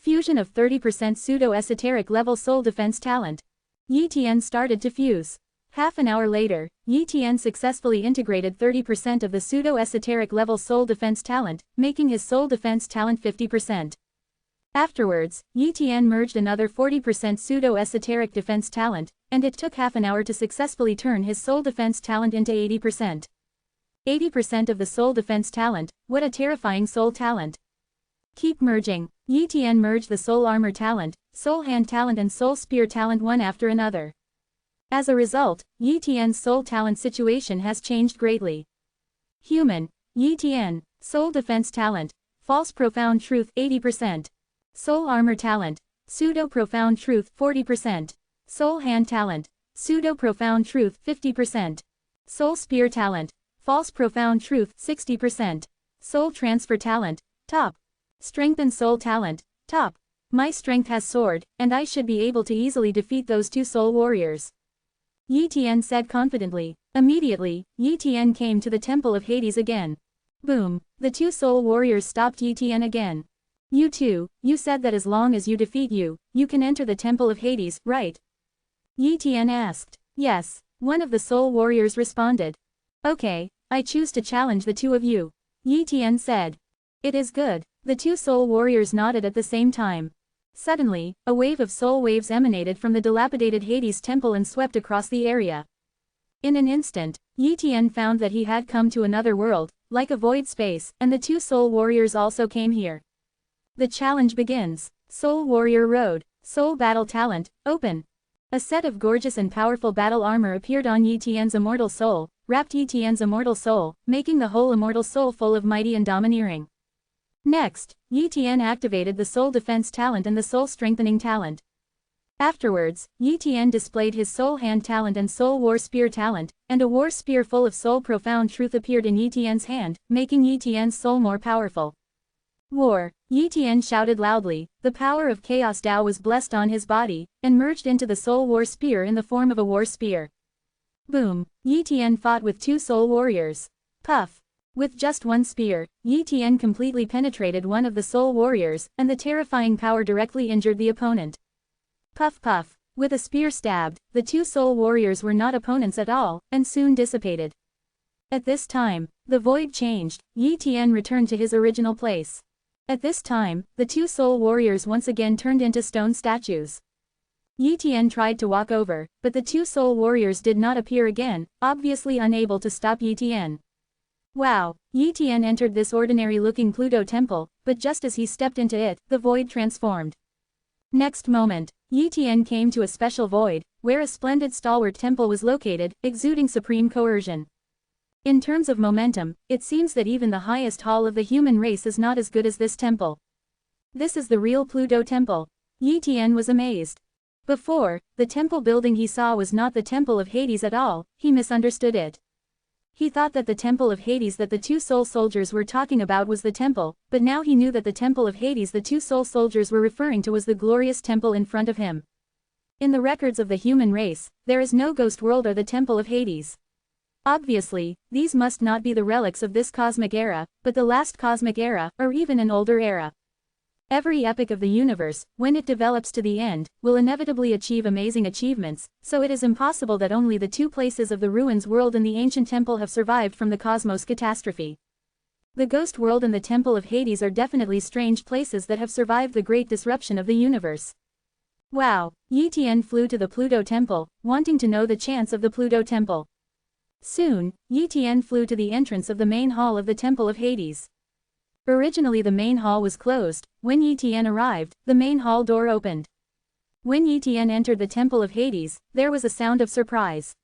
Fusion of 30% pseudo-esoteric level soul defense talent. Yi Tian started to fuse. Half an hour later, Yi Tian successfully integrated 30% of the pseudo-esoteric level soul defense talent, making his soul defense talent 50%. Afterwards, Yi Tian merged another 40% pseudo-esoteric defense talent, and it took half an hour to successfully turn his soul defense talent into 80%. 80% of the soul defense talent, what a terrifying soul talent. Keep merging. Yi Tian merged the soul armor talent, soul hand talent and soul spear talent one after another. As a result, Yi Tian's soul talent situation has changed greatly. Human. Yi Tian. Soul defense talent. False profound truth 80%. Soul armor talent. Pseudo profound truth 40%. Soul hand talent. Pseudo profound truth 50%. Soul spear talent. False profound truth 60%. Soul transfer talent. Top. Strength and soul talent, top. My strength has soared, and I should be able to easily defeat those two soul warriors. Yi Tian said confidently. Immediately, Yi Tian came to the Temple of Hades again. Boom, the two soul warriors stopped Yi Tian again. You two, you said that as long as you defeat you can enter the Temple of Hades, right? Yi Tian asked. Yes, one of the soul warriors responded. Okay, I choose to challenge the two of you. Yi Tian said. It is good. The two soul warriors nodded at the same time. Suddenly, a wave of soul waves emanated from the dilapidated Hades temple and swept across the area. In an instant, Yi Tian found that he had come to another world, like a void space, and the two soul warriors also came here. The challenge begins. Soul Warrior Road, Soul Battle Talent, Open. A set of gorgeous and powerful battle armor appeared on Yi Tian's immortal soul, wrapped Yi Tian's immortal soul, making the whole immortal soul full of mighty and domineering. Next, Yi Tian activated the Soul Defense Talent and the Soul Strengthening Talent. Afterwards, Yi Tian displayed his Soul Hand Talent and Soul War Spear Talent, and a War Spear full of Soul Profound Truth appeared in Yi Tian's hand, making Yi Tian's soul more powerful. War! Yi Tian shouted loudly. The power of Chaos Tao was blessed on his body, and merged into the Soul War Spear in the form of a War Spear. Boom! Yi Tian fought with two soul warriors. Puff! With just one spear, Yi Tian completely penetrated one of the soul warriors, and the terrifying power directly injured the opponent. Puff puff! With a spear stabbed, the two soul warriors were not opponents at all, and soon dissipated. At this time, the void changed. Yi Tian returned to his original place. At this time, the two soul warriors once again turned into stone statues. Yi Tian tried to walk over, but the two soul warriors did not appear again, obviously unable to stop Yi Tian. Wow! Yi Tian entered this ordinary-looking Pluto temple, but just as he stepped into it, the void transformed. Next moment, Yi Tian came to a special void, where a splendid stalwart temple was located, exuding supreme coercion. In terms of momentum, it seems that even the highest hall of the human race is not as good as this temple. This is the real Pluto temple. Yi Tian was amazed. Before, the temple building he saw was not the Temple of Hades at all, he misunderstood it. He thought that the Temple of Hades that the two soul soldiers were talking about was the temple, but now he knew that the Temple of Hades the two soul soldiers were referring to was the glorious temple in front of him. In the records of the human race, there is no ghost world or the Temple of Hades. Obviously, these must not be the relics of this cosmic era, but the last cosmic era, or even an older era. Every epoch of the universe, when it develops to the end, will inevitably achieve amazing achievements, so it is impossible that only the two places of the ruins world and the ancient temple have survived from the cosmos catastrophe. The ghost world and the Temple of Hades are definitely strange places that have survived the great disruption of the universe. Wow! Yi Tian flew to the Pluto temple, wanting to know the chance of the Pluto temple. Soon, Yi Tian flew to the entrance of the main hall of the Temple of Hades. Originally the main hall was closed. When Yi Tian arrived, the main hall door opened. When Yi Tian entered the Temple of Hades, there was a sound of surprise.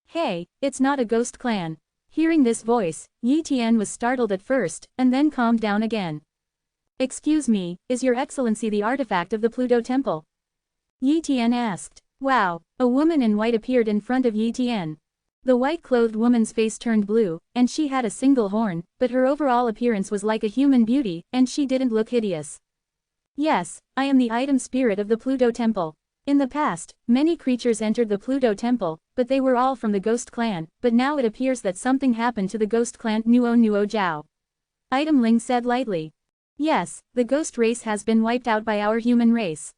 Hey, it's not a ghost clan. Hearing this voice, Yi Tian was startled at first, and then calmed down again. Excuse me, is your excellency the artifact of the Pluto temple? Yi Tian asked. Wow, a woman in white appeared in front of Yi Tian. The white-clothed woman's face turned blue, and she had a single horn, but her overall appearance was like a human beauty, and she didn't look hideous. Yes, I am the item spirit of the Pluto temple. In the past, many creatures entered the Pluto temple, but they were all from the Ghost clan, but now it appears that something happened to the Ghost clan. Nuo Jiao. Item Ling said lightly. Yes, the ghost race has been wiped out by our human race.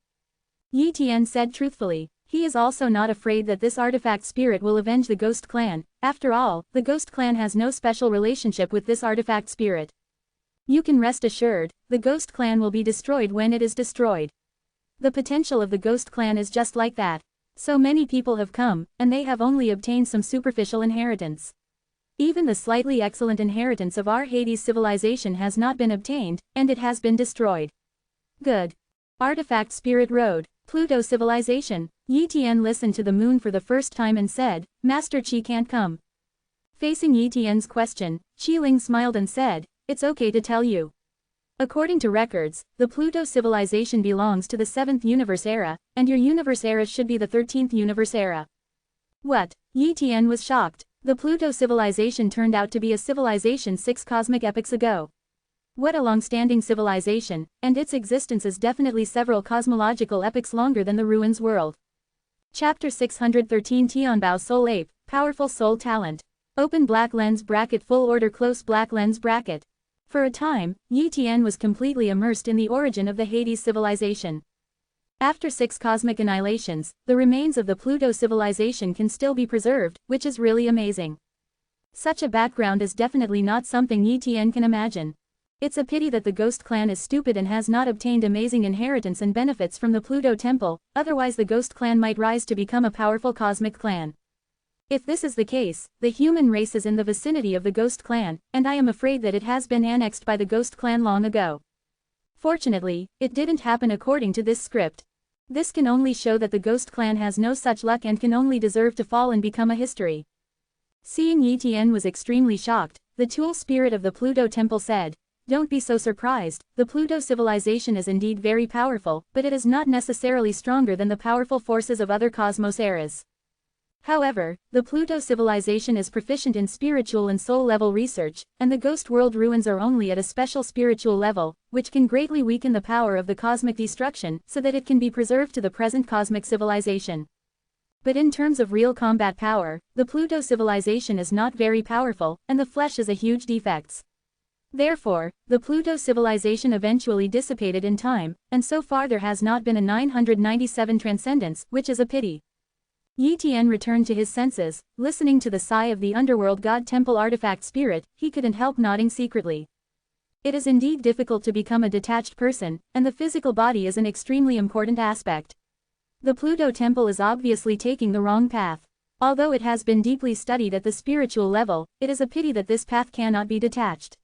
Yi Tian said truthfully. He is also not afraid that this artifact spirit will avenge the Ghost clan. After all, the Ghost clan has no special relationship with this artifact spirit. You can rest assured, the Ghost clan will be destroyed when it is destroyed. The potential of the Ghost clan is just like that. So many people have come, and they have only obtained some superficial inheritance. Even the slightly excellent inheritance of our Hades civilization has not been obtained, and it has been destroyed. Good. Artifact Spirit Road, Pluto civilization. Yi Tian listened to the moon for the first time and said, Master Qi can't come. Facing Yi Tian's question, Qi Ling smiled and said, it's okay to tell you. According to records, the Pluto civilization belongs to the 7th universe era, and your universe era should be the 13th universe era. What? Yi Tian was shocked. The Pluto civilization turned out to be a civilization 6 cosmic epochs ago. What a long-standing civilization, and its existence is definitely several cosmological epochs longer than the ruins world. Chapter 613 Tianbao Soul Ape, Powerful Soul Talent. Open black lens bracket full order close black lens bracket. For a time, Yi Tian was completely immersed in the origin of the Hades civilization. After 6 cosmic annihilations, the remains of the Pluto civilization can still be preserved, which is really amazing. Such a background is definitely not something Yi Tian can imagine. It's a pity that the Ghost Clan is stupid and has not obtained amazing inheritance and benefits from the Pluto Temple, otherwise the Ghost Clan might rise to become a powerful cosmic clan. If this is the case, the human race is in the vicinity of the Ghost Clan, and I am afraid that it has been annexed by the Ghost Clan long ago. Fortunately, it didn't happen according to this script. This can only show that the Ghost Clan has no such luck and can only deserve to fall and become a history. Seeing Yi Tian was extremely shocked, the Tool Spirit of the Pluto Temple said, "Don't be so surprised, the Pluto civilization is indeed very powerful, but it is not necessarily stronger than the powerful forces of other cosmos eras. However, the Pluto civilization is proficient in spiritual and soul-level research, and the Ghost World ruins are only at a special spiritual level, which can greatly weaken the power of the cosmic destruction so that it can be preserved to the present cosmic civilization. But in terms of real combat power, the Pluto civilization is not very powerful, and the flesh is a huge defect. Therefore, the Pluto civilization eventually dissipated in time, and so far there has not been a 997 transcendence, which is a pity." Yi Tian returned to his senses, listening to the sigh of the underworld god temple artifact spirit, he couldn't help nodding secretly. It is indeed difficult to become a detached person, and the physical body is an extremely important aspect. The Pluto temple is obviously taking the wrong path. Although it has been deeply studied at the spiritual level, it is a pity that this path cannot be detached.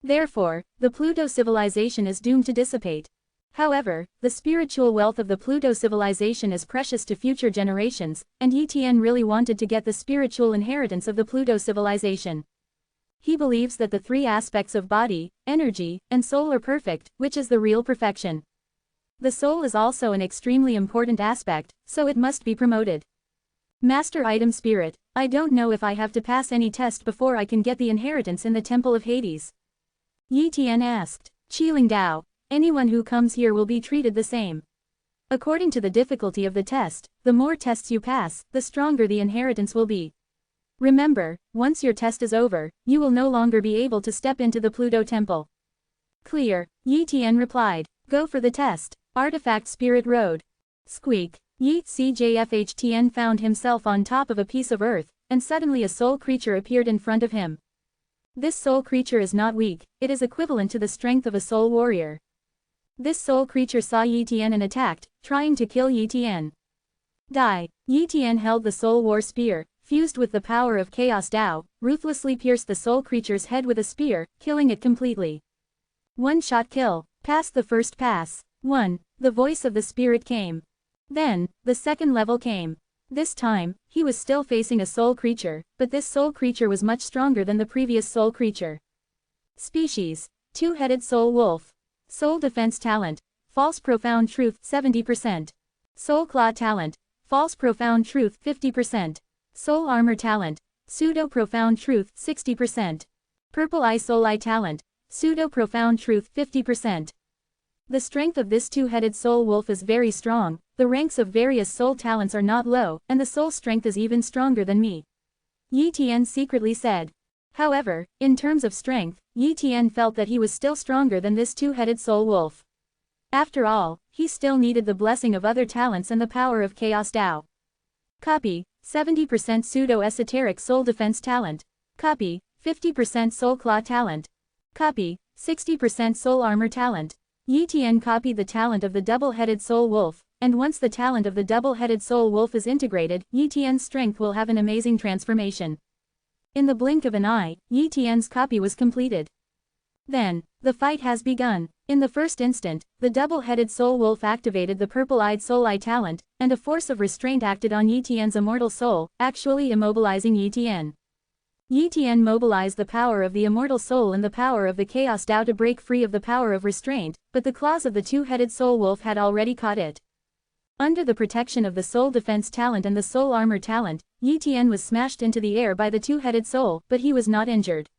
Therefore, the Pluto civilization is doomed to dissipate. However, the spiritual wealth of the Pluto civilization is precious to future generations, and Yi Tian really wanted to get the spiritual inheritance of the Pluto civilization. He believes that the 3 aspects of body, energy, and soul are perfect, which is the real perfection. The soul is also an extremely important aspect, so it must be promoted. Master Item Spirit, I don't know if I have to pass any test before I can get the inheritance in the Temple of Hades. Yi Tian asked. Qiling Dao, anyone who comes here will be treated the same. According to the difficulty of the test, the more tests you pass, the stronger the inheritance will be. Remember, once your test is over, you will no longer be able to step into the Pluto Temple. Clear, Yi Tian replied. Go for the test. Artifact Spirit Road. Squeak. Yi Cjfh Tian found himself on top of a piece of earth, and suddenly a soul creature appeared in front of him. This soul creature is not weak, it is equivalent to the strength of a soul warrior. This soul creature saw Yi Tian and attacked, trying to kill Yi Tian. Die. Yi Tian held the soul war spear, fused with the power of Chaos Dao, ruthlessly pierced the soul creature's head with a spear, killing it completely. One-shot kill. Past the first pass. 1. The voice of the spirit came. Then, the second level came. This time, he was still facing a soul creature, but this soul creature was much stronger than the previous soul creature. Species. 2-headed soul wolf. Soul defense talent. False profound truth 70%. Soul claw talent. False profound truth 50%. Soul armor talent. Pseudo profound truth 60%. Purple eye soul eye talent. Pseudo profound truth 50%. The strength of this 2-headed soul wolf is very strong, the ranks of various soul talents are not low, and the soul strength is even stronger than me. Yi Tian secretly said. However, in terms of strength, Yi Tian felt that he was still stronger than this 2-headed soul wolf. After all, he still needed the blessing of other talents and the power of Chaos Dao. Copy, 70% pseudo-esoteric soul defense talent. Copy, 50% soul claw talent. Copy, 60% soul armor talent. Yi Tian copied the talent of the double-headed soul wolf, and once the talent of the double-headed soul wolf is integrated, Yi Tian's strength will have an amazing transformation. In the blink of an eye, Yi Tian's copy was completed. Then, the fight has begun. In the first instant, the double-headed soul wolf activated the purple-eyed soul eye talent, and a force of restraint acted on Yi Tian's immortal soul, actually immobilizing Yi Tian. Yi Tian mobilized the power of the immortal soul and the power of the Chaos Dao to break free of the power of restraint, but the claws of the 2-headed soul wolf had already caught it. Under the protection of the soul defense talent and the soul armor talent, Yi Tian was smashed into the air by the 2-headed soul, but he was not injured.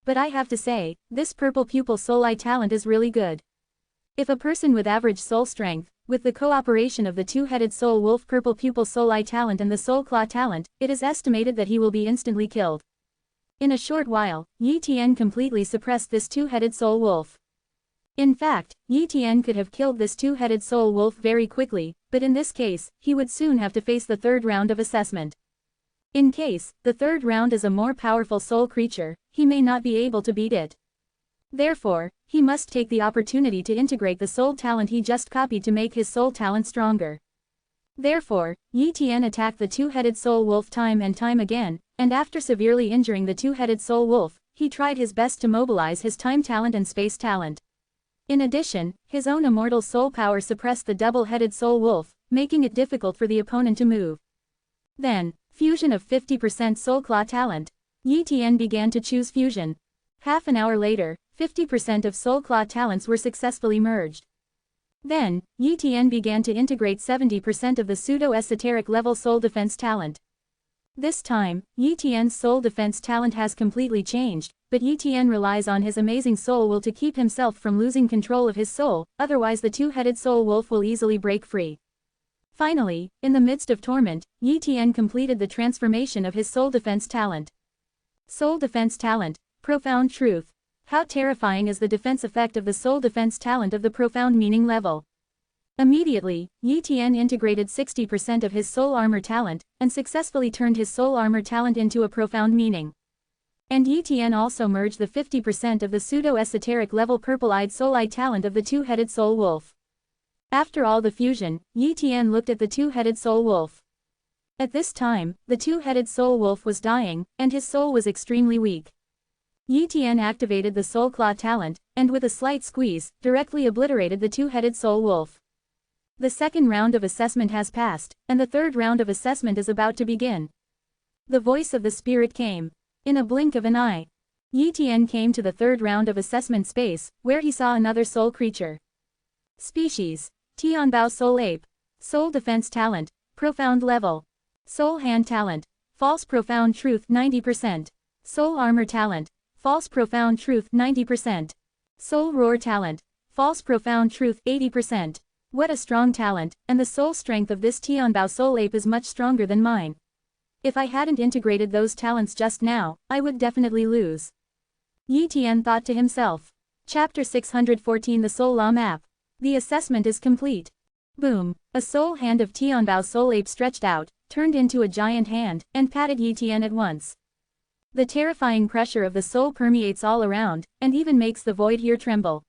But I have to say, this purple pupil soul eye talent is really good. If a person with average soul strength, with the cooperation of the two-headed soul wolf purple pupil soul eye talent and the soul claw talent, it is estimated that he will be instantly killed. In a short while, Yi Tian completely suppressed this two-headed soul wolf. In fact, Yi Tian could have killed this two-headed soul wolf very quickly, but in this case, he would soon have to face the third round of assessment. In case the third round is a more powerful soul creature, he may not be able to beat it. Therefore, he must take the opportunity to integrate the soul talent he just copied to make his soul talent stronger. Therefore, Yi Tian attacked the two-headed soul wolf time and time again, and after severely injuring the two-headed soul wolf, he tried his best to mobilize his time talent and space talent. In addition, his own immortal soul power suppressed the double-headed soul wolf, making it difficult for the opponent to move. Then, fusion of 50% soul claw talent. Yi Tian began to choose fusion. Half an hour later, 50% of soul claw talents were successfully merged. Then, Yi Tian began to integrate 70% of the pseudo-esoteric level soul defense talent. This time, Yi Tian's soul defense talent has completely changed, but Yi Tian relies on his amazing soul will to keep himself from losing control of his soul, otherwise the two-headed soul wolf will easily break free. Finally, in the midst of torment, Yi Tian completed the transformation of his soul defense talent. Soul defense talent, profound truth. How terrifying is the defense effect of the soul defense talent of the profound meaning level. Immediately, Yi Tian integrated 60% of his soul armor talent, and successfully turned his soul armor talent into a profound meaning. And Yi Tian also merged the 50% of the pseudo-esoteric level purple-eyed soul-eye talent of the two-headed soul wolf. After all the fusion, Yi Tian looked at the two-headed soul wolf. At this time, the two-headed soul wolf was dying, and his soul was extremely weak. Yi Tian activated the soul claw talent, and with a slight squeeze, directly obliterated the two-headed soul wolf. The second round of assessment has passed, and the third round of assessment is about to begin. The voice of the spirit came. In a blink of an eye, Yi Tian came to the third round of assessment space, where he saw another soul creature. Species: Tianbao soul ape. Soul defense talent, profound level. Soul hand talent, false profound truth 90%. Soul armor talent, false profound truth 90%. Soul roar talent, false profound truth 80%. What a strong talent, and the soul strength of this Tianbao soul ape is much stronger than mine. If I hadn't integrated those talents just now, I would definitely lose. Yi Tian thought to himself. Chapter 614 The Soul Law Map. The assessment is complete. Boom, a soul hand of Tianbao soul ape stretched out, turned into a giant hand, and patted Yi Tian at once. The terrifying pressure of the soul permeates all around, and even makes the void here tremble.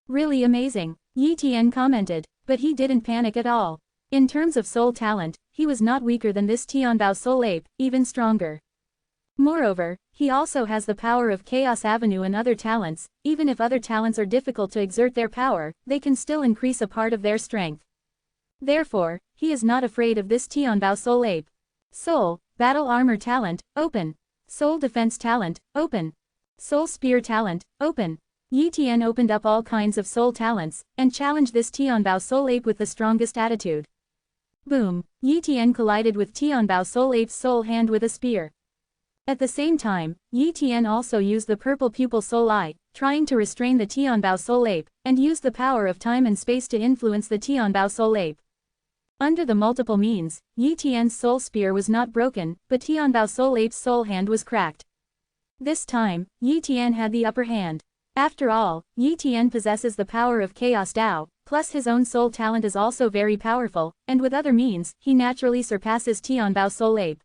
Really amazing, Yi Tian commented, but he didn't panic at all. In terms of soul talent, he was not weaker than this Tianbao soul ape, even stronger. Moreover, he also has the power of Chaos Avenue and other talents. Even if other talents are difficult to exert their power, they can still increase a part of their strength. Therefore, he is not afraid of this Tianbao soul ape. Soul, battle armor talent, open. Soul defense talent, open. Soul spear talent, open. Yi Tian opened up all kinds of soul talents, and challenged this Tianbao soul ape with the strongest attitude. Boom, Yi Tian collided with Tianbao soul ape's soul hand with a spear. At the same time, Yi Tian also used the purple pupil soul eye, trying to restrain the Tianbao soul ape, and used the power of time and space to influence the Tianbao soul ape. Under the multiple means, Yi Tian's soul spear was not broken, but Tianbao soul ape's soul hand was cracked. This time, Yi Tian had the upper hand. After all, Yi Tian possesses the power of Chaos Dao, plus his own soul talent is also very powerful, and with other means, he naturally surpasses Tianbao soul ape.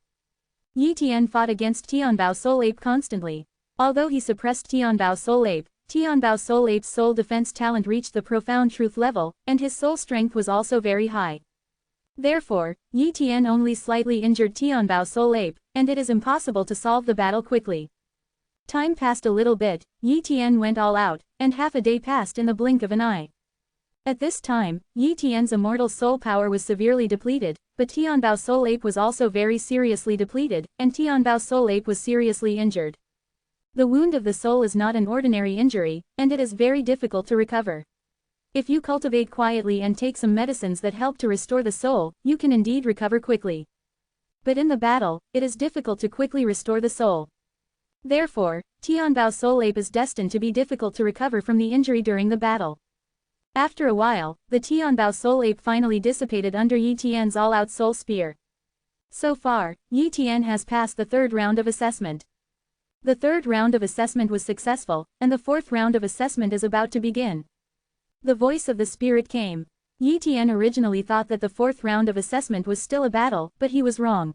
Yi Tian fought against Tianbao soul ape constantly. Although he suppressed Tianbao soul ape's soul defense talent reached the profound truth level, and his soul strength was also very high. Therefore, Yi Tian only slightly injured Tianbao soul ape, and it is impossible to solve the battle quickly. Time passed a little bit, Yi Tian went all out, and half a day passed in the blink of an eye. At this time, Yi Tian's immortal soul power was severely depleted, but Tianbao soul ape was also very seriously depleted, and Tianbao soul ape was seriously injured. The wound of the soul is not an ordinary injury, and it is very difficult to recover. If you cultivate quietly and take some medicines that help to restore the soul, you can indeed recover quickly. But in the battle, it is difficult to quickly restore the soul. Therefore, Tianbao's soul ape is destined to be difficult to recover from the injury during the battle. After a while, the Tianbao soul ape finally dissipated under Yi Tian's all-out soul spear. So far, Yi Tian has passed the third round of assessment. The third round of assessment was successful, and the fourth round of assessment is about to begin. The voice of the spirit came. Yi Tian originally thought that the fourth round of assessment was still a battle, but he was wrong.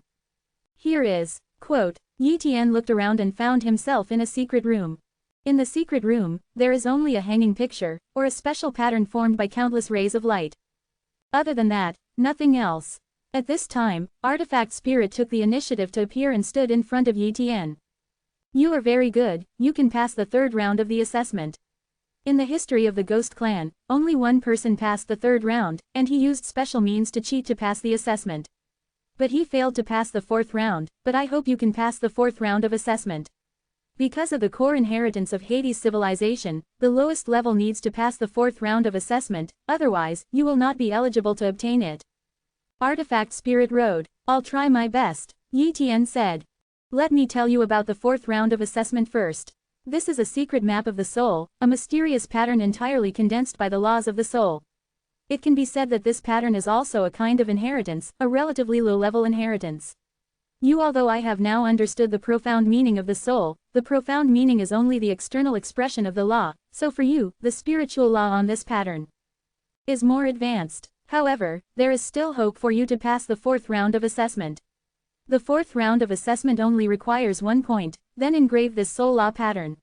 Here is, quote, Yi Tian looked around and found himself in a secret room. In the secret room, there is only a hanging picture, or a special pattern formed by countless rays of light. Other than that, nothing else. At this time, Artifact Spirit took the initiative to appear and stood in front of Yi Tian. You are very good, you can pass the third round of the assessment. In the history of the Ghost Clan, only one person passed the third round, and he used special means to cheat to pass the assessment. But he failed to pass the fourth round, but I hope you can pass the fourth round of assessment. Because of the core inheritance of Hades civilization, the lowest level needs to pass the fourth round of assessment, otherwise, you will not be eligible to obtain it. Artifact Spirit Road, I'll try my best, Yi Tian said. Let me tell you about the fourth round of assessment first. This is a secret map of the soul, a mysterious pattern entirely condensed by the laws of the soul. It can be said that this pattern is also a kind of inheritance, a relatively low-level inheritance. Although I have now understood the profound meaning of the soul, the profound meaning is only the external expression of the law, so for you, the spiritual law on this pattern is more advanced. However, there is still hope for you to pass the fourth round of assessment. The fourth round of assessment only requires 1 point, then engrave this soul law pattern.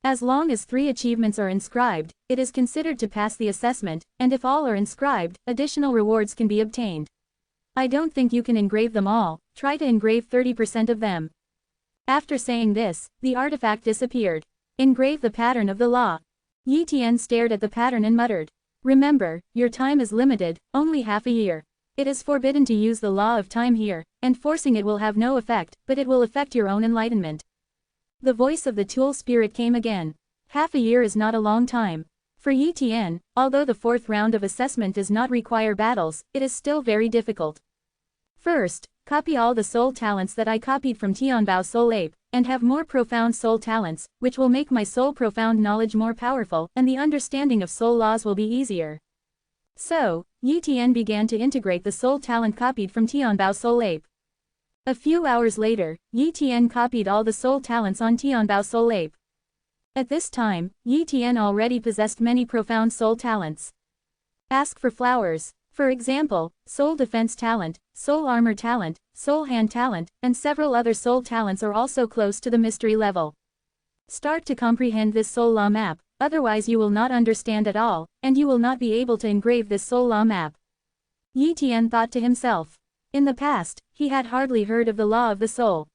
As long as 3 achievements are inscribed, it is considered to pass the assessment, and if all are inscribed, additional rewards can be obtained. I don't think you can engrave them all, try to engrave 30% of them. After saying this, the artifact disappeared. Engrave the pattern of the law. Yi Tian stared at the pattern and muttered. Remember, your time is limited, only half a year. It is forbidden to use the law of time here, and forcing it will have no effect, but it will affect your own enlightenment. The voice of the tool spirit came again. Half a year is not a long time. For Yi Tian, although the fourth round of assessment does not require battles, it is still very difficult. First, copy all the soul talents that I copied from Tianbao's soul ape, and have more profound soul talents, which will make my soul profound knowledge more powerful, and the understanding of soul laws will be easier. So, Yi Tian began to integrate the soul talent copied from Tianbao's soul ape. A few hours later, Yi Tian copied all the soul talents on Tianbao's soul ape. At this time, Yi Tian already possessed many profound soul talents. Ask for flowers. For example, soul defense talent, soul armor talent, soul hand talent, and several other soul talents are also close to the mystery level. Start to comprehend this soul law map, otherwise you will not understand at all, and you will not be able to engrave this soul law map. Yi Tian thought to himself. In the past, he had hardly heard of the law of the soul.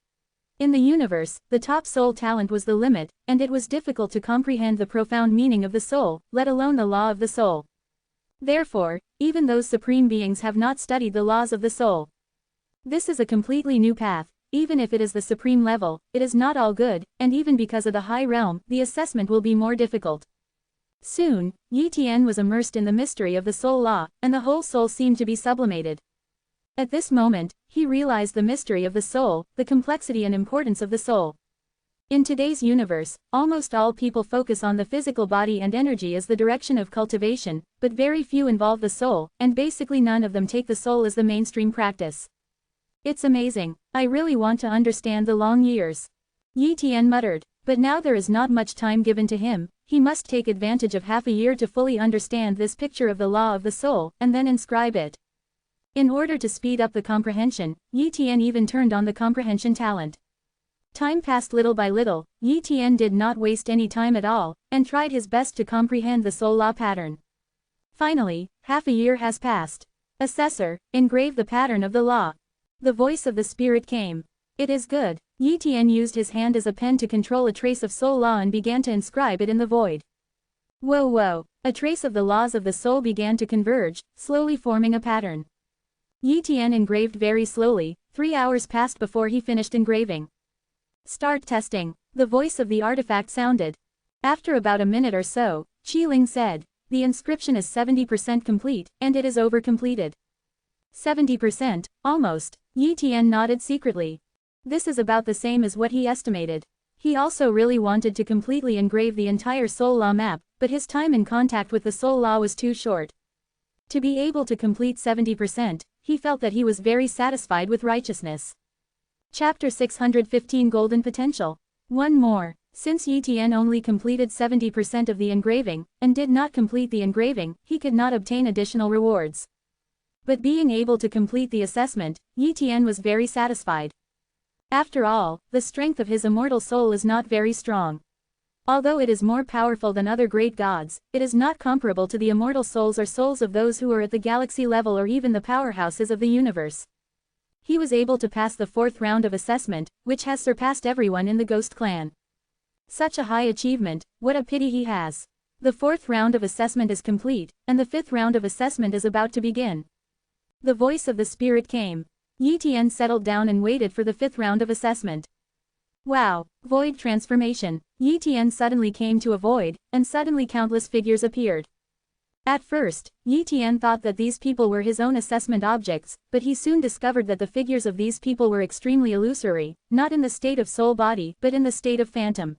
In the universe, the top soul talent was the limit, and it was difficult to comprehend the profound meaning of the soul, let alone the law of the soul. Therefore, even those supreme beings have not studied the laws of the soul. This is a completely new path. Even if it is the supreme level, it is not all good, and even because of the high realm, the assessment will be more difficult. Soon, Yi Tian was immersed in the mystery of the soul law, and the whole soul seemed to be sublimated. At this moment, he realized the mystery of the soul, the complexity and importance of the soul. In today's universe, almost all people focus on the physical body and energy as the direction of cultivation, but very few involve the soul, and basically none of them take the soul as the mainstream practice. It's amazing, I really want to understand the long years. Yi Tian muttered, but now there is not much time given to him, he must take advantage of half a year to fully understand this picture of the law of the soul, and then inscribe it. In order to speed up the comprehension, Yi Tian even turned on the comprehension talent. Time passed little by little, Yi Tian did not waste any time at all, and tried his best to comprehend the soul law pattern. Finally, half a year has passed. Assessor, engrave the pattern of the law. The voice of the spirit came. It is good. Yi Tian used his hand as a pen to control a trace of soul law and began to inscribe it in the void. Whoa! A trace of the laws of the soul began to converge, slowly forming a pattern. Yi Tian engraved very slowly, 3 hours passed before he finished engraving. Start testing. The voice of the artifact sounded. After about a minute or so, Qi Ling said, the inscription is 70% complete, and it is over-completed. 70%, almost. Yi Tian nodded secretly. This is about the same as what he estimated. He also really wanted to completely engrave the entire soul law map, but his time in contact with the soul law was too short. To be able to complete 70%, he felt that he was very satisfied with righteousness. Chapter 615 Golden Potential. One more. Since Yi Tian only completed 70% of the engraving, and did not complete the engraving, he could not obtain additional rewards. But being able to complete the assessment, Yi Tian was very satisfied. After all, the strength of his immortal soul is not very strong. Although it is more powerful than other great gods, it is not comparable to the immortal souls or souls of those who are at the galaxy level or even the powerhouses of the universe. He was able to pass the 4th round of assessment, which has surpassed everyone in the Ghost Clan. Such a high achievement, what a pity he has. The 4th round of assessment is complete, and the 5th round of assessment is about to begin. The voice of the spirit came. Yi Tian settled down and waited for the 5th round of assessment. Wow! Void transformation. Yi Tian suddenly came to a void, and suddenly countless figures appeared. At first, Yi Tian thought that these people were his own assessment objects, but he soon discovered that the figures of these people were extremely illusory, not in the state of soul body but in the state of phantom.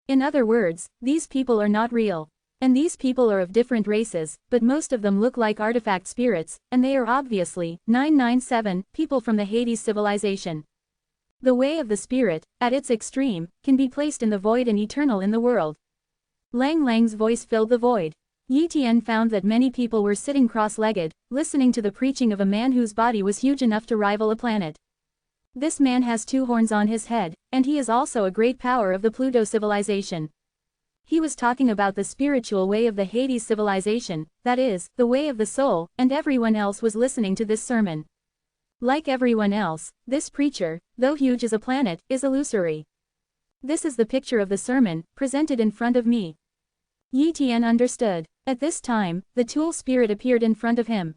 In other words, these people are not real. And these people are of different races, but most of them look like artifact spirits, and they are obviously 997 people from the Hades civilization. The way of the spirit, at its extreme, can be placed in the void and eternal in the world. Lang Lang's voice filled the void. Yi Tian found that many people were sitting cross-legged, listening to the preaching of a man whose body was huge enough to rival a planet. This man has 2 horns on his head, and he is also a great power of the Pluto civilization. He was talking about the spiritual way of the Hades civilization, that is, the way of the soul, and everyone else was listening to this sermon. Like everyone else, this preacher, though huge as a planet, is illusory. This is the picture of the sermon, presented in front of me. Yi Tian understood. At this time, the tool spirit appeared in front of him.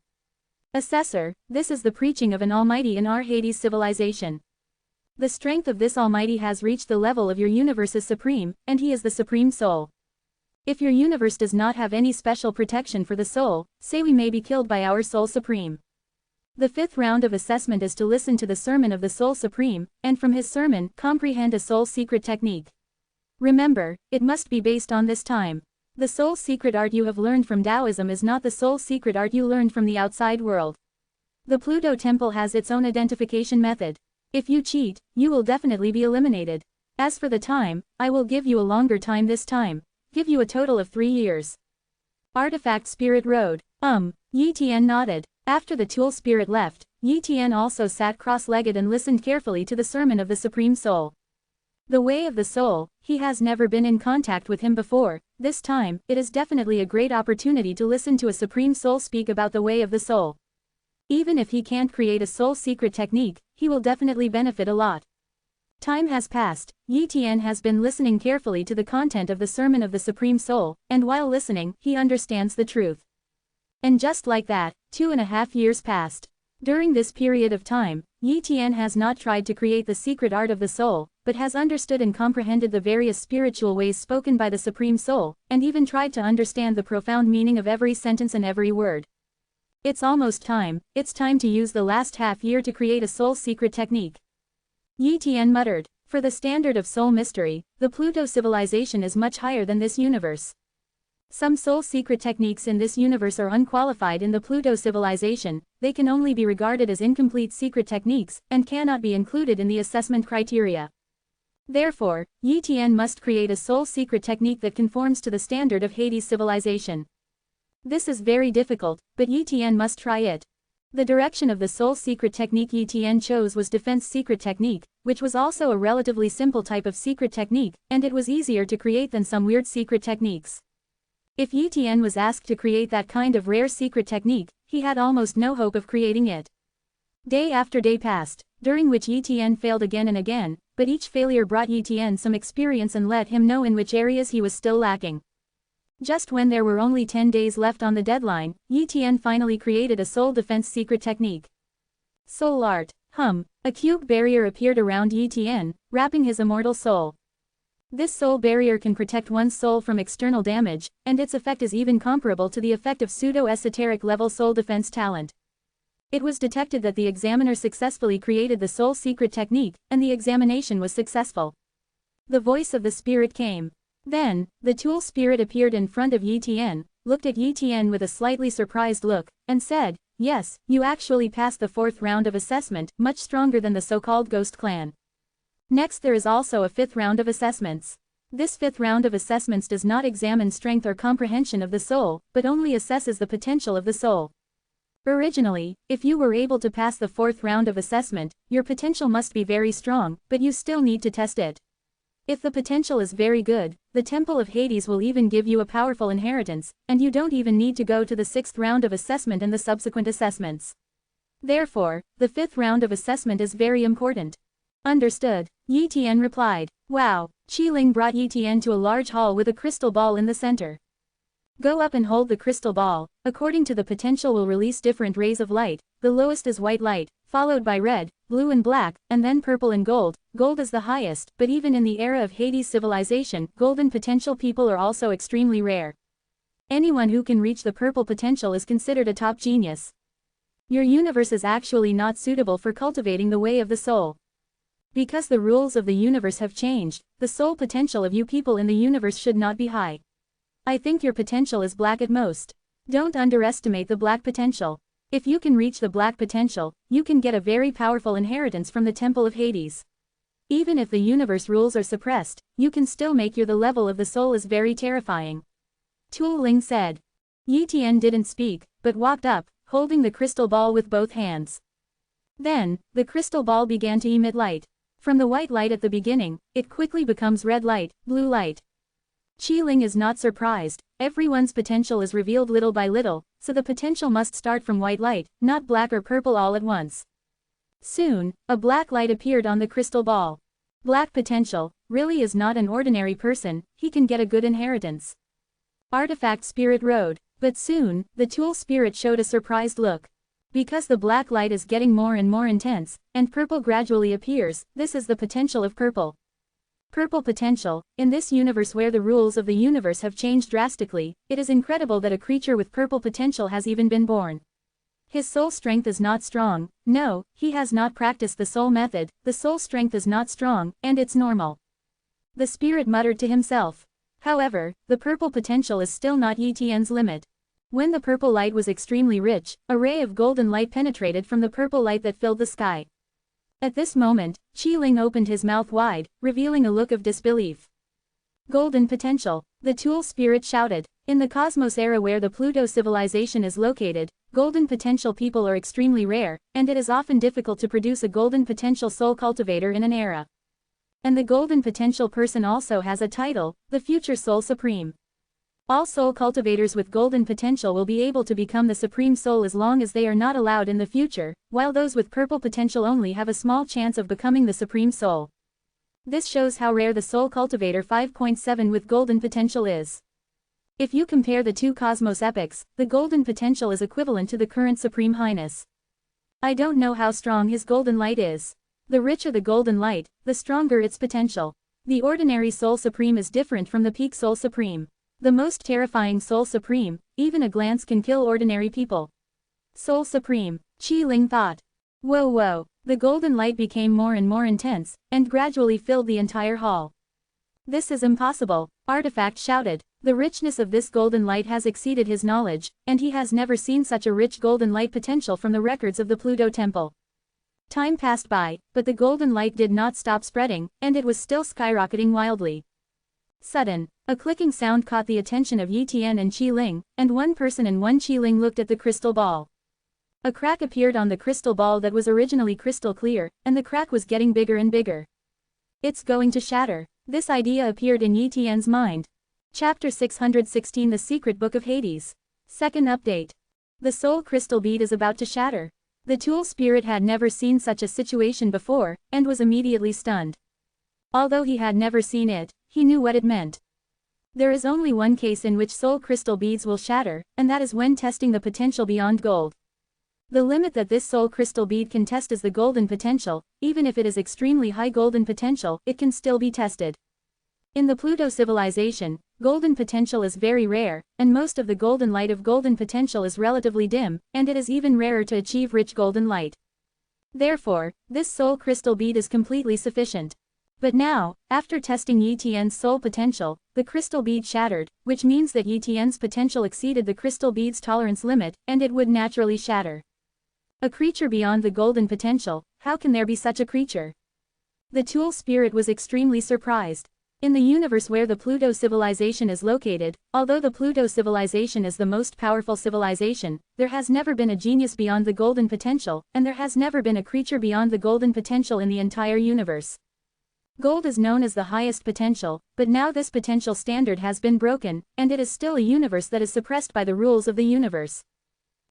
Assessor, this is the preaching of an almighty in our Hades civilization. The strength of this almighty has reached the level of your universe's supreme, and he is the supreme soul. If your universe does not have any special protection for the soul, say we may be killed by our soul supreme. The 5th round of assessment is to listen to the sermon of the soul supreme, and from his sermon, comprehend a soul secret technique. Remember, it must be based on this time. The soul secret art you have learned from Taoism is not the soul secret art you learned from the outside world. The Pluto temple has its own identification method. If you cheat, you will definitely be eliminated. As for the time, I will give you a longer time this time. Give you a total of 3 years. Artifact Spirit Road. Yi Tian nodded. After the tool spirit left, Yi Tian also sat cross-legged and listened carefully to the sermon of the Supreme Soul. The way of the soul, he has never been in contact with him before. This time, it is definitely a great opportunity to listen to a Supreme Soul speak about the way of the soul. Even if he can't create a soul secret technique, he will definitely benefit a lot. Time has passed. Yi Tian has been listening carefully to the content of the sermon of the Supreme Soul, and while listening, he understands the truth. And just like that, 2.5 years passed. During this period of time, Yi Tian has not tried to create the secret art of the soul, but has understood and comprehended the various spiritual ways spoken by the Supreme Soul, and even tried to understand the profound meaning of every sentence and every word. It's almost time. It's time to use the last half year to create a soul secret technique. Yi Tian muttered. For the standard of soul mystery, the Pluto civilization is much higher than this universe. Some soul secret techniques in this universe are unqualified in the Pluto civilization, they can only be regarded as incomplete secret techniques, and cannot be included in the assessment criteria. Therefore, Yi Tian must create a soul secret technique that conforms to the standard of Hades civilization. This is very difficult, but Yi Tian must try it. The direction of the soul secret technique Yi Tian chose was defense secret technique, which was also a relatively simple type of secret technique, and it was easier to create than some weird secret techniques. If Yi Tian was asked to create that kind of rare secret technique, he had almost no hope of creating it. Day after day passed, during which Yi Tian failed again and again, but each failure brought Yi Tian some experience and let him know in which areas he was still lacking. Just when there were only 10 days left on the deadline, Yi Tian finally created a soul defense secret technique. Soul art. A cube barrier appeared around Yi Tian, wrapping his immortal soul. This soul barrier can protect one's soul from external damage, and its effect is even comparable to the effect of pseudo-esoteric level soul defense talent. It was detected that the examiner successfully created the soul secret technique, and the examination was successful. The voice of the spirit came. Then, the tool spirit appeared in front of Yi Tian, looked at Yi Tian with a slightly surprised look, and said, "Yes, you actually passed the 4th round of assessment, much stronger than the so-called Ghost Clan. Next there is also a 5th round of assessments. This 5th round of assessments does not examine strength or comprehension of the soul, but only assesses the potential of the soul. Originally, if you were able to pass the 4th round of assessment, your potential must be very strong, but you still need to test it. If the potential is very good, the Temple of Hades will even give you a powerful inheritance, and you don't even need to go to the 6th round of assessment and the subsequent assessments. Therefore, the 5th round of assessment is very important." "Understood," Yi Tian replied. "Wow." Qi Ling brought Yi Tian to a large hall with a crystal ball in the center. "Go up and hold the crystal ball. According to the potential will release different rays of light. The lowest is white light, followed by red, blue and black, and then purple and gold. Gold is the highest, but even in the era of Hades civilization, golden potential people are also extremely rare. Anyone who can reach the purple potential is considered a top genius. Your universe is actually not suitable for cultivating the way of the soul. Because the rules of the universe have changed, the soul potential of you people in the universe should not be high. I think your potential is black at most. Don't underestimate the black potential. If you can reach the black potential, you can get a very powerful inheritance from the Temple of Hades. Even if the universe rules are suppressed, you can still make the level of the soul is very terrifying." Tu Ling said. Yi Tian didn't speak, but walked up, holding the crystal ball with both hands. Then, the crystal ball began to emit light. From the white light at the beginning, it quickly becomes red light, blue light. Qi Ling is not surprised. Everyone's potential is revealed little by little, so the potential must start from white light, not black or purple all at once. Soon, a black light appeared on the crystal ball. Black potential, really is not an ordinary person, he can get a good inheritance. Artifact spirit rode, but soon, the tool spirit showed a surprised look. Because the black light is getting more and more intense, and purple gradually appears, this is the potential of purple. Purple potential, in this universe where the rules of the universe have changed drastically, it is incredible that a creature with purple potential has even been born. His soul strength is not strong, no, he has not practiced the soul method, the soul strength is not strong, and it's normal. The spirit muttered to himself. However, the purple potential is still not Yi Tian's limit. When the purple light was extremely rich, a ray of golden light penetrated from the purple light that filled the sky. At this moment, Qi Ling opened his mouth wide, revealing a look of disbelief. "Golden potential," the tool spirit shouted. "In the cosmos era where the Pluto civilization is located, golden potential people are extremely rare, and it is often difficult to produce a golden potential soul cultivator in an era. And the golden potential person also has a title, the future soul supreme. All soul cultivators with golden potential will be able to become the supreme soul as long as they are not allowed in the future, while those with purple potential only have a small chance of becoming the supreme soul. This shows how rare the soul cultivator 5.7 with golden potential is. If you compare the two cosmos epochs, the golden potential is equivalent to the current supreme highness. I don't know how strong his golden light is. The richer the golden light, the stronger its potential. The ordinary soul supreme is different from the peak soul supreme. The most terrifying soul supreme, even a glance can kill ordinary people. Soul supreme, Qi Ling thought. Whoa whoa, the golden light became more and more intense, and gradually filled the entire hall. This is impossible, Artifact shouted. The richness of this golden light has exceeded his knowledge, and he has never seen such a rich golden light potential from the records of the Pluto Temple. Time passed by, but the golden light did not stop spreading, and it was still skyrocketing wildly. Sudden, a clicking sound caught the attention of Yi Tian and Qi Ling, and one person and one Qi Ling looked at the crystal ball. A crack appeared on the crystal ball that was originally crystal clear, and the crack was getting bigger and bigger. It's going to shatter. This idea appeared in Yi Tian's mind. Chapter 616 The Secret Book of Hades. Second update. The soul crystal bead is about to shatter. The tool spirit had never seen such a situation before, and was immediately stunned. Although he had never seen it, he knew what it meant. There is only one case in which soul crystal beads will shatter, and that is when testing the potential beyond gold. The limit that this soul crystal bead can test is the golden potential. Even if it is extremely high golden potential, it can still be tested. In the Pluto civilization, golden potential is very rare, and most of the golden light of golden potential is relatively dim, and it is even rarer to achieve rich golden light. Therefore, this soul crystal bead is completely sufficient. But now, after testing Yi Tian's soul potential, the crystal bead shattered, which means that Yi Tian's potential exceeded the crystal bead's tolerance limit, and it would naturally shatter. A creature beyond the golden potential, how can there be such a creature? The tool spirit was extremely surprised. In the universe where the Pluto civilization is located, although the Pluto civilization is the most powerful civilization, there has never been a genius beyond the golden potential, and there has never been a creature beyond the golden potential in the entire universe. Gold is known as the highest potential, but now this potential standard has been broken, and it is still a universe that is suppressed by the rules of the universe.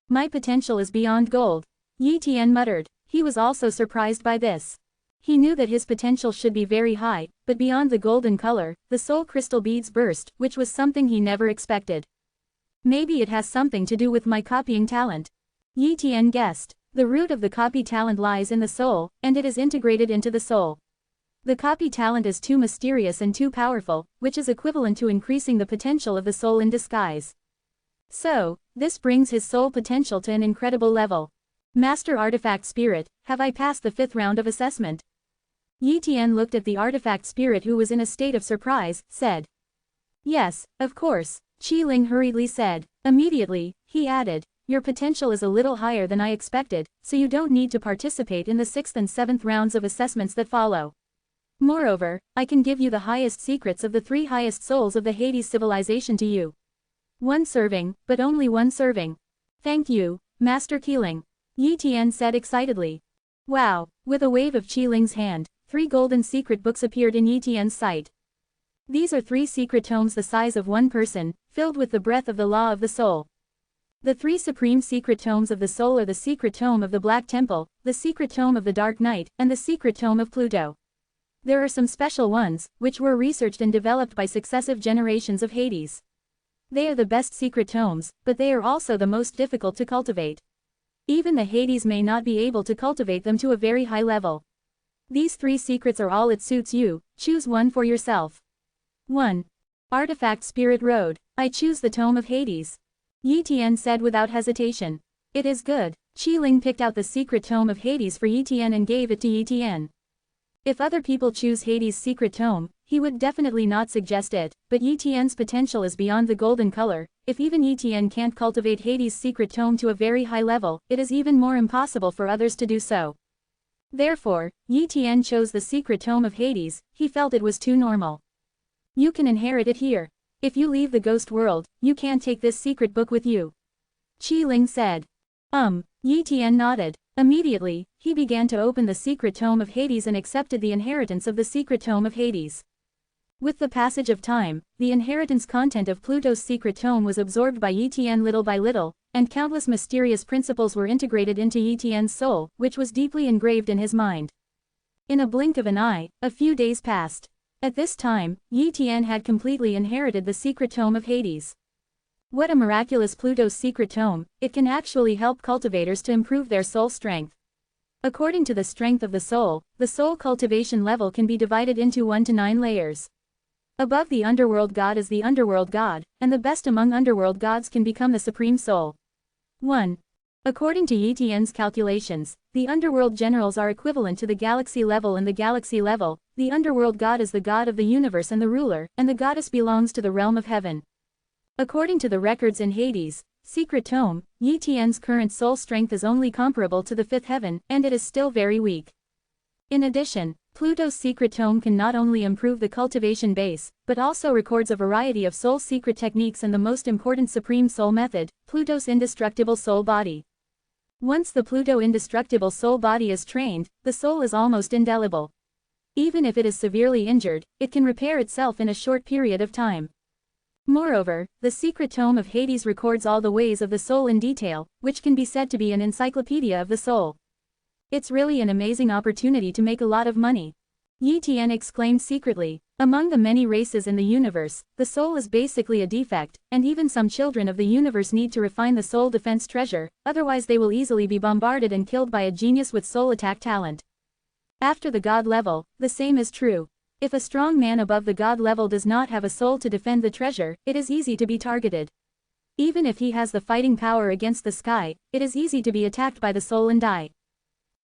My potential is beyond gold. Yi Tian muttered. He was also surprised by this. He knew that his potential should be very high, but beyond the golden color, the soul crystal beads burst, which was something he never expected. Maybe it has something to do with my copying talent. Yi Tian guessed. The root of the copy talent lies in the soul, and it is integrated into the soul. The copy talent is too mysterious and too powerful, which is equivalent to increasing the potential of the soul in disguise. So, this brings his soul potential to an incredible level. Master Artifact Spirit, have I passed the 5th round of assessment? Yi Tian looked at the artifact spirit who was in a state of surprise, said. Yes, of course, Qi Ling hurriedly said. Immediately, he added, your potential is a little higher than I expected, so you don't need to participate in the 6th and 7th rounds of assessments that follow. Moreover, I can give you the highest secrets of the 3 highest souls of the Hades civilization to you. 1 serving, but only 1 serving. Thank you, Master Keeling. Yi Tian said excitedly. Wow, with a wave of Qi Ling's hand, 3 golden secret books appeared in Yi Tian's sight. These are 3 secret tomes the size of 1 person, filled with the breath of the law of the soul. The 3 supreme secret tomes of the soul are the secret tome of the Black Temple, the secret tome of the Dark Knight, and the secret tome of Pluto. There are some special ones, which were researched and developed by successive generations of Hades. They are the best secret tomes, but they are also the most difficult to cultivate. Even the Hades may not be able to cultivate them to a very high level. These 3 secrets are all it suits you, choose one for yourself. 1. Artifact Spirit Road, I choose the Tome of Hades. Yi Tian said without hesitation. It is good. Qi Ling picked out the secret tome of Hades for Yi Tian and gave it to Yi Tian. If other people choose Hades' secret tome, he would definitely not suggest it, but Yi Tian's potential is beyond the golden color. If even Yi Tian can't cultivate Hades' secret tome to a very high level, it is even more impossible for others to do so. Therefore, Yi Tian chose the secret tome of Hades. He felt it was too normal. You can inherit it here. If you leave the ghost world, you can't take this secret book with you. Qi Ling said. Yi Tian nodded. Immediately, he began to open the secret tome of Hades and accepted the inheritance of the secret tome of Hades. With the passage of time, the inheritance content of Pluto's secret tome was absorbed by Yi Tian little by little, and countless mysterious principles were integrated into Yi Tian's soul, which was deeply engraved in his mind. In a blink of an eye, a few days passed. At this time, Yi Tian had completely inherited the secret tome of Hades. What a miraculous Pluto's secret tome, it can actually help cultivators to improve their soul strength. According to the strength of the soul cultivation level can be divided into 1 to 9 layers. Above the underworld god is the underworld god, and the best among underworld gods can become the supreme soul. 1. According to Yi Tian's calculations, the underworld generals are equivalent to the galaxy level and the galaxy level. The underworld god is the god of the universe and the ruler, and the goddess belongs to the realm of heaven. According to the records in Hades' secret tome, Yi Tian's current soul strength is only comparable to the 5th heaven, and it is still very weak. In addition, Pluto's secret tome can not only improve the cultivation base, but also records a variety of soul secret techniques and the most important supreme soul method, Pluto's indestructible soul body. Once the Pluto indestructible soul body is trained, the soul is almost indelible. Even if it is severely injured, it can repair itself in a short period of time. Moreover, the secret tome of Hades records all the ways of the soul in detail, which can be said to be an encyclopedia of the soul. It's really an amazing opportunity to make a lot of money. Yi Tian exclaimed secretly. Among the many races in the universe, the soul is basically a defect, and even some children of the universe need to refine the soul defense treasure, otherwise they will easily be bombarded and killed by a genius with soul attack talent. After the god level, the same is true. If a strong man above the god level does not have a soul to defend the treasure, it is easy to be targeted. Even if he has the fighting power against the sky, it is easy to be attacked by the soul and die.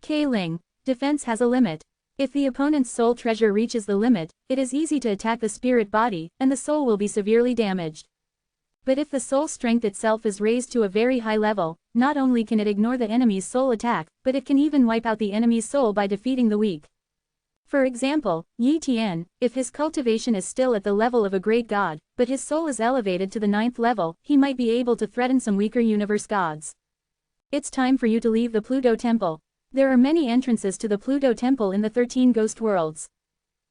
K-Ling, defense has a limit. If the opponent's soul treasure reaches the limit, it is easy to attack the spirit body, and the soul will be severely damaged. But if the soul strength itself is raised to a very high level, not only can it ignore the enemy's soul attack, but it can even wipe out the enemy's soul by defeating the weak. For example, Yi Tian, if his cultivation is still at the level of a great god, but his soul is elevated to the 9th level, he might be able to threaten some weaker universe gods. It's time for you to leave the Pluto Temple. There are many entrances to the Pluto Temple in the 13 ghost worlds.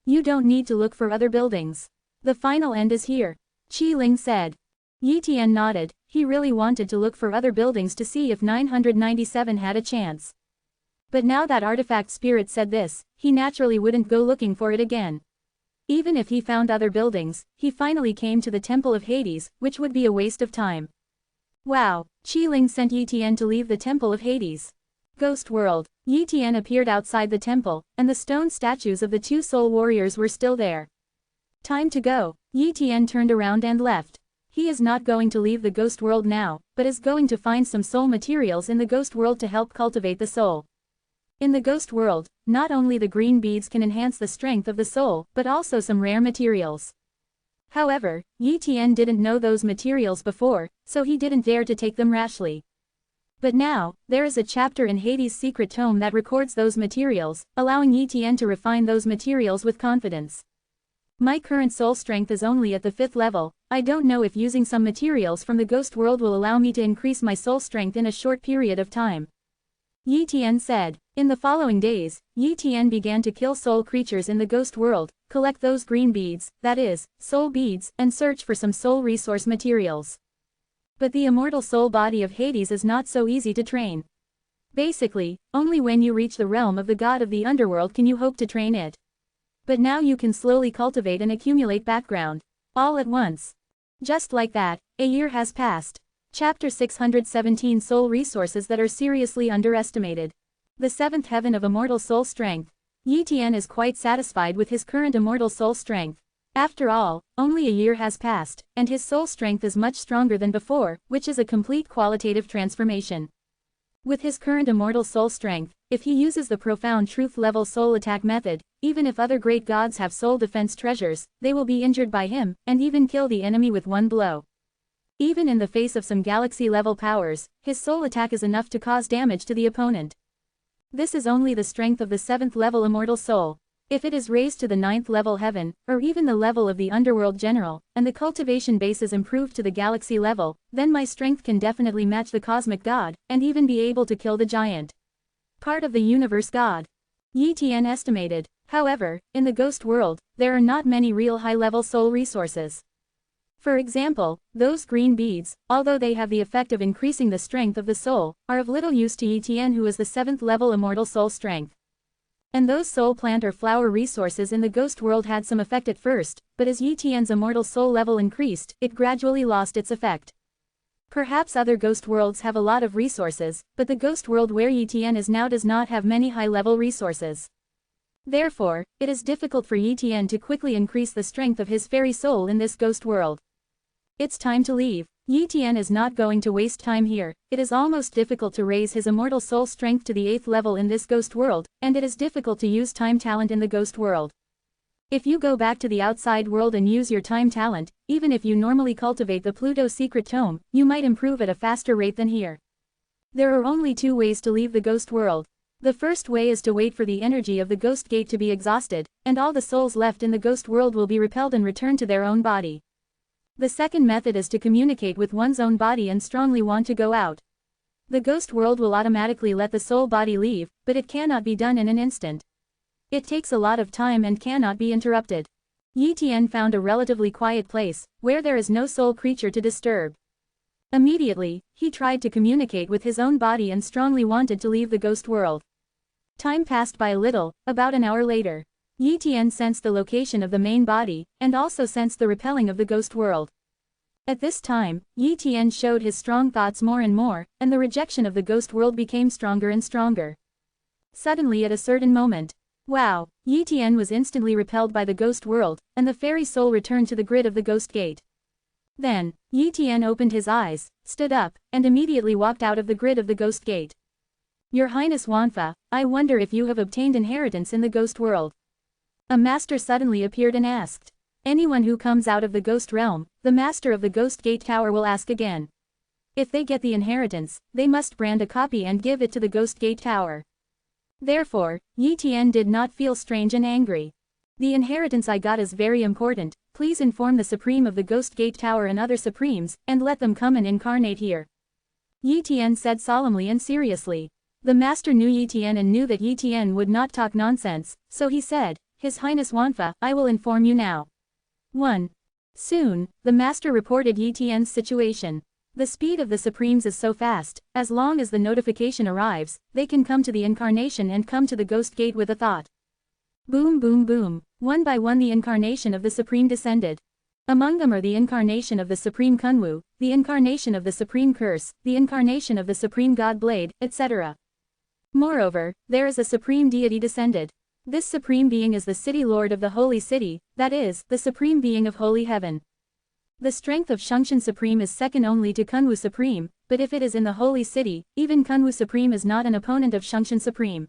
You don't need to look for other buildings. The final end is here. Qi Ling said. Yi Tian nodded. He really wanted to look for other buildings to see if 997 had a chance. But now that artifact spirit said this, he naturally wouldn't go looking for it again. Even if he found other buildings, he finally came to the Temple of Hades, which would be a waste of time. Wow, Qi Ling sent Yi Tian to leave the Temple of Hades. Ghost World. Yi Tian appeared outside the temple, and the stone statues of the 2 soul warriors were still there. Time to go. Yi Tian turned around and left. He is not going to leave the ghost world now, but is going to find some soul materials in the ghost world to help cultivate the soul. In the ghost world, not only the green beads can enhance the strength of the soul, but also some rare materials. However, Yi Tian didn't know those materials before, so he didn't dare to take them rashly. But now, there is a chapter in Hades' secret tome that records those materials, allowing Yi Tian to refine those materials with confidence. My current soul strength is only at the 5th level. I don't know if using some materials from the ghost world will allow me to increase my soul strength in a short period of time. Yi Tian said. In the following days, Yi Tian began to kill soul creatures in the ghost world, collect those green beads, that is, soul beads, and search for some soul resource materials. But the immortal soul body of Hades is not so easy to train. Basically, only when you reach the realm of the god of the underworld can you hope to train it. But now you can slowly cultivate and accumulate background. All at once. Just like that, a year has passed. Chapter 617 Soul Resources that are seriously underestimated. The 7th heaven of immortal soul strength. Yi Tian is quite satisfied with his current immortal soul strength. After all, only a year has passed, and his soul strength is much stronger than before, which is a complete qualitative transformation. With his current immortal soul strength, if he uses the profound truth level soul attack method, even if other great gods have soul defense treasures, they will be injured by him, and even kill the enemy with one blow. Even in the face of some galaxy level powers, his soul attack is enough to cause damage to the opponent. This is only the strength of the 7th level immortal soul. If it is raised to the 9th level heaven, or even the level of the underworld general, and the cultivation base is improved to the galaxy level, then my strength can definitely match the cosmic god, and even be able to kill the giant. Part of the universe god. Yi Tian estimated. However, in the ghost world, there are not many real high-level soul resources. For example, those green beads, although they have the effect of increasing the strength of the soul, are of little use to Yi Tian, who is the 7th level immortal soul strength. And those soul plant or flower resources in the ghost world had some effect at first, but as Yi Tian's immortal soul level increased, it gradually lost its effect. Perhaps other ghost worlds have a lot of resources, but the ghost world where Yi Tian is now does not have many high-level resources. Therefore, it is difficult for Yi Tian to quickly increase the strength of his fairy soul in this ghost world. It's time to leave. Yi Tian is not going to waste time here. It is almost difficult to raise his immortal soul strength to the 8th level in this ghost world, and it is difficult to use time talent in the ghost world. If you go back to the outside world and use your time talent, even if you normally cultivate the Pluto secret tome, you might improve at a faster rate than here. There are only 2 ways to leave the ghost world. The first way is to wait for the energy of the ghost gate to be exhausted, and all the souls left in the ghost world will be repelled and return to their own body. The second method is to communicate with one's own body and strongly want to go out. The ghost world will automatically let the soul body leave, but it cannot be done in an instant. It takes a lot of time and cannot be interrupted. Yi Tian found a relatively quiet place, where there is no soul creature to disturb. Immediately, he tried to communicate with his own body and strongly wanted to leave the ghost world. Time passed by a little, about an hour later. Yi Tian sensed the location of the main body, and also sensed the repelling of the ghost world. At this time, Yi Tian showed his strong thoughts more and more, and the rejection of the ghost world became stronger and stronger. Suddenly at a certain moment, wow, Yi Tian was instantly repelled by the ghost world, and the fairy soul returned to the grid of the ghost gate. Then, Yi Tian opened his eyes, stood up, and immediately walked out of the grid of the ghost gate. Your Highness Wanfa, I wonder if you have obtained inheritance in the ghost world. A master suddenly appeared and asked. Anyone who comes out of the ghost realm, the master of the Ghost Gate Tower will ask again. If they get the inheritance, they must brand a copy and give it to the Ghost Gate Tower. Therefore, Yi Tian did not feel strange and angry. The inheritance I got is very important, please inform the Supreme of the Ghost Gate Tower and other Supremes, and let them come and incarnate here. Yi Tian said solemnly and seriously. The master knew Yi Tian and knew that Yi Tian would not talk nonsense, so he said, His Highness Wanfa, I will inform you now. 1. Soon, the master reported Yi Tian's situation. The speed of the Supremes is so fast, as long as the notification arrives, they can come to the incarnation and come to the Ghost Gate with a thought. Boom boom boom, one by one the incarnation of the Supreme descended. Among them are the incarnation of the Supreme Kunwu, the incarnation of the Supreme Curse, the incarnation of the Supreme God Blade, etc. Moreover, there is a Supreme Deity descended. This Supreme Being is the City Lord of the Holy City, that is, the Supreme Being of Holy Heaven. The strength of Shungshan Supreme is second only to Kunwu Supreme, but if it is in the Holy City, even Kunwu Supreme is not an opponent of Shungshan Supreme.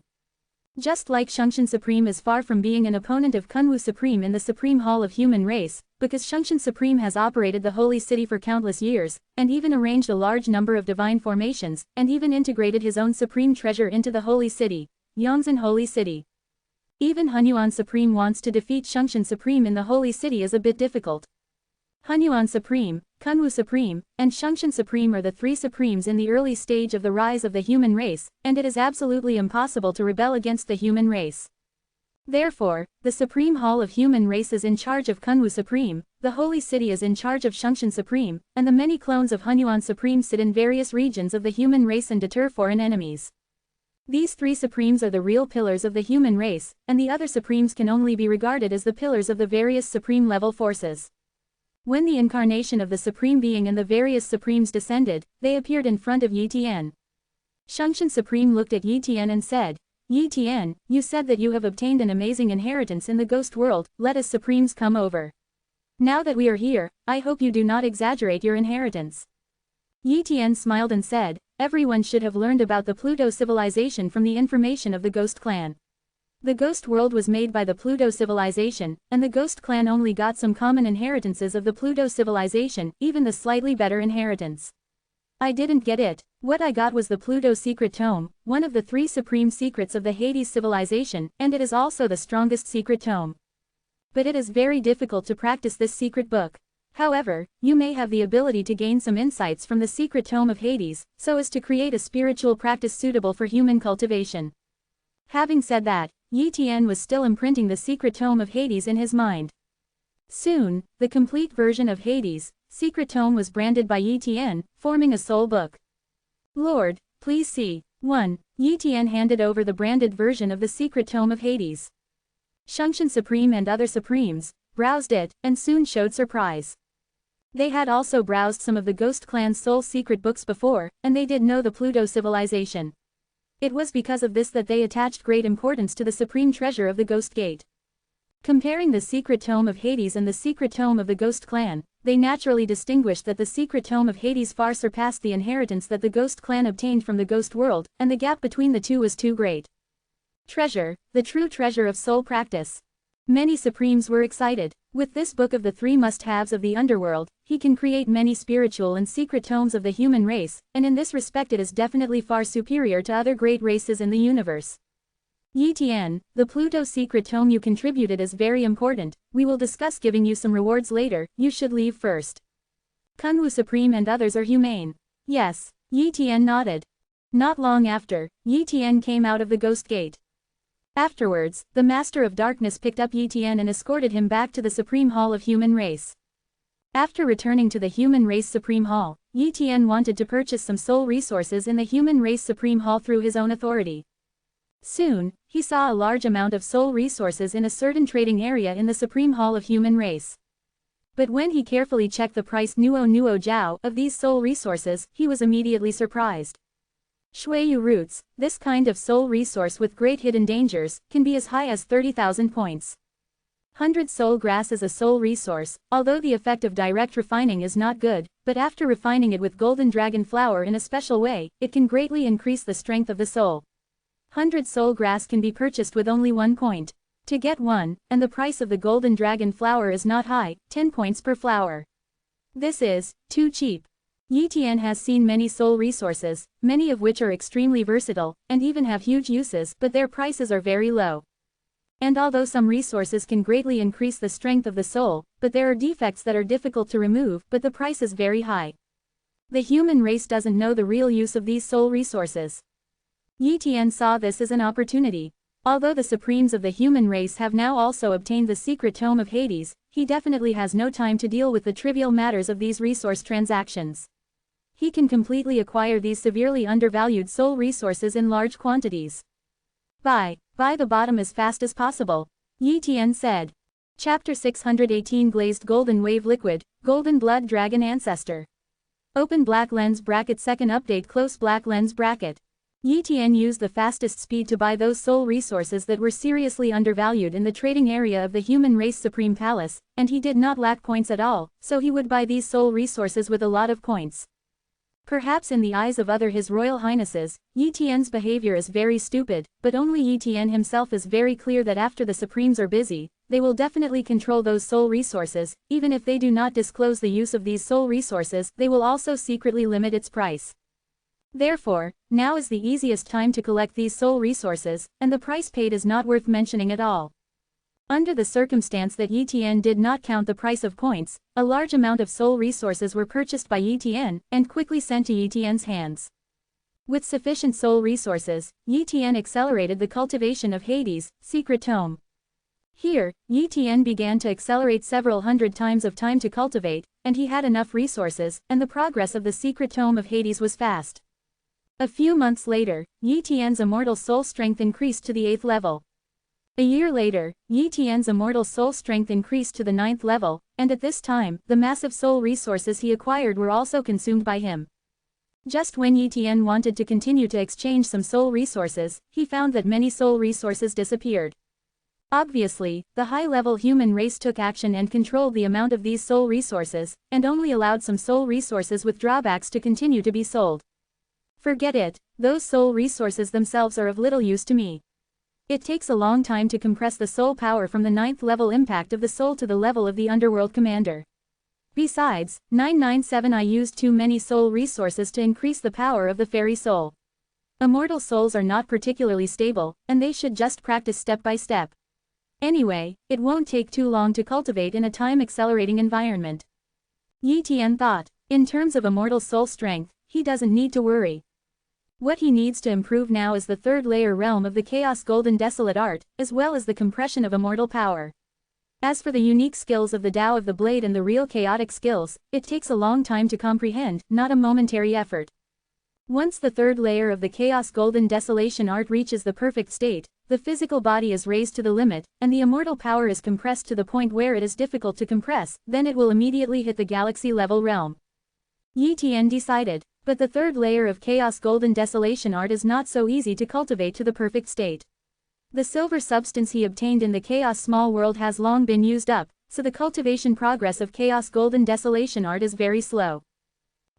Just like Shungshan Supreme is far from being an opponent of Kunwu Supreme in the Supreme Hall of Human Race, because Shungshan Supreme has operated the Holy City for countless years, and even arranged a large number of divine formations, and even integrated his own Supreme Treasure into the Holy City, Yongzhen Holy City. Even Hunyuan Supreme wants to defeat Shungshan Supreme in the Holy City is a bit difficult. Hunyuan Supreme, Kunwu Supreme, and Shungshan Supreme are the three Supremes in the early stage of the rise of the human race, and it is absolutely impossible to rebel against the human race. Therefore, the Supreme Hall of Human Race is in charge of Kunwu Supreme, the Holy City is in charge of Shungshan Supreme, and the many clones of Hunyuan Supreme sit in various regions of the human race and deter foreign enemies. These three Supremes are the real pillars of the human race, and the other Supremes can only be regarded as the pillars of the various Supreme-level forces. When the incarnation of the Supreme Being and the various Supremes descended, they appeared in front of Yi Tian. Shungshan Supreme looked at Yi Tian and said, Yi Tian, you said that you have obtained an amazing inheritance in the ghost world, let us Supremes come over. Now that we are here, I hope you do not exaggerate your inheritance. Yi Tian smiled and said, everyone should have learned about the Pluto civilization from the information of the Ghost Clan. The ghost world was made by the Pluto civilization, and the Ghost Clan only got some common inheritances of the Pluto civilization, even the slightly better inheritance. I didn't get it. What I got was the Pluto Secret Tome, one of the three supreme secrets of the Hades civilization, and it is also the strongest secret tome. But it is very difficult to practice this secret book. However, you may have the ability to gain some insights from the secret tome of Hades, so as to create a spiritual practice suitable for human cultivation. Having said that, Yi Tian was still imprinting the secret tome of Hades in his mind. Soon, the complete version of Hades, secret tome was branded by Yi Tian, forming a soul book. Lord, please see. 1. Yi Tian handed over the branded version of the secret tome of Hades. Shungshan Supreme and other Supremes browsed it, and soon showed surprise. They had also browsed some of the Ghost Clan's soul secret books before, and they did know the Pluto civilization. It was because of this that they attached great importance to the supreme treasure of the Ghost Gate. Comparing the secret tome of Hades and the secret tome of the Ghost Clan, they naturally distinguished that the secret tome of Hades far surpassed the inheritance that the Ghost Clan obtained from the Ghost World, and the gap between the two was too great. Treasure, the true treasure of soul practice. Many Supremes were excited. With this book of the three must-haves of the underworld, he can create many spiritual and secret tomes of the human race, and in this respect it is definitely far superior to other great races in the universe. Yi Tian, the Pluto secret tome you contributed is very important, we will discuss giving you some rewards later, you should leave first. Kunwu Supreme and others are humane. Yes, Yi Tian nodded. Not long after, Yi Tian came out of the Ghost Gate. Afterwards, the Master of Darkness picked up Yi Tian and escorted him back to the Supreme Hall of Human Race. After returning to the Human Race Supreme Hall, Yi Tian wanted to purchase some soul resources in the Human Race Supreme Hall through his own authority. Soon, he saw a large amount of soul resources in a certain trading area in the Supreme Hall of Human Race. But when he carefully checked the price nuo jiao of these soul resources, he was immediately surprised. Shuiyu roots, this kind of soul resource with great hidden dangers, can be as high as 30,000 points. 100 soul grass is a soul resource, although the effect of direct refining is not good, but after refining it with golden dragon flower in a special way, it can greatly increase the strength of the soul. 100 soul grass can be purchased with only 1 point. To get one, and the price of the golden dragon flower is not high, 10 points per flower. This is too cheap. Yi Tian has seen many soul resources, many of which are extremely versatile, and even have huge uses, but their prices are very low. And although some resources can greatly increase the strength of the soul, but there are defects that are difficult to remove, but the price is very high. The human race doesn't know the real use of these soul resources. Yi Tian saw this as an opportunity. Although the supremes of the human race have now also obtained the secret tome of Hades, he definitely has no time to deal with the trivial matters of these resource transactions. He can completely acquire these severely undervalued soul resources in large quantities. Buy the bottom as fast as possible, Yi Tian said. Chapter 618 Glazed Golden Wave Liquid, Golden Blood Dragon Ancestor. Open black lens bracket. Second update. Close black lens bracket. Yi Tian used the fastest speed to buy those soul resources that were seriously undervalued in the trading area of the human race Supreme Palace, and he did not lack points at all, so he would buy these soul resources with a lot of points. Perhaps in the eyes of other His Royal Highnesses, Yi Tian's behavior is very stupid, but only Yi Tian himself is very clear that after the Supremes are busy, they will definitely control those soul resources. Even if they do not disclose the use of these soul resources, they will also secretly limit its price. Therefore, now is the easiest time to collect these soul resources, and the price paid is not worth mentioning at all. Under the circumstance that Yi Tian did not count the price of points, a large amount of soul resources were purchased by Yi Tian, and quickly sent to Yi Tian's hands. With sufficient soul resources, Yi Tian accelerated the cultivation of Hades' secret tome. Here, Yi Tian began to accelerate several hundred times of time to cultivate, and he had enough resources, and the progress of the secret tome of Hades was fast. A few months later, Yi Tian's immortal soul strength increased to the 8th level. A year later, Yi Tian's immortal soul strength increased to the 9th level, and at this time, the massive soul resources he acquired were also consumed by him. Just when Yi Tian wanted to continue to exchange some soul resources, he found that many soul resources disappeared. Obviously, the high-level human race took action and controlled the amount of these soul resources, and only allowed some soul resources with drawbacks to continue to be sold. Forget it, those soul resources themselves are of little use to me. It takes a long time to compress the soul power from the 9th level impact of the soul to the level of the underworld commander. Besides, 997 I used too many soul resources to increase the power of the fairy soul. Immortal souls are not particularly stable, and they should just practice step by step. Anyway, it won't take too long to cultivate in a time-accelerating environment. Yi Tian thought, in terms of immortal soul strength, he doesn't need to worry. What he needs to improve now is the 3rd layer realm of the Chaos Golden Desolate Art, as well as the compression of immortal power. As for the unique skills of the Tao of the Blade and the real chaotic skills, it takes a long time to comprehend, not a momentary effort. Once the 3rd layer of the Chaos Golden Desolation Art reaches the perfect state, the physical body is raised to the limit, and the immortal power is compressed to the point where it is difficult to compress, then it will immediately hit the galaxy-level realm. Yi Tian decided. But the 3rd layer of Chaos Golden Desolation Art is not so easy to cultivate to the perfect state. The silver substance he obtained in the Chaos Small World has long been used up, so the cultivation progress of Chaos Golden Desolation Art is very slow.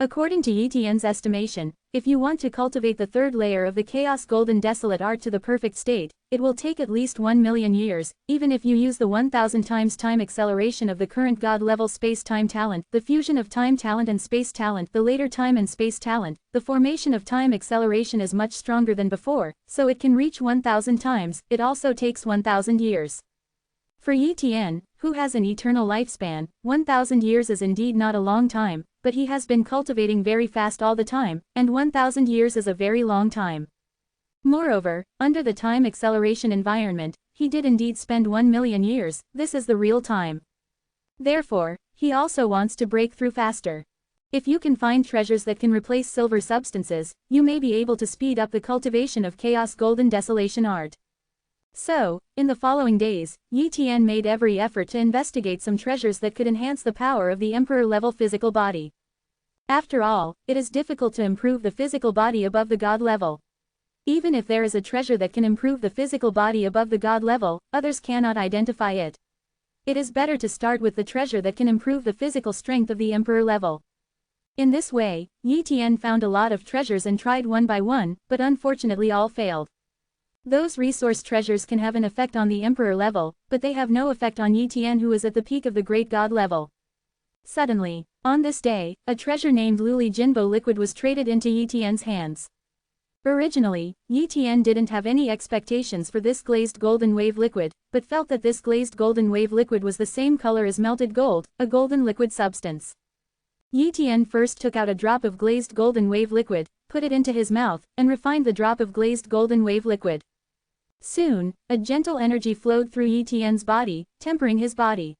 According to Yi Tian's estimation, if you want to cultivate the 3rd layer of the Chaos Golden Desolate Art to the perfect state, it will take at least 1,000,000 years, even if you use the 1000 times time acceleration of the current God-level space-time talent, the fusion of time talent and space talent, the later time and space talent. The formation of time acceleration is much stronger than before, so it can reach 1000 times. It also takes 1000 years. For Yi Tian, who has an eternal lifespan, 1000 years is indeed not a long time, but he has been cultivating very fast all the time, and 1000 years is a very long time. Moreover, under the time acceleration environment, he did indeed spend 1,000,000 years. This is the real time. Therefore, he also wants to break through faster. If you can find treasures that can replace silver substances, you may be able to speed up the cultivation of Chaos Golden Desolation Art. So, in the following days, Yi Tian made every effort to investigate some treasures that could enhance the power of the Emperor-level physical body. After all, it is difficult to improve the physical body above the God level. Even if there is a treasure that can improve the physical body above the God level, others cannot identify it. It is better to start with the treasure that can improve the physical strength of the Emperor level. In this way, Yi Tian found a lot of treasures and tried one by one, but unfortunately all failed. Those resource treasures can have an effect on the emperor level, but they have no effect on Yi Tian, who is at the peak of the great god level. Suddenly, on this day, a treasure named Luli Jinbo liquid was traded into Yi Tian's hands. Originally, Yi Tian didn't have any expectations for this glazed golden wave liquid, but felt that this glazed golden wave liquid was the same color as melted gold, a golden liquid substance. Yi Tian first took out a drop of glazed golden wave liquid, put it into his mouth, and refined the drop of glazed golden wave liquid. Soon, a gentle energy flowed through Yi Tian's body, tempering his body.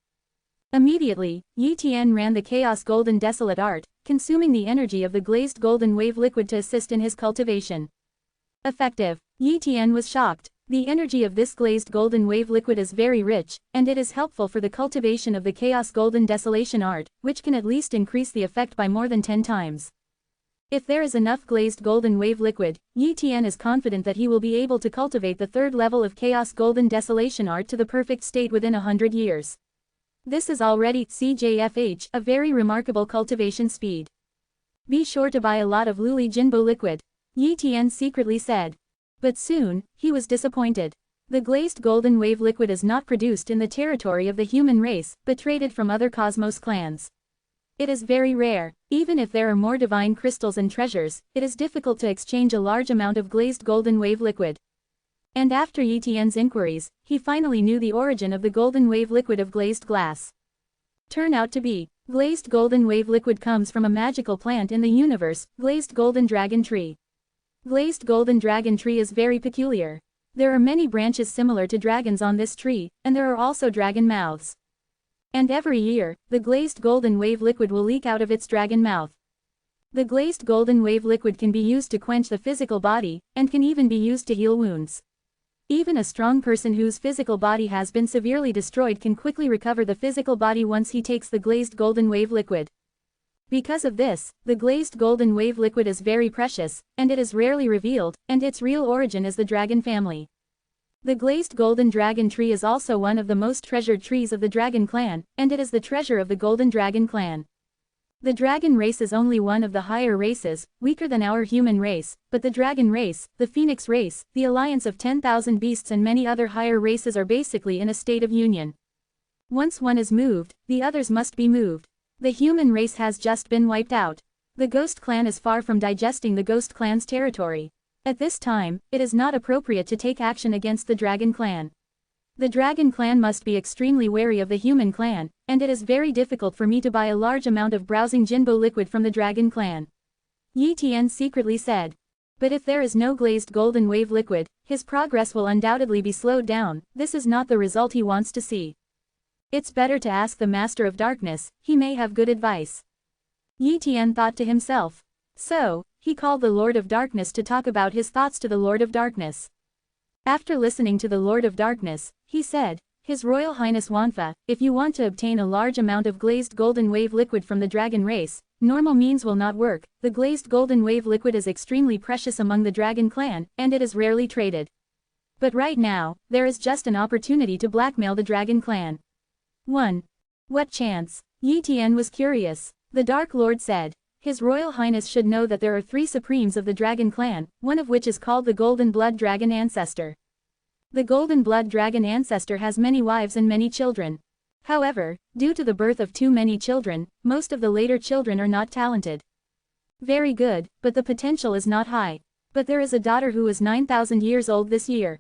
Immediately, Yi Tian ran the chaos golden desolate art, consuming the energy of the glazed golden wave liquid to assist in his cultivation. Effective. Yi Tian was shocked. The energy of this glazed golden wave liquid is very rich, and it is helpful for the cultivation of the chaos golden desolation art, which can at least increase the effect by more than 10 times. If there is enough glazed golden wave liquid, Yi Tian is confident that he will be able to cultivate the third level of chaos golden desolation art to the perfect state within 100 years. This is already, CJFH, a very remarkable cultivation speed. Be sure to buy a lot of Luli Jinbo liquid, Yi Tian secretly said. But soon, he was disappointed. The glazed golden wave liquid is not produced in the territory of the human race, but traded from other cosmos clans. It is very rare. Even if there are more divine crystals and treasures, it is difficult to exchange a large amount of glazed golden wave liquid. And after Yi Tian's inquiries, he finally knew the origin of the golden wave liquid of glazed glass. Turn out to be, glazed golden wave liquid comes from a magical plant in the universe, glazed golden dragon tree. Glazed golden dragon tree is very peculiar. There are many branches similar to dragons on this tree, and there are also dragon mouths. And every year, the glazed golden wave liquid will leak out of its dragon mouth. The glazed golden wave liquid can be used to quench the physical body, and can even be used to heal wounds. Even a strong person whose physical body has been severely destroyed can quickly recover the physical body once he takes the glazed golden wave liquid. Because of this, the glazed golden wave liquid is very precious, and it is rarely revealed, and its real origin is the dragon family. The glazed golden dragon tree is also one of the most treasured trees of the dragon clan, and it is the treasure of the golden dragon clan. The dragon race is only one of the higher races, weaker than our human race, but the dragon race, the phoenix race, the alliance of 10,000 beasts and many other higher races are basically in a state of union. Once one is moved, the others must be moved. The human race has just been wiped out. The ghost clan is far from digesting the ghost clan's territory. At this time, it is not appropriate to take action against the dragon clan. The dragon clan must be extremely wary of the human clan, and it is very difficult for me to buy a large amount of browsing Jinbo liquid from the dragon clan. Yi Tian secretly said. But if there is no glazed golden wave liquid, his progress will undoubtedly be slowed down. This is not the result he wants to see. It's better to ask the Master of Darkness, he may have good advice. Yi Tian thought to himself. So, he called the Lord of Darkness to talk about his thoughts to the Lord of Darkness. After listening to the Lord of Darkness, he said, His Royal Highness Wanfa, if you want to obtain a large amount of glazed golden wave liquid from the dragon race, normal means will not work. The glazed golden wave liquid is extremely precious among the dragon clan, and it is rarely traded. But right now, there is just an opportunity to blackmail the dragon clan. 1. What chance? Yi Tian was curious. The Dark Lord said. His Royal Highness should know that there are 3 supremes of the dragon clan, one of which is called the Golden Blood Dragon Ancestor. The Golden Blood Dragon Ancestor has many wives and many children. However, due to the birth of too many children, most of the later children are not talented. Very good, but the potential is not high. But there is a daughter who is 9,000 years old this year.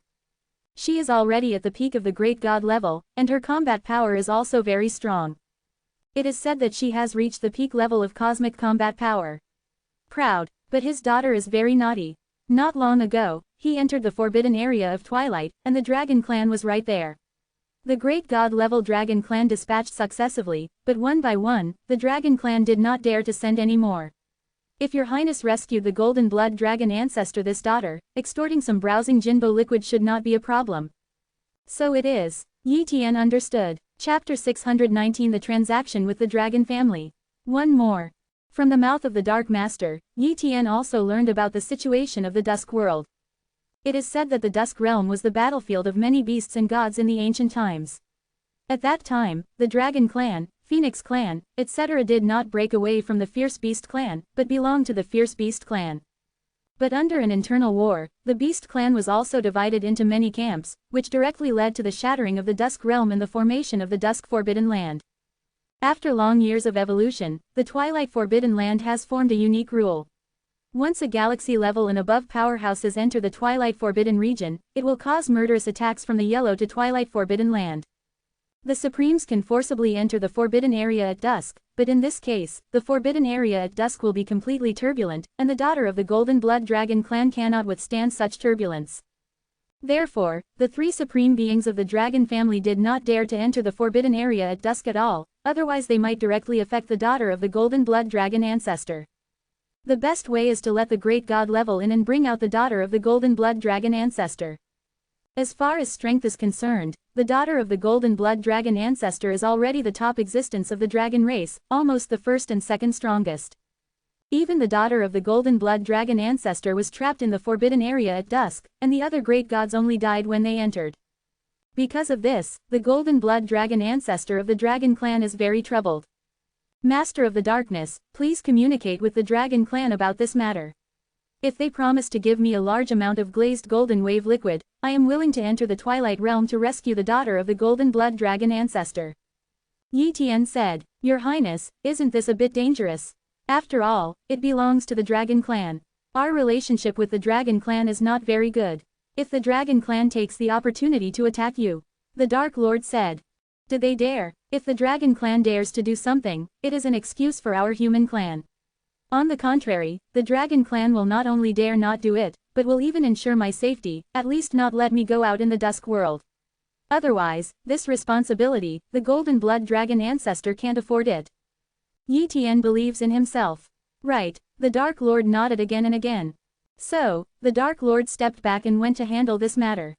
She is already at the peak of the great god level, and her combat power is also very strong. It is said that she has reached the peak level of cosmic combat power. Proud, but his daughter is very naughty. Not long ago, he entered the forbidden area of Twilight, and the dragon clan was right there. The great god-level dragon clan dispatched successively, but one by one, the dragon clan did not dare to send any more. If your highness rescued the golden blood dragon ancestor this daughter, extorting some browsing Jinbo liquid should not be a problem. So it is. Yi Tian understood. Chapter 619 The Transaction with the Dragon Family. One more. From the mouth of the Dark Master, Yi Tian also learned about the situation of the Dusk World. It is said that the Dusk Realm was the battlefield of many beasts and gods in the ancient times. At that time, the Dragon Clan, Phoenix Clan, etc. did not break away from the Fierce Beast Clan, but belonged to the Fierce Beast Clan. But under an internal war, the Beast clan was also divided into many camps, which directly led to the shattering of the Dusk Realm and the formation of the Dusk Forbidden Land. After long years of evolution, the Twilight Forbidden Land has formed a unique rule. Once a galaxy level and above powerhouses enter the Twilight Forbidden region, it will cause murderous attacks from the Yellow to Twilight Forbidden Land. The Supremes can forcibly enter the Forbidden Area at dusk, but in this case, the Forbidden Area at dusk will be completely turbulent, and the daughter of the Golden Blood Dragon clan cannot withstand such turbulence. Therefore, the three supreme beings of the dragon family did not dare to enter the Forbidden Area at dusk at all, otherwise they might directly affect the daughter of the Golden Blood Dragon ancestor. The best way is to let the Great God level in and bring out the daughter of the Golden Blood Dragon ancestor. As far as strength is concerned, the daughter of the Golden Blood Dragon ancestor is already the top existence of the dragon race, almost the first and second strongest. Even the daughter of the Golden Blood Dragon ancestor was trapped in the Forbidden Area at dusk, and the other great gods only died when they entered. Because of this, the Golden Blood Dragon ancestor of the Dragon Clan is very troubled. Master of the Darkness, please communicate with the Dragon Clan about this matter. If they promise to give me a large amount of glazed golden wave liquid, I am willing to enter the Twilight Realm to rescue the daughter of the Golden Blood Dragon ancestor. Yi Tian said, Your Highness, isn't this a bit dangerous? After all, it belongs to the Dragon Clan. Our relationship with the Dragon Clan is not very good. If the Dragon Clan takes the opportunity to attack you, the Dark Lord said. Do they dare? If the Dragon Clan dares to do something, it is an excuse for our human clan. On the contrary, the Dragon Clan will not only dare not do it, but will even ensure my safety, at least not let me go out in the dusk world. Otherwise, this responsibility, the Golden Blood Dragon ancestor can't afford it. Yi Tian believes in himself. Right, the Dark Lord nodded again and again. So, the Dark Lord stepped back and went to handle this matter.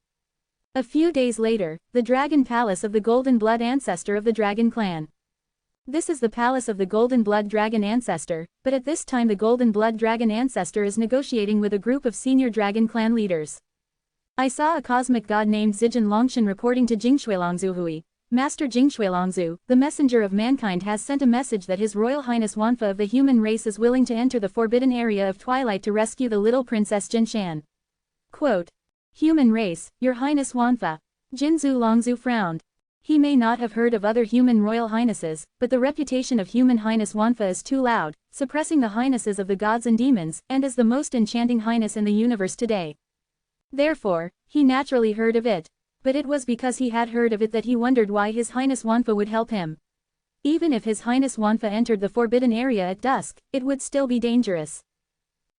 A few days later, the Dragon Palace of the Golden Blood ancestor of the Dragon Clan. This is the palace of the Golden Blood Dragon ancestor, but at this time the Golden Blood Dragon ancestor is negotiating with a group of senior Dragon Clan leaders. I saw a cosmic god named Zijin Longshan reporting to Jingshuilongzu Hui. Master Jingshuilongzu, the messenger of mankind has sent a message that His Royal Highness Wanfa of the human race is willing to enter the forbidden area of Twilight to rescue the little princess Jinshan. Quote, Human race, Your Highness Wanfa. Jinzhu Longzu frowned. He may not have heard of other human royal highnesses, but the reputation of human highness Wanfa is too loud, suppressing the highnesses of the gods and demons, and is the most enchanting highness in the universe today. Therefore, he naturally heard of it. But it was because he had heard of it that he wondered why His Highness Wanfa would help him. Even if His Highness Wanfa entered the forbidden area at dusk, it would still be dangerous.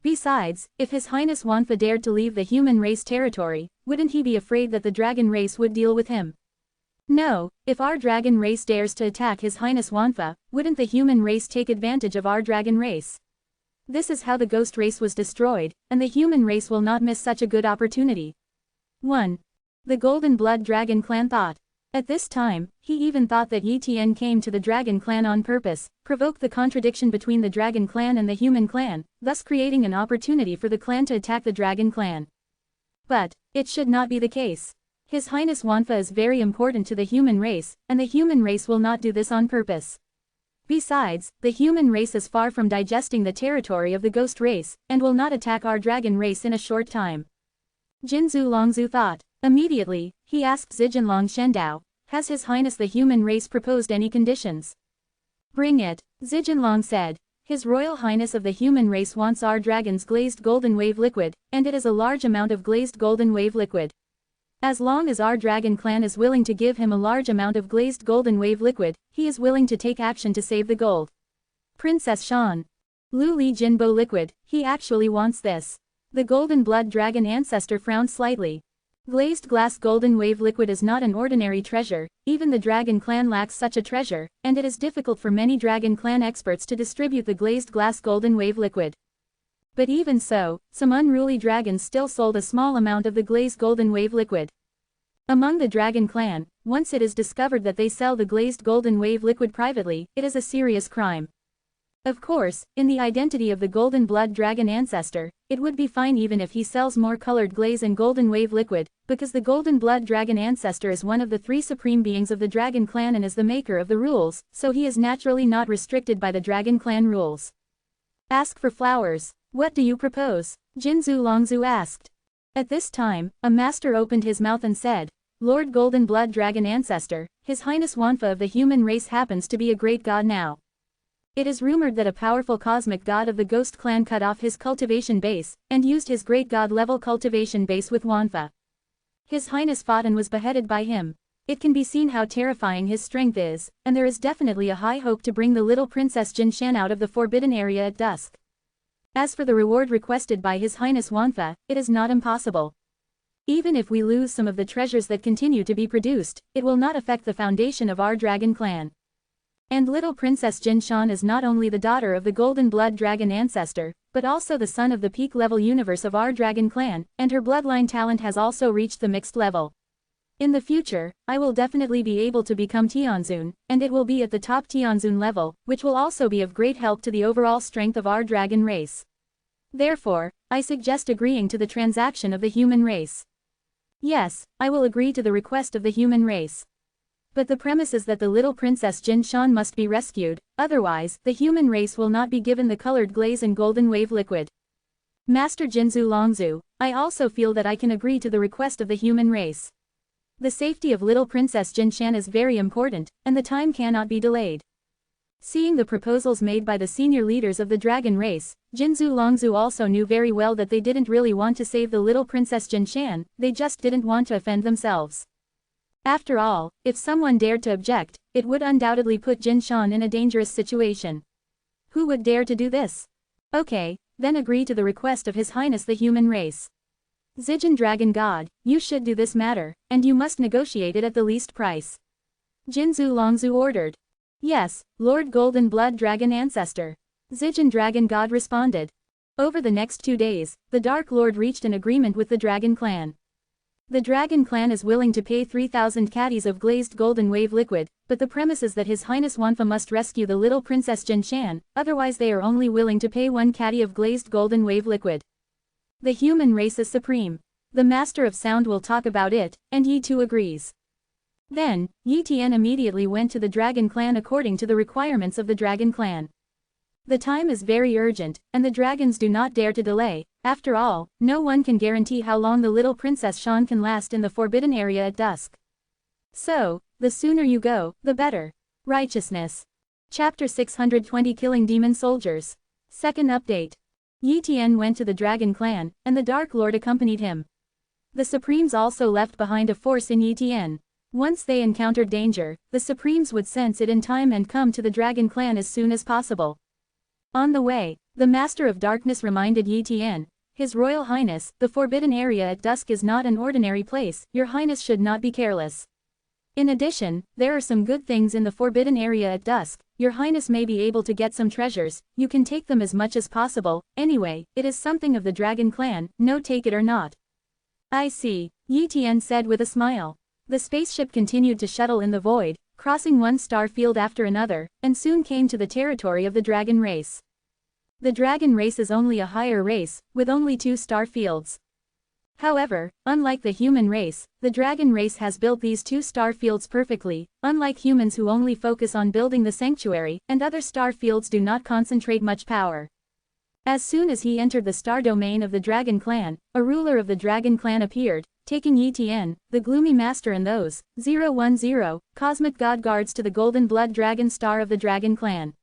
Besides, if His Highness Wanfa dared to leave the human race territory, wouldn't he be afraid that the dragon race would deal with him? No, if our dragon race dares to attack His Highness Wanfa, wouldn't the human race take advantage of our dragon race? This is how the ghost race was destroyed, and the human race will not miss such a good opportunity. 1. The Golden Blood Dragon Clan thought. At this time, he even thought that Yi Tian came to the Dragon Clan on purpose, provoked the contradiction between the Dragon Clan and the Human Clan, thus creating an opportunity for the clan to attack the Dragon Clan. But, it should not be the case. His Highness Wanfa is very important to the human race, and the human race will not do this on purpose. Besides, the human race is far from digesting the territory of the ghost race, and will not attack our dragon race in a short time. Jinzhu Longzu thought. Immediately, he asked Zijin Long Shendao, has His Highness the human race proposed any conditions? Bring it, Zijin Long said. His Royal Highness of the human race wants our dragon's glazed golden wave liquid, and it is a large amount of glazed golden wave liquid. As long as our dragon clan is willing to give him a large amount of glazed golden wave liquid, he is willing to take action to save the gold. Princess Shan. Lu Li Jinbo liquid, he actually wants this. The Golden Blood Dragon ancestor frowned slightly. Glazed glass golden wave liquid is not an ordinary treasure, even the Dragon Clan lacks such a treasure, and it is difficult for many Dragon Clan experts to distribute the glazed glass golden wave liquid. But even so, some unruly dragons still sold a small amount of the glazed golden wave liquid. Among the Dragon Clan, once it is discovered that they sell the glazed golden wave liquid privately, it is a serious crime. Of course, in the identity of the Golden Blood Dragon ancestor, it would be fine even if he sells more colored glaze and golden wave liquid, because the Golden Blood Dragon ancestor is one of the three supreme beings of the Dragon Clan and is the maker of the rules, so he is naturally not restricted by the Dragon Clan rules. Ask for flowers. What do you propose? Jinzhu Longzhu asked. At this time, a master opened his mouth and said, Lord Golden Blood Dragon Ancestor, His Highness Wanfa of the human race happens to be a great god now. It is rumored that a powerful cosmic god of the Ghost clan cut off his cultivation base, and used his great god level cultivation base with Wanfa. His Highness fought and was beheaded by him. It can be seen how terrifying his strength is, and there is definitely a high hope to bring the little Princess Jin Shan out of the forbidden area at dusk. As for the reward requested by His Highness Wanfa, it is not impossible. Even if we lose some of the treasures that continue to be produced, it will not affect the foundation of our dragon clan. And little Princess Jin Shan is not only the daughter of the Golden Blood Dragon Ancestor, but also the son of the peak level universe of our dragon clan, and her bloodline talent has also reached the mixed level. In the future, I will definitely be able to become Tianzun, and it will be at the top Tianzun level, which will also be of great help to the overall strength of our dragon race. Therefore, I suggest agreeing to the transaction of the human race. Yes, I will agree to the request of the human race. But the premise is that the little Princess Jin Shan must be rescued, otherwise, the human race will not be given the colored glaze and golden wave liquid. Master Jinzhu Longzhu, I also feel that I can agree to the request of the human race. The safety of little Princess Jin Shan is very important, and the time cannot be delayed. Seeing the proposals made by the senior leaders of the dragon race, Jinzhu Longzhu also knew very well that they didn't really want to save the little Princess Jin Shan, they just didn't want to offend themselves. After all, if someone dared to object, it would undoubtedly put Jin Shan in a dangerous situation. Who would dare to do this? Okay, then agree to the request of His Highness the human race. Zijin Dragon God, you should do this matter, and you must negotiate it at the least price. Jinzhu Longzhu ordered. Yes, Lord Golden Blood Dragon Ancestor. Zijin Dragon God responded. Over the next 2 days, the Dark Lord reached an agreement with the Dragon Clan. The Dragon Clan is willing to pay 3,000 caddies of glazed golden wave liquid, but the premise is that His Highness Wanfa must rescue the little Princess Jin Shan, otherwise they are only willing to pay 1 caddy of glazed golden wave liquid. The human race is supreme. The Master of Sound will talk about it, and Yi too agrees. Then, Yi Tian immediately went to the Dragon Clan according to the requirements of the Dragon Clan. The time is very urgent, and the dragons do not dare to delay. After all, no one can guarantee how long the little Princess Shan can last in the forbidden area at dusk. So, the sooner you go, the better. Righteousness. Chapter 620 Killing Demon Soldiers. Second update. Yi Tian went to the Dragon Clan, and the Dark Lord accompanied him. The Supremes also left behind a force in Yi Tian. Once they encountered danger, the Supremes would sense it in time and come to the Dragon Clan as soon as possible. On the way, the Master of Darkness reminded Yi Tian, His Royal Highness, the forbidden area at dusk is not an ordinary place, Your Highness should not be careless. In addition, there are some good things in the forbidden area at dusk, Your Highness may be able to get some treasures, you can take them as much as possible, anyway, it is something of the Dragon Clan, no take it or not. I see, Yi Tian said with a smile. The spaceship continued to shuttle in the void, crossing one star field after another, and soon came to the territory of the dragon race. The dragon race is only a higher race, with only 2 star fields. However, unlike the human race, the dragon race has built these 2 star fields perfectly, unlike humans who only focus on building the sanctuary, and other star fields do not concentrate much power. As soon as he entered the star domain of the Dragon Clan, a ruler of the Dragon Clan appeared, taking Yi Tian, the gloomy master and those 010 cosmic god guards to the Golden Blood Dragon Star of the Dragon Clan.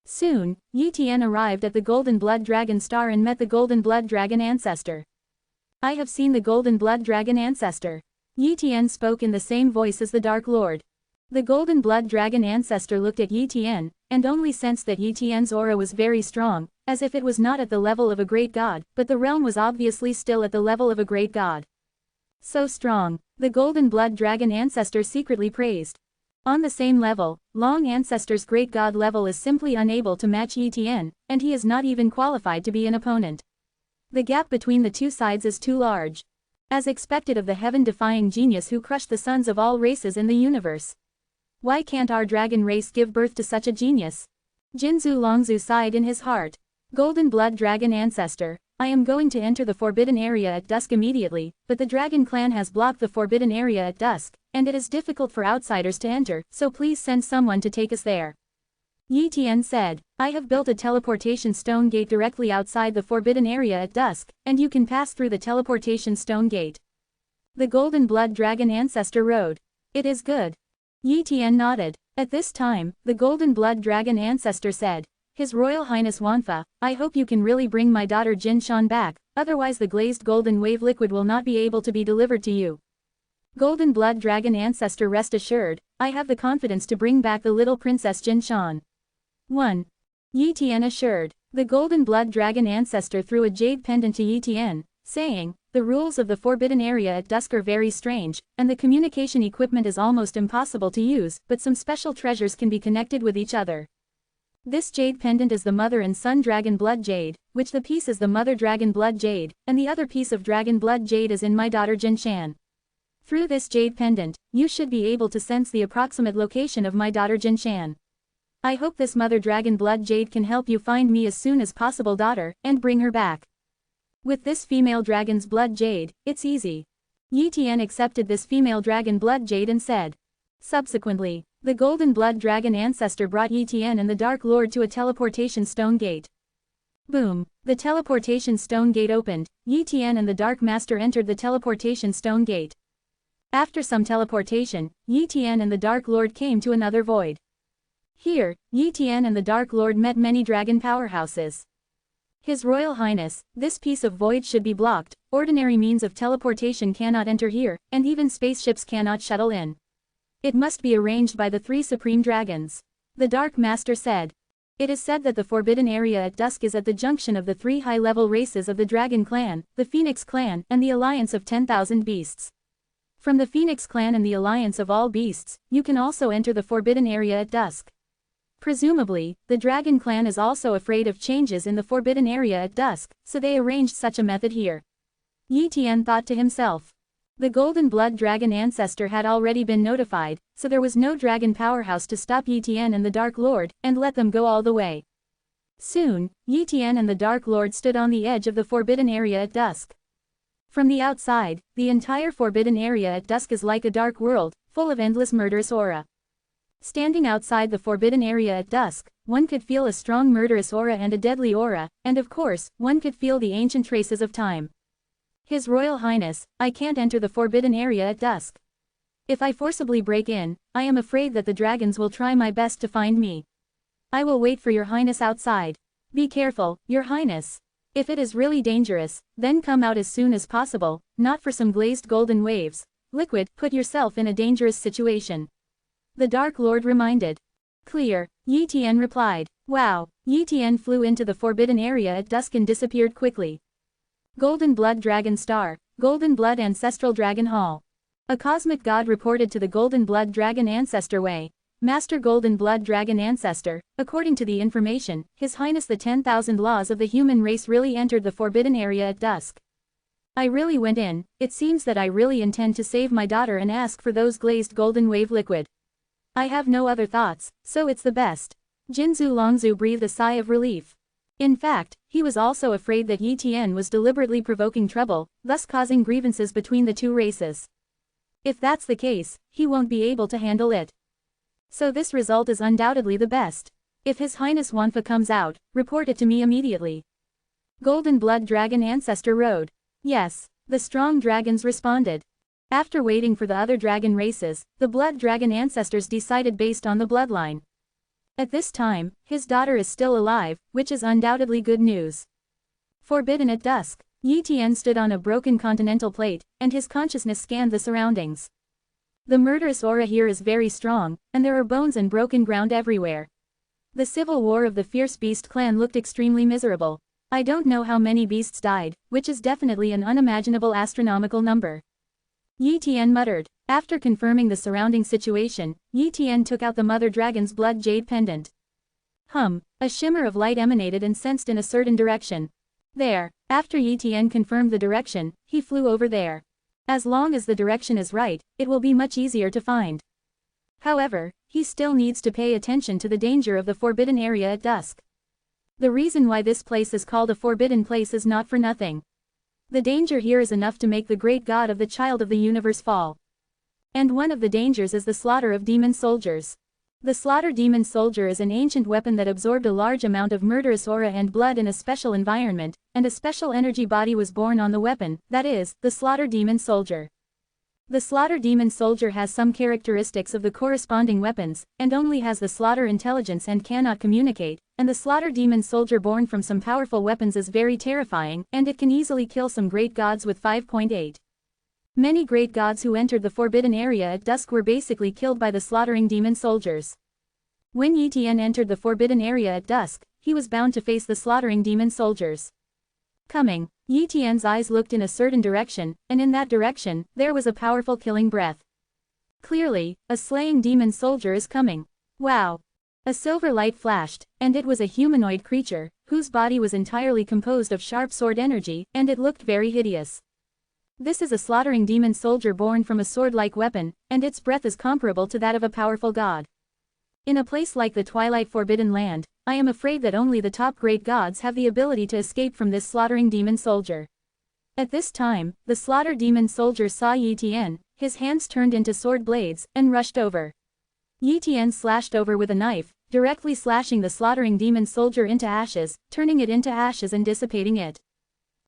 Soon, Yi Tian arrived at the Golden Blood Dragon Star and met the Golden Blood Dragon Ancestor. I have seen the Golden Blood Dragon Ancestor. Yi Tian spoke in the same voice as the Dark Lord. The Golden Blood Dragon Ancestor looked at Yi Tian, and only sensed that Yi Tian's aura was very strong, as if it was not at the level of a great god, but the realm was obviously still at the level of a great god. So strong, the Golden Blood Dragon Ancestor secretly praised. On the same level, Long Ancestor's great god level is simply unable to match Yi Tian, and he is not even qualified to be an opponent. The gap between the two sides is too large. As expected of the heaven-defying genius who crushed the sons of all races in the universe. Why can't our dragon race give birth to such a genius? Jinzhu Longzhu sighed in his heart. Golden Blood Dragon Ancestor, I am going to enter the forbidden area at dusk immediately, but the Dragon Clan has blocked the forbidden area at dusk, and it is difficult for outsiders to enter, so please send someone to take us there. Yi Tian said, I have built a teleportation stone gate directly outside the forbidden area at dusk, and you can pass through the teleportation stone gate. The Golden Blood Dragon Ancestor Road. It is good. Yi Tian nodded. At this time, the Golden Blood Dragon Ancestor said, His Royal Highness Wanfa, I hope you can really bring my daughter Jin Shan back, otherwise the glazed golden wave liquid will not be able to be delivered to you. Golden Blood Dragon Ancestor, rest assured, I have the confidence to bring back the little princess Jin Shan. 1. Yi Tian assured. The Golden Blood Dragon Ancestor threw a jade pendant to Yi Tian, saying, The rules of the forbidden area at dusk are very strange, and the communication equipment is almost impossible to use, but some special treasures can be connected with each other. This jade pendant is the mother and son dragon blood jade, which the piece is the mother dragon blood jade, and the other piece of dragon blood jade is in my daughter Jin Shan. Through this jade pendant, you should be able to sense the approximate location of my daughter Jin Shan. I hope this mother dragon blood jade can help you find me as soon as possible, daughter, and bring her back. With this female dragon's blood jade, it's easy. Yi Tian accepted this female dragon blood jade and said. Subsequently, the Golden Blood Dragon Ancestor brought Yi Tian and the Dark Lord to a teleportation stone gate. Boom! The teleportation stone gate opened, Yi Tian and the Dark Master entered the teleportation stone gate. After some teleportation, Yi Tian and the Dark Lord came to another void. Here, Yi Tian and the Dark Lord met many dragon powerhouses. His Royal Highness, this piece of void should be blocked, ordinary means of teleportation cannot enter here, and even spaceships cannot shuttle in. It must be arranged by the 3 supreme dragons. The Dark Master said. It is said that the forbidden area at dusk is at the junction of the 3 high-level races of the Dragon Clan, the Phoenix Clan, and the Alliance of 10,000 Beasts. From the Phoenix Clan and the Alliance of All Beasts, you can also enter the forbidden area at dusk. Presumably, the Dragon Clan is also afraid of changes in the forbidden area at dusk, so they arranged such a method here. Yi Tian thought to himself. The Golden Blood Dragon Ancestor had already been notified, so there was no dragon powerhouse to stop Yi Tian and the Dark Lord, and let them go all the way. Soon, Yi Tian and the Dark Lord stood on the edge of the forbidden area at dusk. From the outside, the entire forbidden area at dusk is like a dark world, full of endless murderous aura. Standing outside the forbidden area at dusk, one could feel a strong murderous aura and a deadly aura, and of course, one could feel the ancient traces of time. His Royal Highness, I can't enter the forbidden area at dusk. If I forcibly break in, I am afraid that the dragons will try my best to find me. I will wait for your Highness outside. Be careful, your Highness. If it is really dangerous, then come out as soon as possible, not for some glazed golden waves. Liquid, put yourself in a dangerous situation. The Dark Lord reminded. Clear, Yi Tian replied. Wow, Yi Tian flew into the forbidden area at dusk and disappeared quickly. Golden Blood Dragon Star, Golden Blood Ancestral Dragon Hall. A cosmic god reported to the Golden Blood Dragon Ancestor Way. Master Golden Blood Dragon Ancestor, according to the information, His Highness the 10,000 laws of the human race really entered the forbidden area at dusk. I really went in, it seems that I really intend to save my daughter and ask for those glazed golden wave liquid. I have no other thoughts, so it's the best. Jinzhu Longzhu breathed a sigh of relief. In fact, he was also afraid that Yi Tian was deliberately provoking trouble, thus causing grievances between the 2 races. If that's the case, he won't be able to handle it. So this result is undoubtedly the best. If His Highness Wanfa comes out, report it to me immediately. Golden Blood Dragon Ancestor Road. Yes, the strong dragons responded. After waiting for the other dragon races, the Blood Dragon Ancestors decided based on the bloodline. At this time, his daughter is still alive, which is undoubtedly good news. Forbidden at dusk, Yi Tian stood on a broken continental plate, and his consciousness scanned the surroundings. The murderous aura here is very strong, and there are bones and broken ground everywhere. The civil war of the fierce beast clan looked extremely miserable. I don't know how many beasts died, which is definitely an unimaginable astronomical number. Yi Tian muttered. After confirming the surrounding situation, Yi Tian took out the mother dragon's blood jade pendant. A shimmer of light emanated and sensed in a certain direction. There, after Yi Tian confirmed the direction, he flew over there. As long as the direction is right, it will be much easier to find. However, he still needs to pay attention to the danger of the forbidden area at dusk. The reason why this place is called a forbidden place is not for nothing. The danger here is enough to make the great god of the child of the universe fall. And one of the dangers is the slaughter of demon soldiers. The Slaughter Demon Soldier is an ancient weapon that absorbed a large amount of murderous aura and blood in a special environment, and a special energy body was born on the weapon, that is, the Slaughter Demon Soldier. The Slaughter Demon Soldier has some characteristics of the corresponding weapons, and only has the Slaughter intelligence and cannot communicate, and the Slaughter Demon Soldier born from some powerful weapons is very terrifying, and it can easily kill some great gods with 5.8. Many great gods who entered the Forbidden Area at dusk were basically killed by the slaughtering demon soldiers. When Yi Tian entered the Forbidden Area at dusk, he was bound to face the slaughtering demon soldiers. Coming, Yi Tian's eyes looked in a certain direction, and in that direction, there was a powerful killing breath. Clearly, a slaying demon soldier is coming. Wow! A silver light flashed, and it was a humanoid creature, whose body was entirely composed of sharp sword energy, and it looked very hideous. This is a slaughtering demon soldier born from a sword-like weapon, and its breath is comparable to that of a powerful god. In a place like the Twilight Forbidden Land, I am afraid that only the top great gods have the ability to escape from this slaughtering demon soldier. At this time, the slaughter demon soldier saw Yi Tian, his hands turned into sword blades, and rushed over. Yi Tian slashed over with a knife, directly slashing the slaughtering demon soldier into ashes, turning it into ashes and dissipating it.